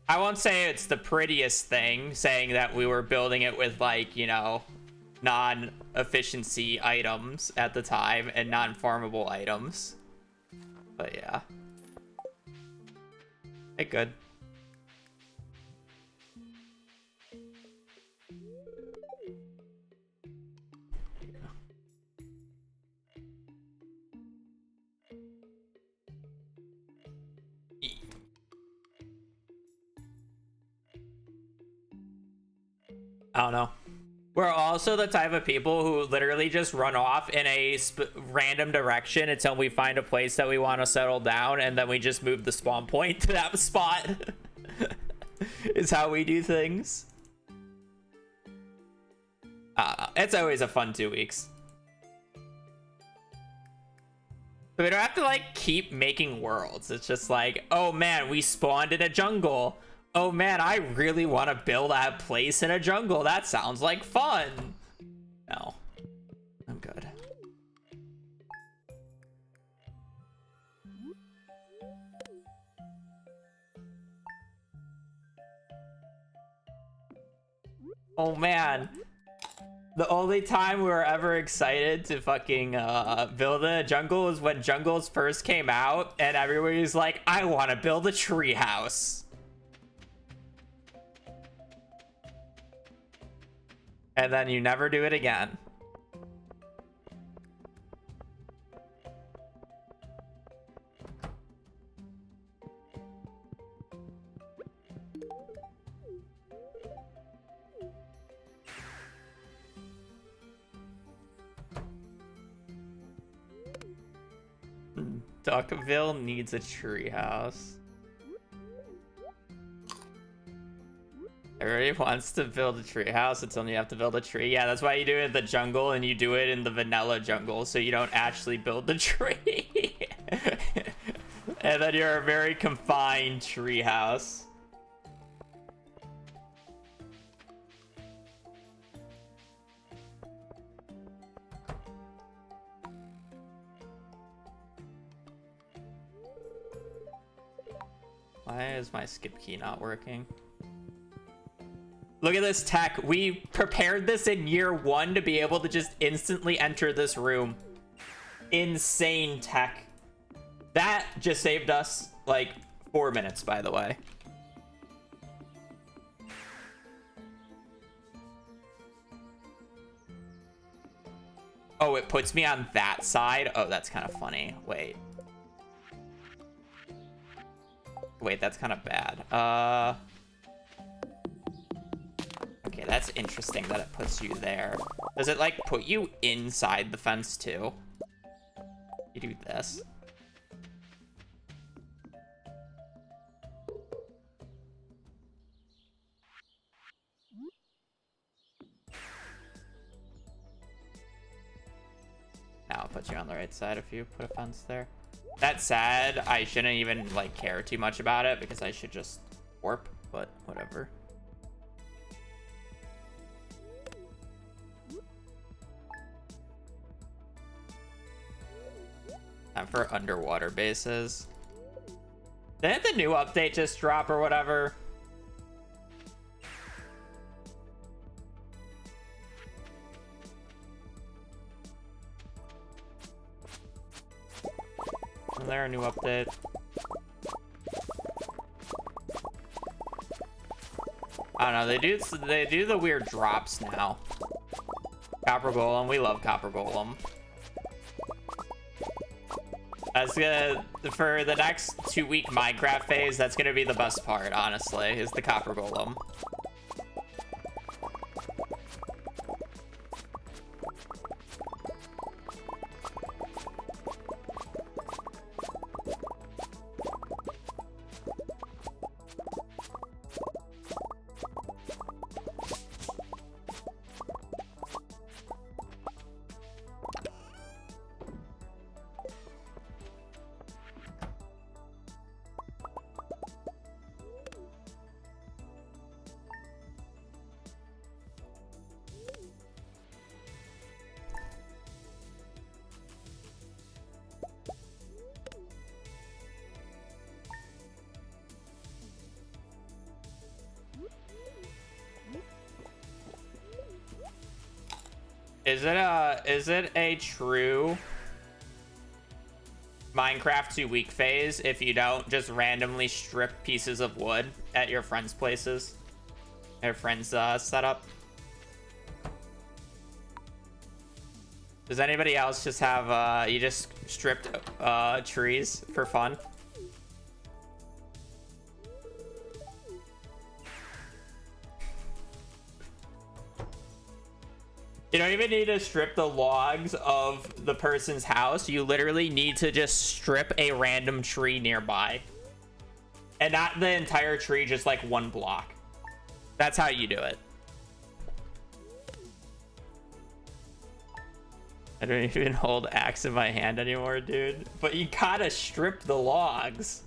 I won't say it's the prettiest thing, saying that we were building it with, like, you know, non-efficiency items at the time and non-farmable items. But yeah. Hey, good. I don't know. We're also the type of people who literally just run off in a random direction until we find a place that we want to settle down, and then we just move the spawn point to that spot. Is how we do things. It's always a fun 2 weeks. So we don't have to like keep making worlds. It's just like, oh man, we spawned in a jungle. Oh man, I really want to build a place in a jungle. That sounds like fun. No, I'm good. Oh man, the only time we were ever excited to fucking build a jungle was when jungles first came out, and everybody was like, I want to build a tree house. And then you never do it again. Duckville needs a treehouse. Everybody wants to build a treehouse until you have to build a tree. Yeah, that's why you do it in the jungle and you do it in the vanilla jungle, so you don't actually build the tree. And then you're a very confined treehouse. Why is my skip key not working? Look at this tech. We prepared this in year 1 to be able to just instantly enter this room. Insane tech. That just saved us like 4 minutes, by the way. Oh, it puts me on that side? Oh, that's kind of funny. Wait. Wait, that's kind of bad. Okay, that's interesting that it puts you there. Does it, like, put you inside the fence, too? You do this. Now it puts you on the right side if you put a fence there. That said, I shouldn't even, like, care too much about it because I should just warp, but whatever. Time for underwater bases. Didn't the new update just drop or whatever? Is there a new update? I don't know. They do the weird drops now. Copper Golem. We love Copper Golem. That's gonna, for the next 2-week Minecraft phase, that's gonna be the best part, honestly, is the Copper Golem. Is it a true Minecraft 2-week phase if you don't just randomly strip pieces of wood at your friends' places? Their friends' setup? Does anybody else just have you just stripped trees for fun? You don't even need to strip the logs of the person's house. You literally need to just strip a random tree nearby. And not the entire tree, just like one block. That's how you do it. I don't even hold axe in my hand anymore, dude. But you gotta strip the logs.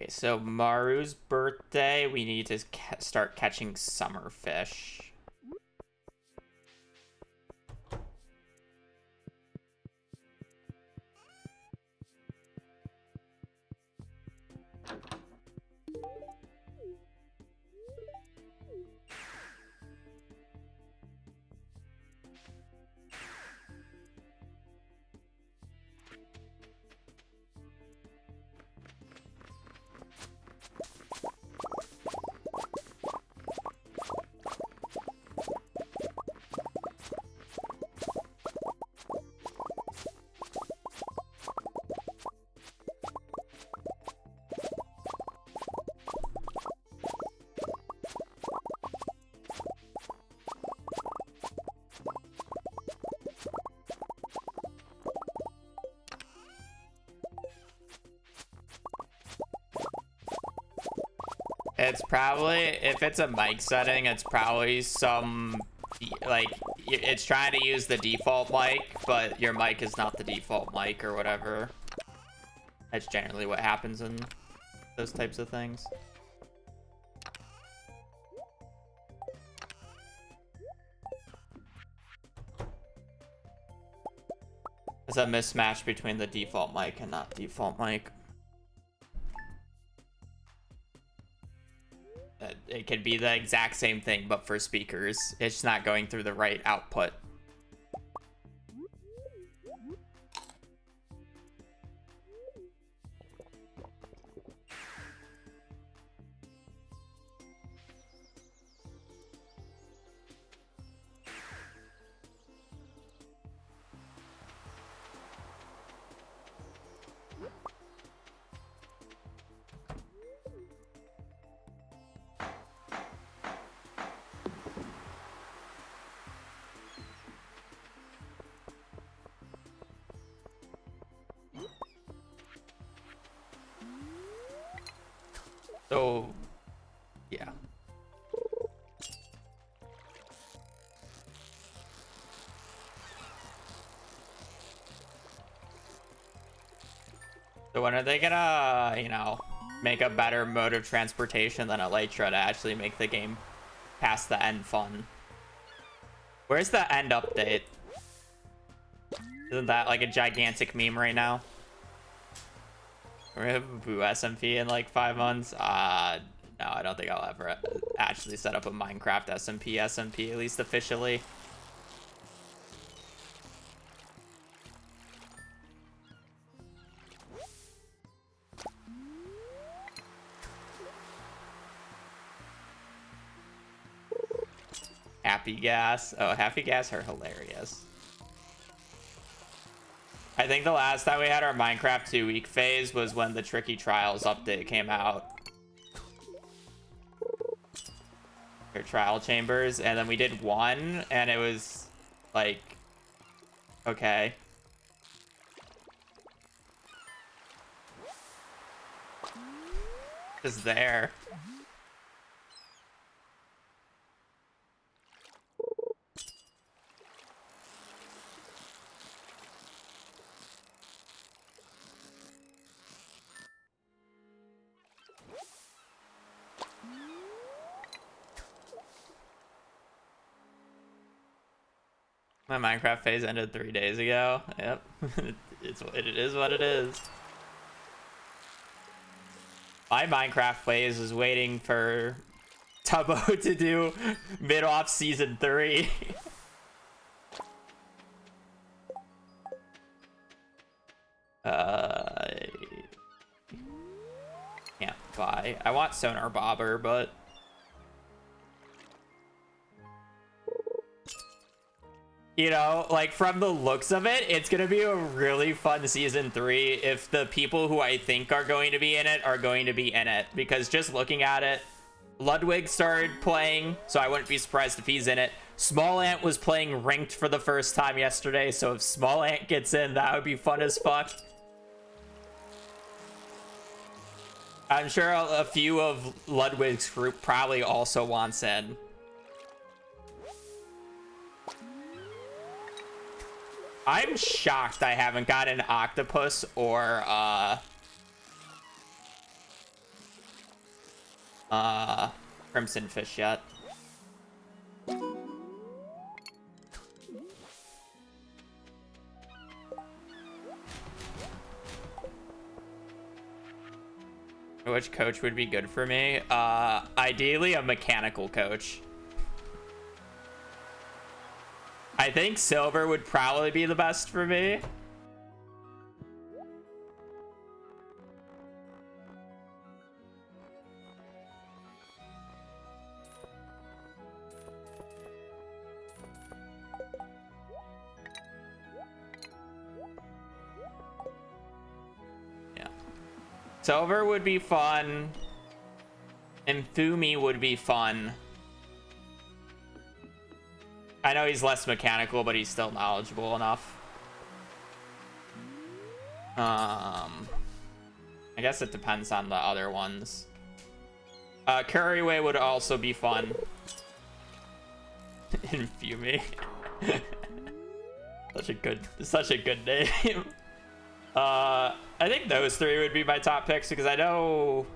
Okay, so Maru's birthday, we need to start catching summer fish. It's probably, if it's a mic setting, it's probably some, like, it's trying to use the default mic, but your mic is not the default mic or whatever. That's generally what happens in those types of things. It's a mismatch between the default mic and not default mic. It could be the exact same thing, but for speakers. It's not going through the right output. So, yeah. So when are they gonna, you know, make a better mode of transportation than Elytra to actually make the game past the end fun? Where's the end update? Isn't that like a gigantic meme right now? We're gonna have Boo SMP in like 5 months? No, I don't think I'll ever actually set up a Minecraft SMP, at least officially. Happy Gas. Oh, Happy Gas are hilarious. I think the last time we had our Minecraft 2-week phase was when the Tricky Trials update came out. Or Trial Chambers, and then we did one, and it was like, okay. Just there. My Minecraft phase ended 3 days ago. Yep. It is what it is. My Minecraft phase is waiting for Tubbo to do mid-off season 3. Can't buy. I want Sonar Bobber, but you know, like from the looks of it, it's gonna be a really fun season 3 if the people who I think are going to be in it are going to be in it. Because just looking at it, Ludwig started playing, so I wouldn't be surprised if he's in it. Small Ant was playing ranked for the first time yesterday, so if Small Ant gets in, that would be fun as fuck. I'm sure a few of Ludwig's group probably also wants in. I'm shocked I haven't got an octopus or crimson fish yet. Which coach would be good for me? Ideally a mechanical coach. I think Silver would probably be the best for me. Yeah. Silver would be fun. Infumi would be fun. I know he's less mechanical, but he's still knowledgeable enough. I guess it depends on the other ones. Curryway would also be fun. Infumi. such a good name. I think those 3 would be my top picks because I know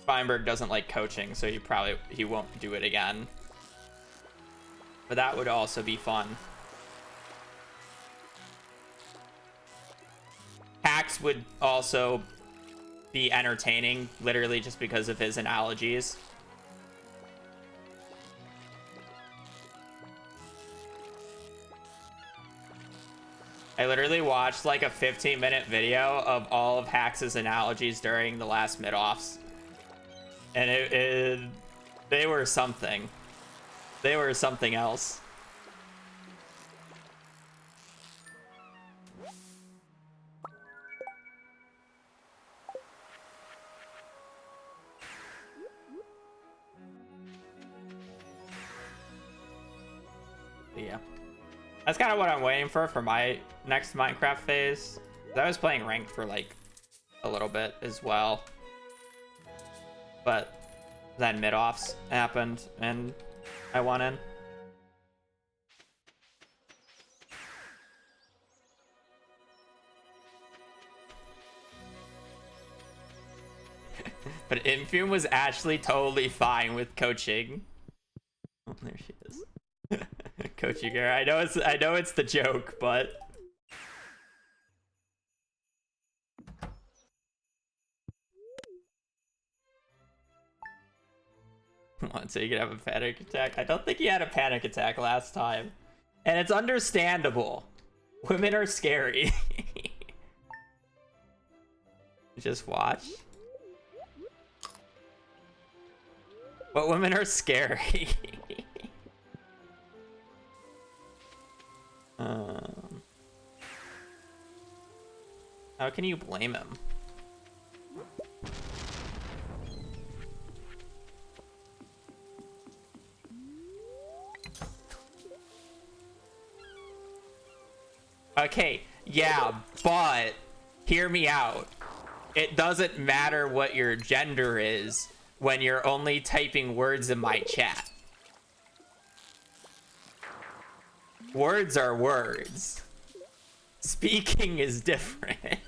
Feinberg doesn't like coaching, so he won't do it again. But that would also be fun. Pax would also be entertaining, literally just because of his analogies. I literally watched like a 15-minute video of all of Hax's analogies during the last mid-offs. And they were something. They were something else. Yeah. That's kind of what I'm waiting for my next Minecraft phase. I was playing ranked for like a little bit as well. but then mid-offs happened and I won in. But Infume was actually totally fine with coaching. Oh, there she is. Coaching her. I know it's the joke, but so you can have a panic attack. I don't think he had a panic attack last time. And it's understandable. Women are scary. Just watch. But women are scary. How can you blame him? Okay, yeah, but hear me out. It doesn't matter what your gender is when you're only typing words in my chat. Words are words. Speaking is different.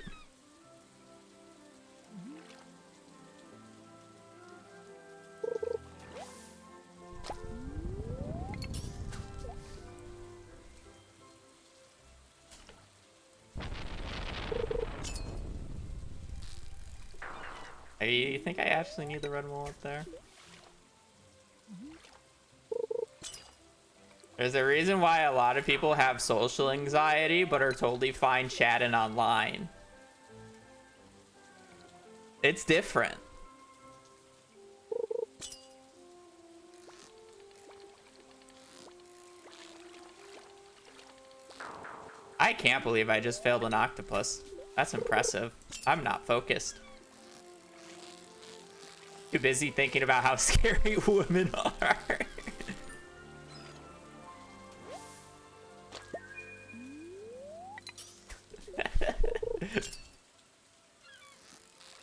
I think I actually need the red wall up there. There's a reason why a lot of people have social anxiety but are totally fine chatting online. It's different. I can't believe I just failed an octopus. That's impressive. I'm not focused. Too busy thinking about how scary women are.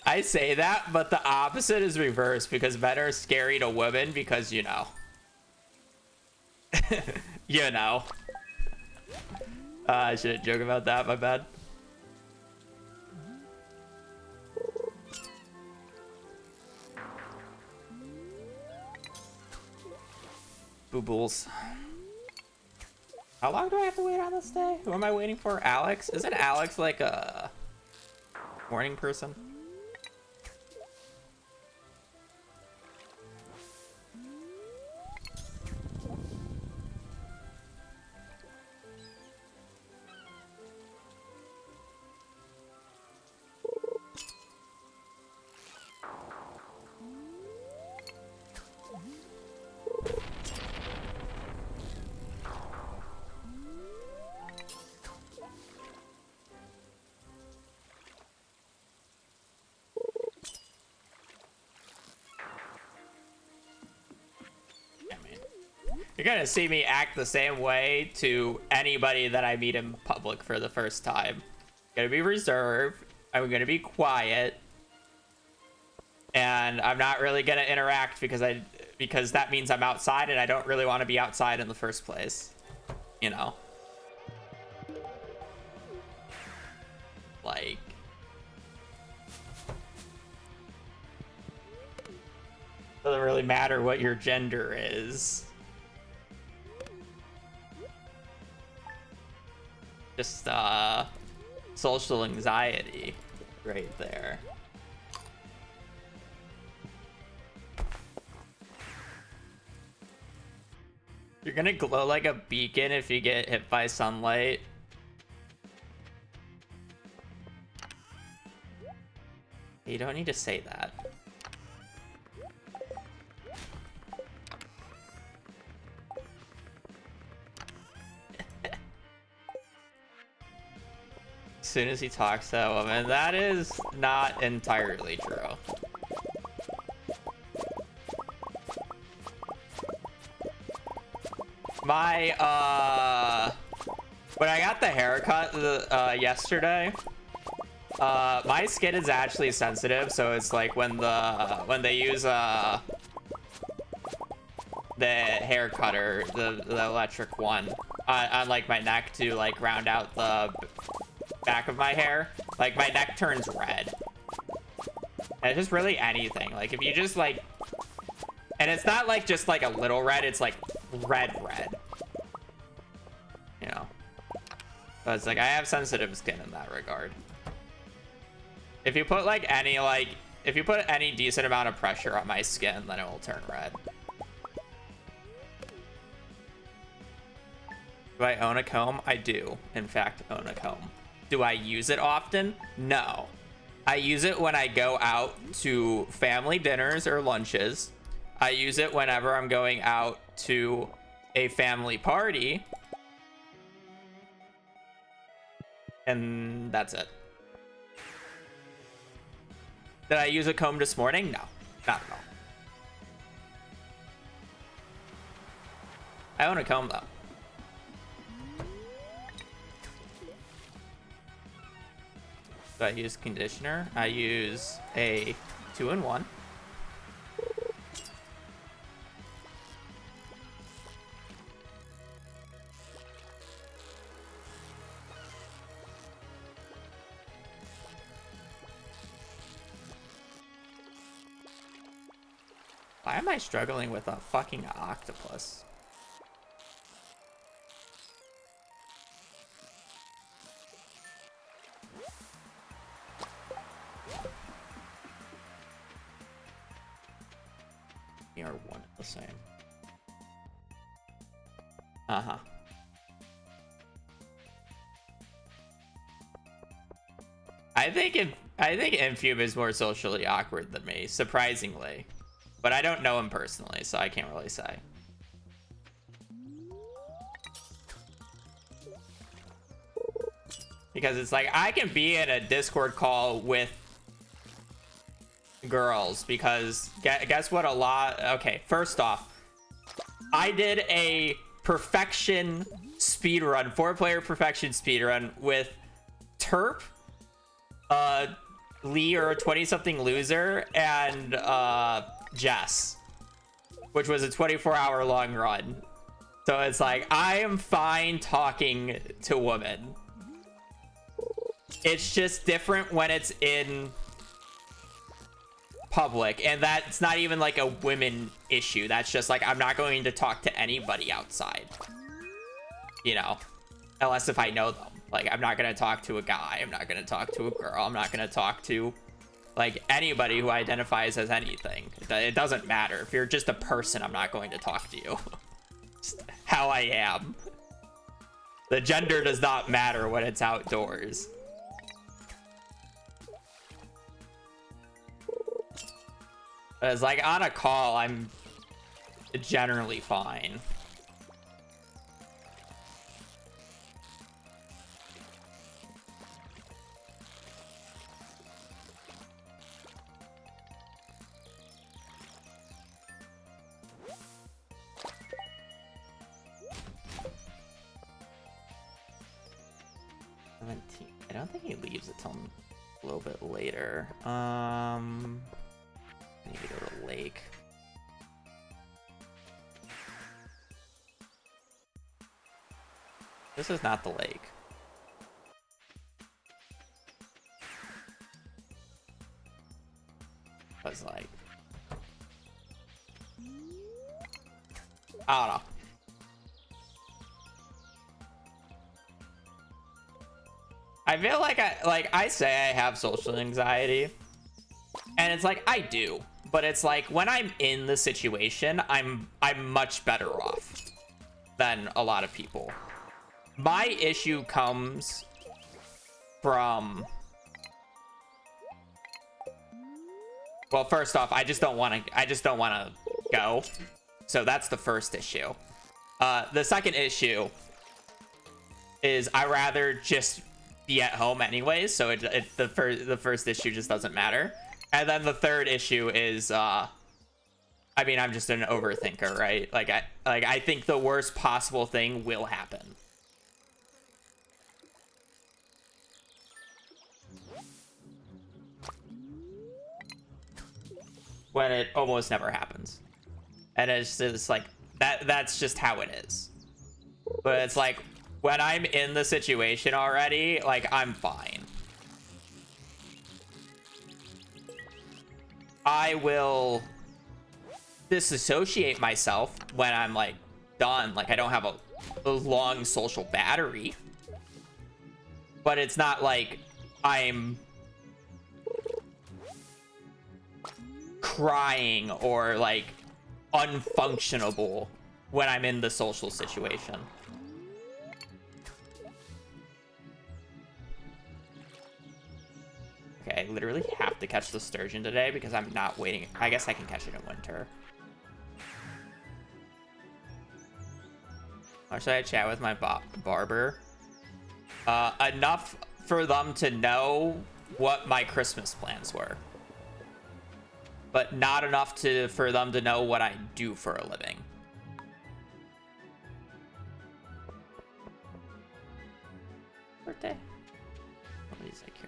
I say that, but the opposite is reversed because men are scary to women because, you know. You know. I shouldn't joke about that, my bad. Boo-bools. How long do I have to wait on this day? Who am I waiting for? Alex? Isn't Alex like a morning person? You're gonna see me act the same way to anybody that I meet in public for the first time. I'm gonna be reserved. I'm gonna be quiet. And I'm not really gonna interact because that means I'm outside and I don't really want to be outside in the first place. You know? Like... doesn't really matter what your gender is. Just social anxiety right there. You're gonna glow like a beacon if you get hit by sunlight. You don't need to say that. As soon as he talks to that woman, that is not entirely true. My when I got the haircut yesterday, My skin is actually sensitive, so it's like when they use the hair cutter, the electric one, on like my neck to like round out the back of my hair, like my neck turns red. And it's just really anything. Like if you just like, and it's not like just like a little red, it's like red. You know. But it's like I have sensitive skin in that regard. If you put like if you put any decent amount of pressure on my skin, then it will turn red. Do I own a comb? I do, in fact, own a comb. Do I use it often? No. I use it when I go out to family dinners or lunches. I use it whenever I'm going out to a family party. And that's it. Did I use a comb this morning? No, not at all. I own a comb though. Do I use conditioner? I use a 2-in-1. Why am I struggling with a fucking octopus? They are one and the same. Uh-huh. I think Infume is more socially awkward than me, surprisingly. But I don't know him personally, so I can't really say. Because it's like, I can be in a Discord call with girls, because guess what okay, first off, I did a perfection speedrun, 4-player perfection speedrun with Terp, Lee, or a 20-something loser, and Jess, which was a 24-hour long run. So it's like, I am fine talking to women. It's just different when it's in public, and that's not even like a women issue. That's just like, I'm not going to talk to anybody outside, you know, unless if I know them. Like, I'm not going to talk to a guy, I'm not going to talk to a girl, I'm not going to talk to like anybody who identifies as anything. It doesn't matter. If you're just a person, I'm not going to talk to you. Just how I am. The gender does not matter when it's outdoors. It's like on a call, I'm generally fine. I don't think he leaves until a little bit later. I need to go to the lake. This is not the lake. I was like, I don't know. I feel like I say I have social anxiety, and it's like I do, but it's like when I'm in the situation, I'm much better off than a lot of people. My issue comes from, well, first off, I just don't want to go. So that's the first issue. The second issue is I rather just be at home anyways, so the first issue just doesn't matter. And then the third issue is I mean, I'm just an overthinker, right? Like I think the worst possible thing will happen. when it almost never happens. And it's just like that's just how it is. But it's like when I'm in the situation already, like I'm fine. I will disassociate myself when I'm like done. Like I don't have a long social battery. But it's not like I'm crying or like unfunctionable when I'm in the social situation. Okay, I literally have to catch the sturgeon today because I'm not waiting. I guess I can catch it in winter. Or should I chat with my barber? Enough for them to know what my Christmas plans were. But not enough for them to know what I do for a living. Birthday. Nobody's like here.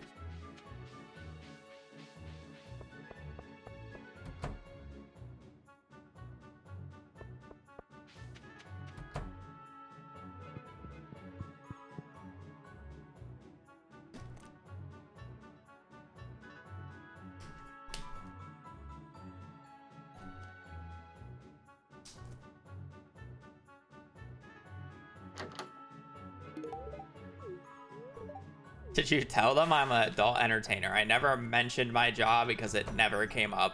Did you tell them I'm an adult entertainer? I never mentioned my job because it never came up.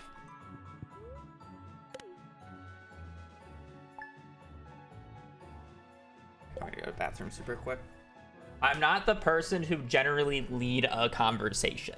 I'm gonna go to the bathroom super quick. I'm not the person who generally lead a conversation.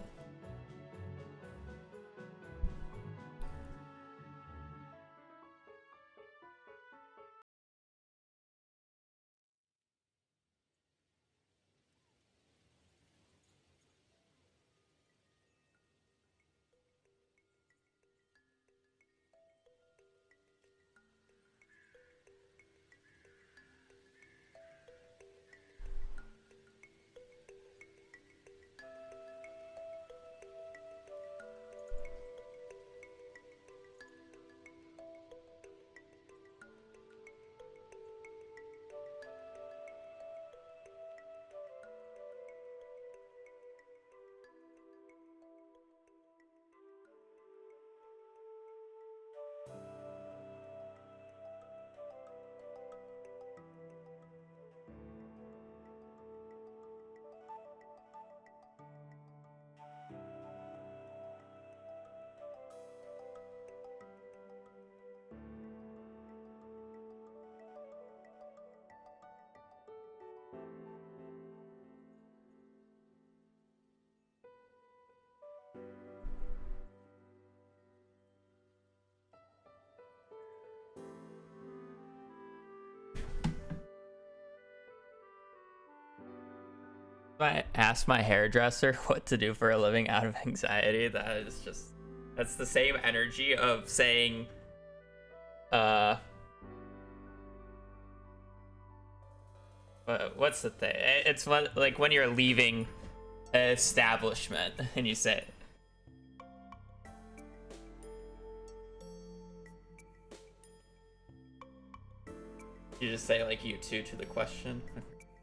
I ask my hairdresser what to do for a living out of anxiety. That is just, that's the same energy of saying, what's the thing? It's what, like when you're leaving an establishment and you say, you just say like you two to the question.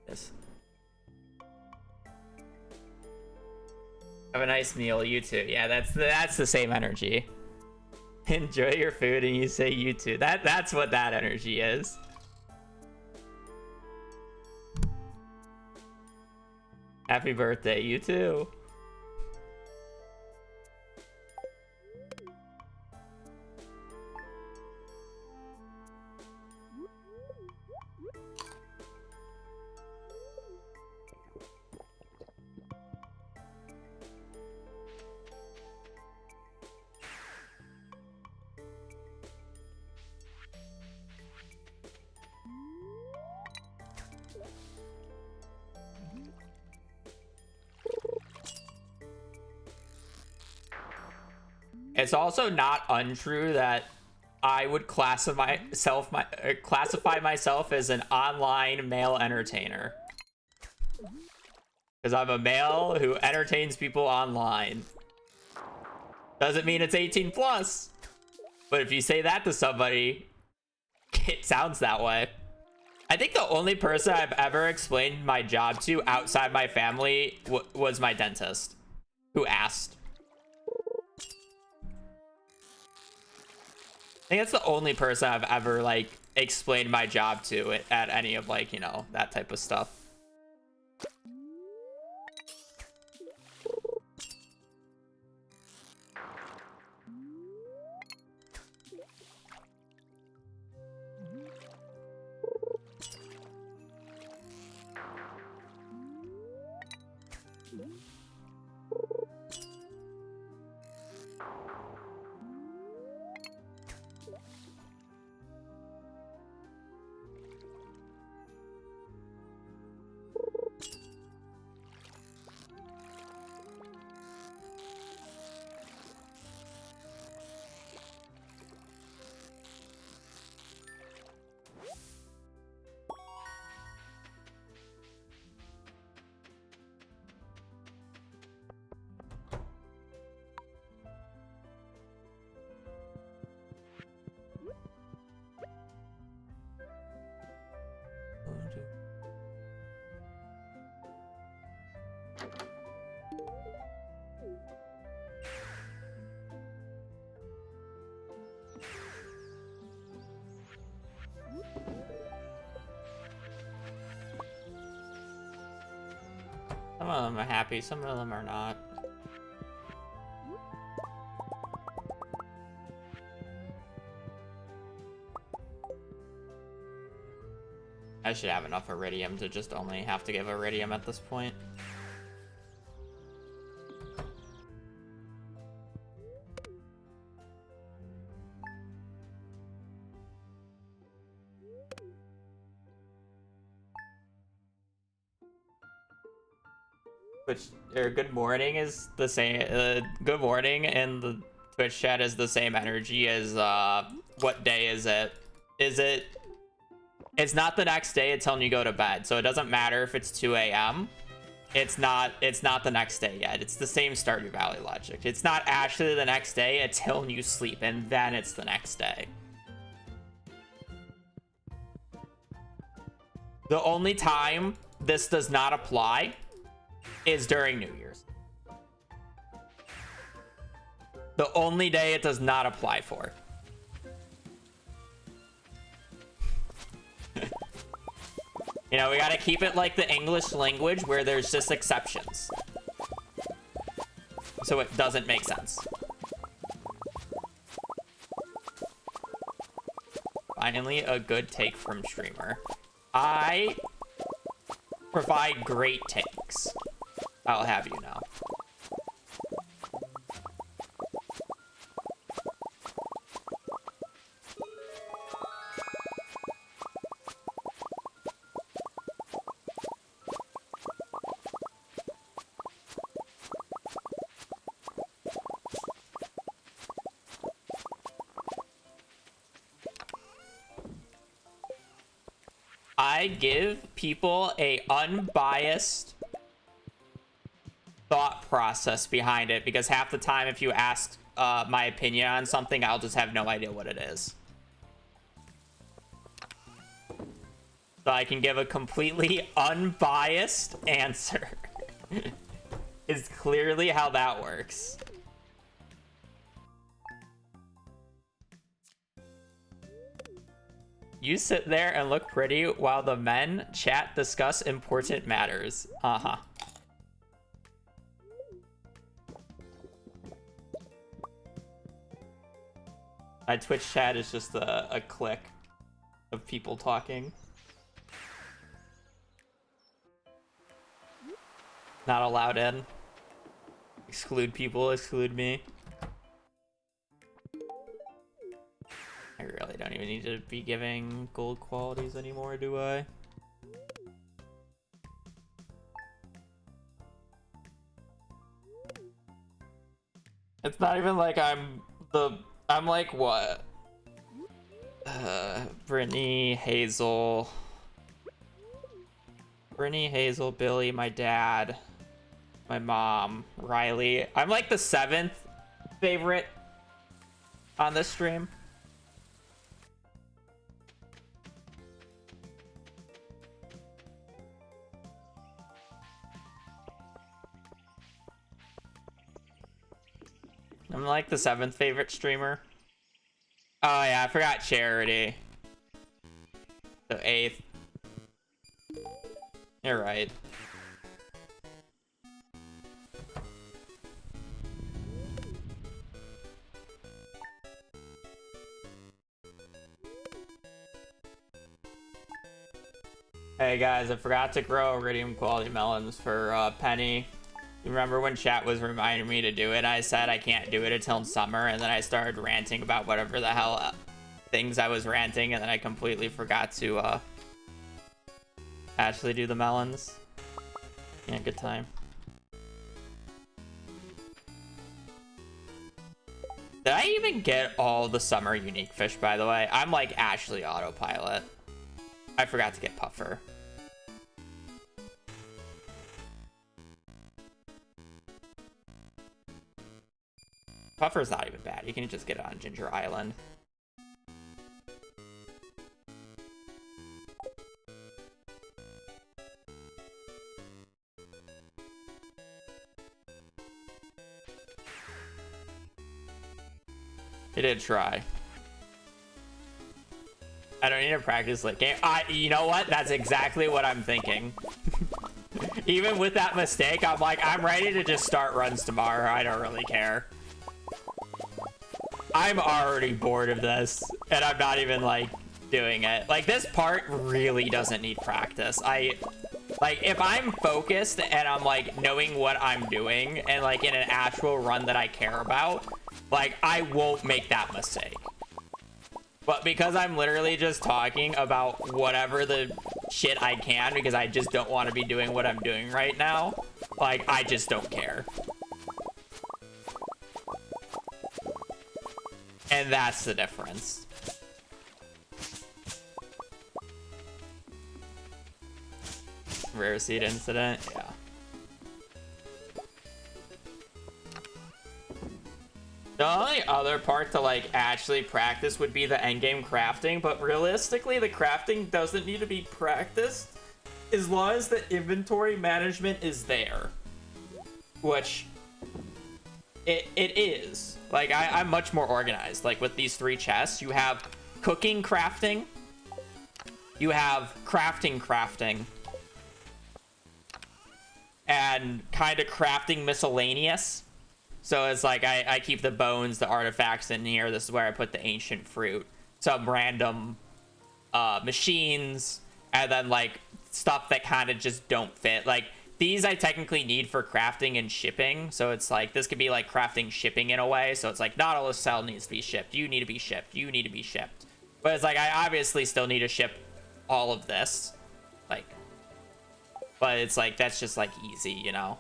Yes. Have a nice meal, you too. Yeah, that's the same energy. Enjoy your food and you say you too. That's what that energy is. Happy birthday, you too. It's also not untrue that I would classify myself as an online male entertainer. Because I'm a male who entertains people online. Doesn't mean it's 18 plus. But if you say that to somebody, it sounds that way. I think the only person I've ever explained my job to outside my family was my dentist, who asked. I think that's the only person I've ever, like, explained my job to at any of, like, you know, that type of stuff. Some of them are happy, some of them are not. I should have enough iridium to just only have to give iridium at this point. Which, or good morning is the same, good morning in the Twitch chat is the same energy as, what day is it? It's not the next day until you go to bed, so it doesn't matter if it's 2 a.m. It's not the next day yet. It's the same Stardew Valley logic. It's not actually the next day until you sleep, and then it's the next day. The only time this does not apply is during New Year's. The only day it does not apply for. You know, we gotta keep it like the English language where there's just exceptions. So it doesn't make sense. Finally, a good take from streamer. I provide great takes. I'll have you know. I give people a unbiased thought process behind it, because half the time if you ask my opinion on something, I'll just have no idea what it is. So I can give a completely unbiased answer. Is clearly how that works. You sit there and look pretty while the men chat discuss important matters. Uh-huh. My Twitch chat is just a click of people talking. Not allowed in. Exclude people, exclude me. I really don't even need to be giving gold qualities anymore, do I? It's not even like I'm like what? Brittany, Hazel, Billy, my dad, my mom, Riley. I'm like the 7th favorite on this stream. I'm like the 7th favorite streamer. Oh yeah, I forgot Charity. The 8th. You're right. Hey guys, I forgot to grow iridium quality melons for Penny. You remember when chat was reminding me to do it? I said I can't do it until summer, and then I started ranting about whatever the hell things I was ranting, and then I completely forgot to actually do the melons. Yeah, good time. Did I even get all the summer unique fish, by the way? I'm like Ashley autopilot. I forgot to get Puffer. Puffer's not even bad. You can just get it on Ginger Island. He did try. I don't need to practice late game. You know what? That's exactly what I'm thinking. Even with that mistake, I'm like, I'm ready to just start runs tomorrow. I don't really care. I'm already bored of this, and I'm not even like doing it. Like, this part really doesn't need practice. Like, if I'm focused and I'm like knowing what I'm doing and like in an actual run that I care about, like, I won't make that mistake. But because I'm literally just talking about whatever the shit I can because I just don't want to be doing what I'm doing right now, like, I just don't care. And that's the difference. Rare seed incident, yeah. The only other part to like actually practice would be the endgame crafting, but realistically the crafting doesn't need to be practiced as long as the inventory management is there. Which it is. Like I'm much more organized. Like with these 3 chests, you have cooking crafting, you have crafting, and kind of crafting miscellaneous. So it's like I keep the bones, the artifacts in here. This is where I put the ancient fruit, some random machines, and then like stuff that kind of just don't fit. Like these I technically need for crafting and shipping. So it's like this could be like crafting shipping in a way. So it's like not all the cell needs to be shipped. You need to be shipped. You need to be shipped. But it's like I obviously still need to ship all of this. Like, but it's like that's just like easy, you know.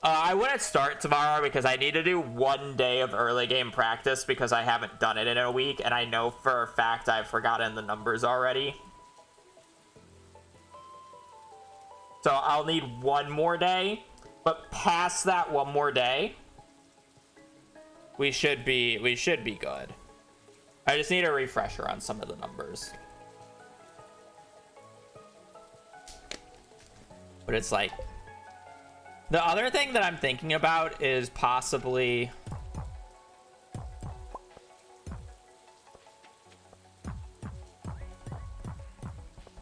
I wouldn't start tomorrow because I need to do 1 day of early game practice because I haven't done it in a week, and I know for a fact I've forgotten the numbers already. So I'll need 1 more day, but past that 1 more day, we should be good. I just need a refresher on some of the numbers. But it's like, the other thing that I'm thinking about is possibly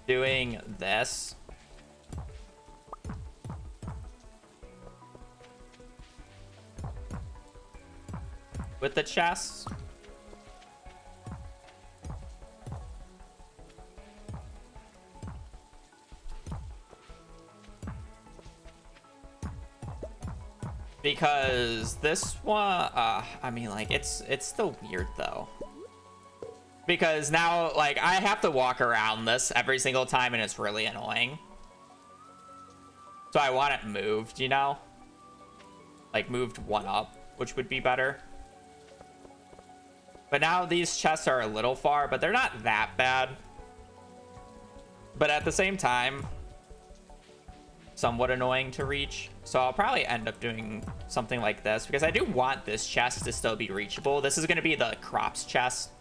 doing this. With the chests. Because this one, I mean, like, it's still weird, though. Because now, like, I have to walk around this every single time, and it's really annoying. So I want it moved, you know? Like, moved 1 up, which would be better. But now these chests are a little far, but they're not that bad. But at the same time, somewhat annoying to reach. So I'll probably end up doing something like this because I do want this chest to still be reachable. This is going to be the crops chest.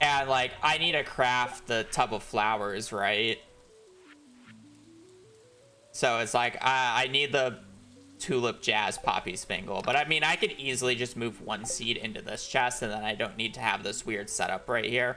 And like, I need to craft the tub of flowers, right? So it's like, I need the tulip jazz poppy spangle. But I mean, I could easily just move one seed into this chest and then I don't need to have this weird setup right here.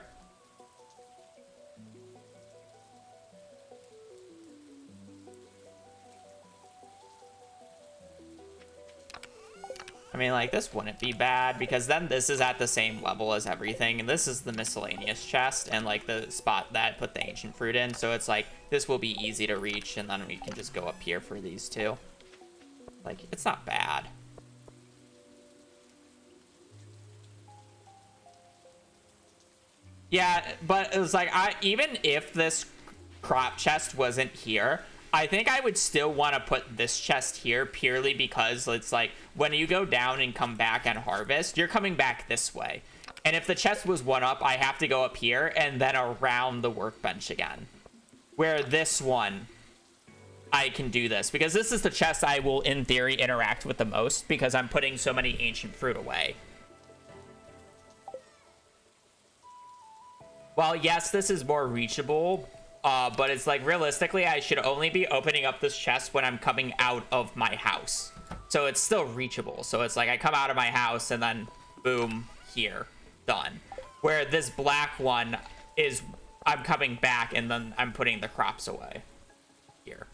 I mean, like, this wouldn't be bad, because then this is at the same level as everything, and this is the miscellaneous chest, and, like, the spot that I put the ancient fruit in, so it's like, this will be easy to reach, and then we can just go up here for these two. Like, it's not bad. Yeah, but it was like, even if this crop chest wasn't here, I think I would still want to put this chest here purely because it's like when you go down and come back and harvest, you're coming back this way. And if the chest was one up, I have to go up here and then around the workbench again. Where this one, I can do this because this is the chest I will in theory interact with the most because I'm putting so many ancient fruit away. While yes, this is more reachable, but it's like realistically I should only be opening up this chest when I'm coming out of my house, so it's still reachable. So it's like I come out of my house and then boom, here, done. Where this black one is I'm coming back and then I'm putting the crops away here.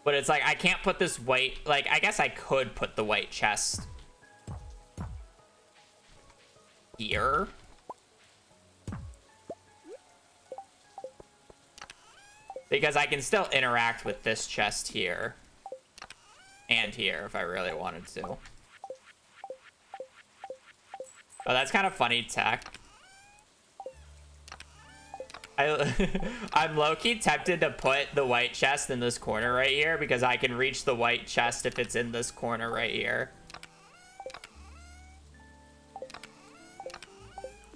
But it's like I can't put this white, like I guess I could put the white chest here. Because I can still interact with this chest here and here if I really wanted to. Oh, that's kind of funny tech. I'm low-key tempted to put the white chest in this corner right here because I can reach the white chest if it's in this corner right here.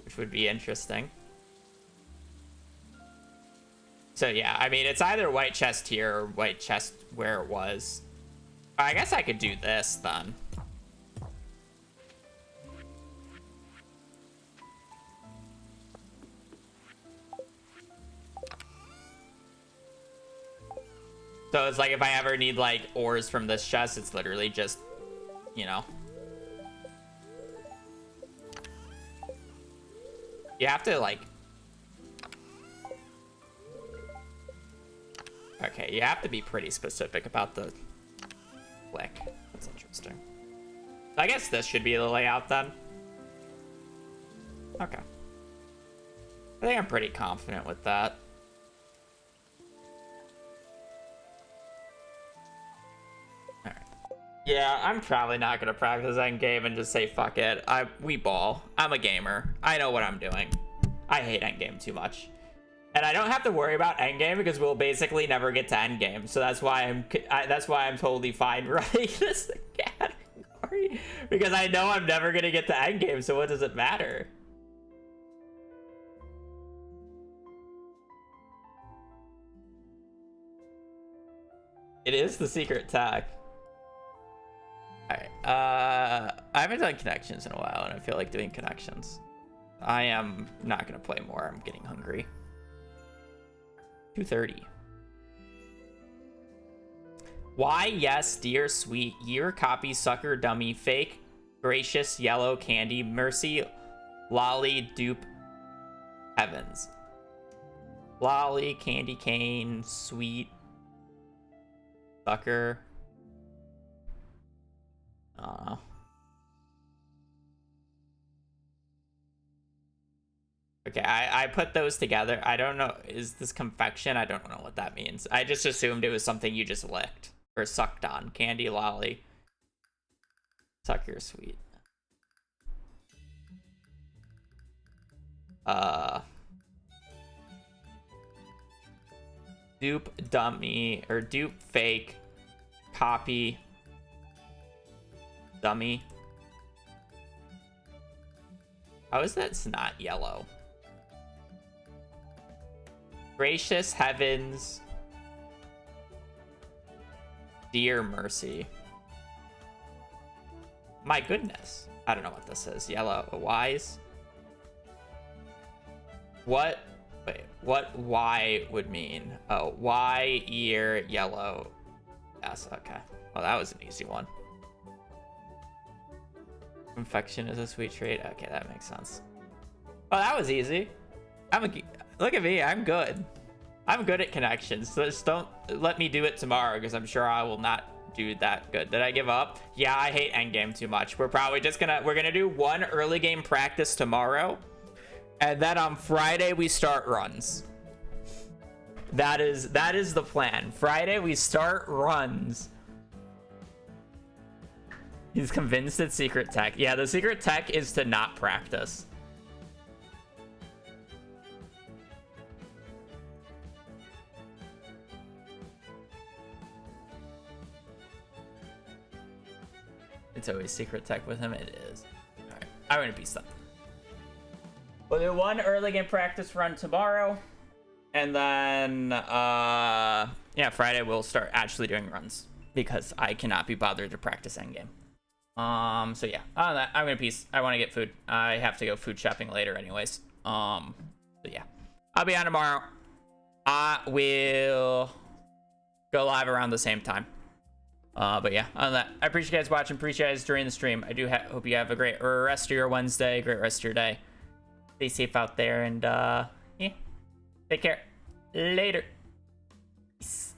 Which would be interesting. So yeah, I mean, it's either white chest here or white chest where it was. I guess I could do this then. So it's like if I ever need like ores from this chest, it's literally just, you know. You have to like... Okay, you have to be pretty specific about the click. That's interesting. So I guess this should be the layout then. Okay. I think I'm pretty confident with that. Alright. Yeah, I'm probably not gonna practice endgame and just say fuck it. We ball. I'm a gamer. I know what I'm doing. I hate endgame too much. And I don't have to worry about endgame because we'll basically never get to endgame. So that's why I'm totally fine running this category. Because I know I'm never gonna get to endgame, so what does it matter? It is the secret tag. Alright, I haven't done connections in a while and I feel like doing connections. I am not gonna play more, I'm getting hungry. 2:30. Why, yes, dear sweet, year copy, sucker, dummy, fake, gracious, yellow, candy, mercy, lolly, dupe, heavens. Lolly, candy cane, sweet, sucker. Okay, I put those together. I don't know. Is this confection? I don't know what that means. I just assumed it was something you just licked or sucked on. Candy, lolly. Sucker, sweet. Dupe, dummy, or dupe, fake, copy, dummy. How is that not yellow? Gracious heavens. Dear mercy. My goodness. I don't know what this is. Yellow. Wise. What? Wait. What Y would mean? Oh, Y, ear, yellow. Yes, okay. Well, that was an easy one. Infection is a sweet trait. Okay, that makes sense. Oh, that was easy. Look at me. I'm good. I'm good at connections. So just don't let me do it tomorrow because I'm sure I will not do that good. Did I give up? Yeah, I hate endgame too much. We're probably just we're gonna do one early game practice tomorrow. And then on Friday we start runs. That is the plan. Friday we start runs. He's convinced it's secret tech. Yeah, the secret tech is to not practice. It's always secret tech with him. It is. All right, I'm gonna be stuck. We'll do one early game practice run tomorrow, and then yeah, Friday we'll start actually doing runs because I cannot be bothered to practice endgame. So yeah, on that, I'm gonna peace. I want to get food. I have to go food shopping later, anyways. So yeah, I'll be on tomorrow. I will go live around the same time. But yeah, on that, I appreciate you guys watching. Appreciate you guys during the stream. I do hope you have a great rest of your Wednesday, great rest of your day. Stay safe out there, and yeah, take care. Later. Peace.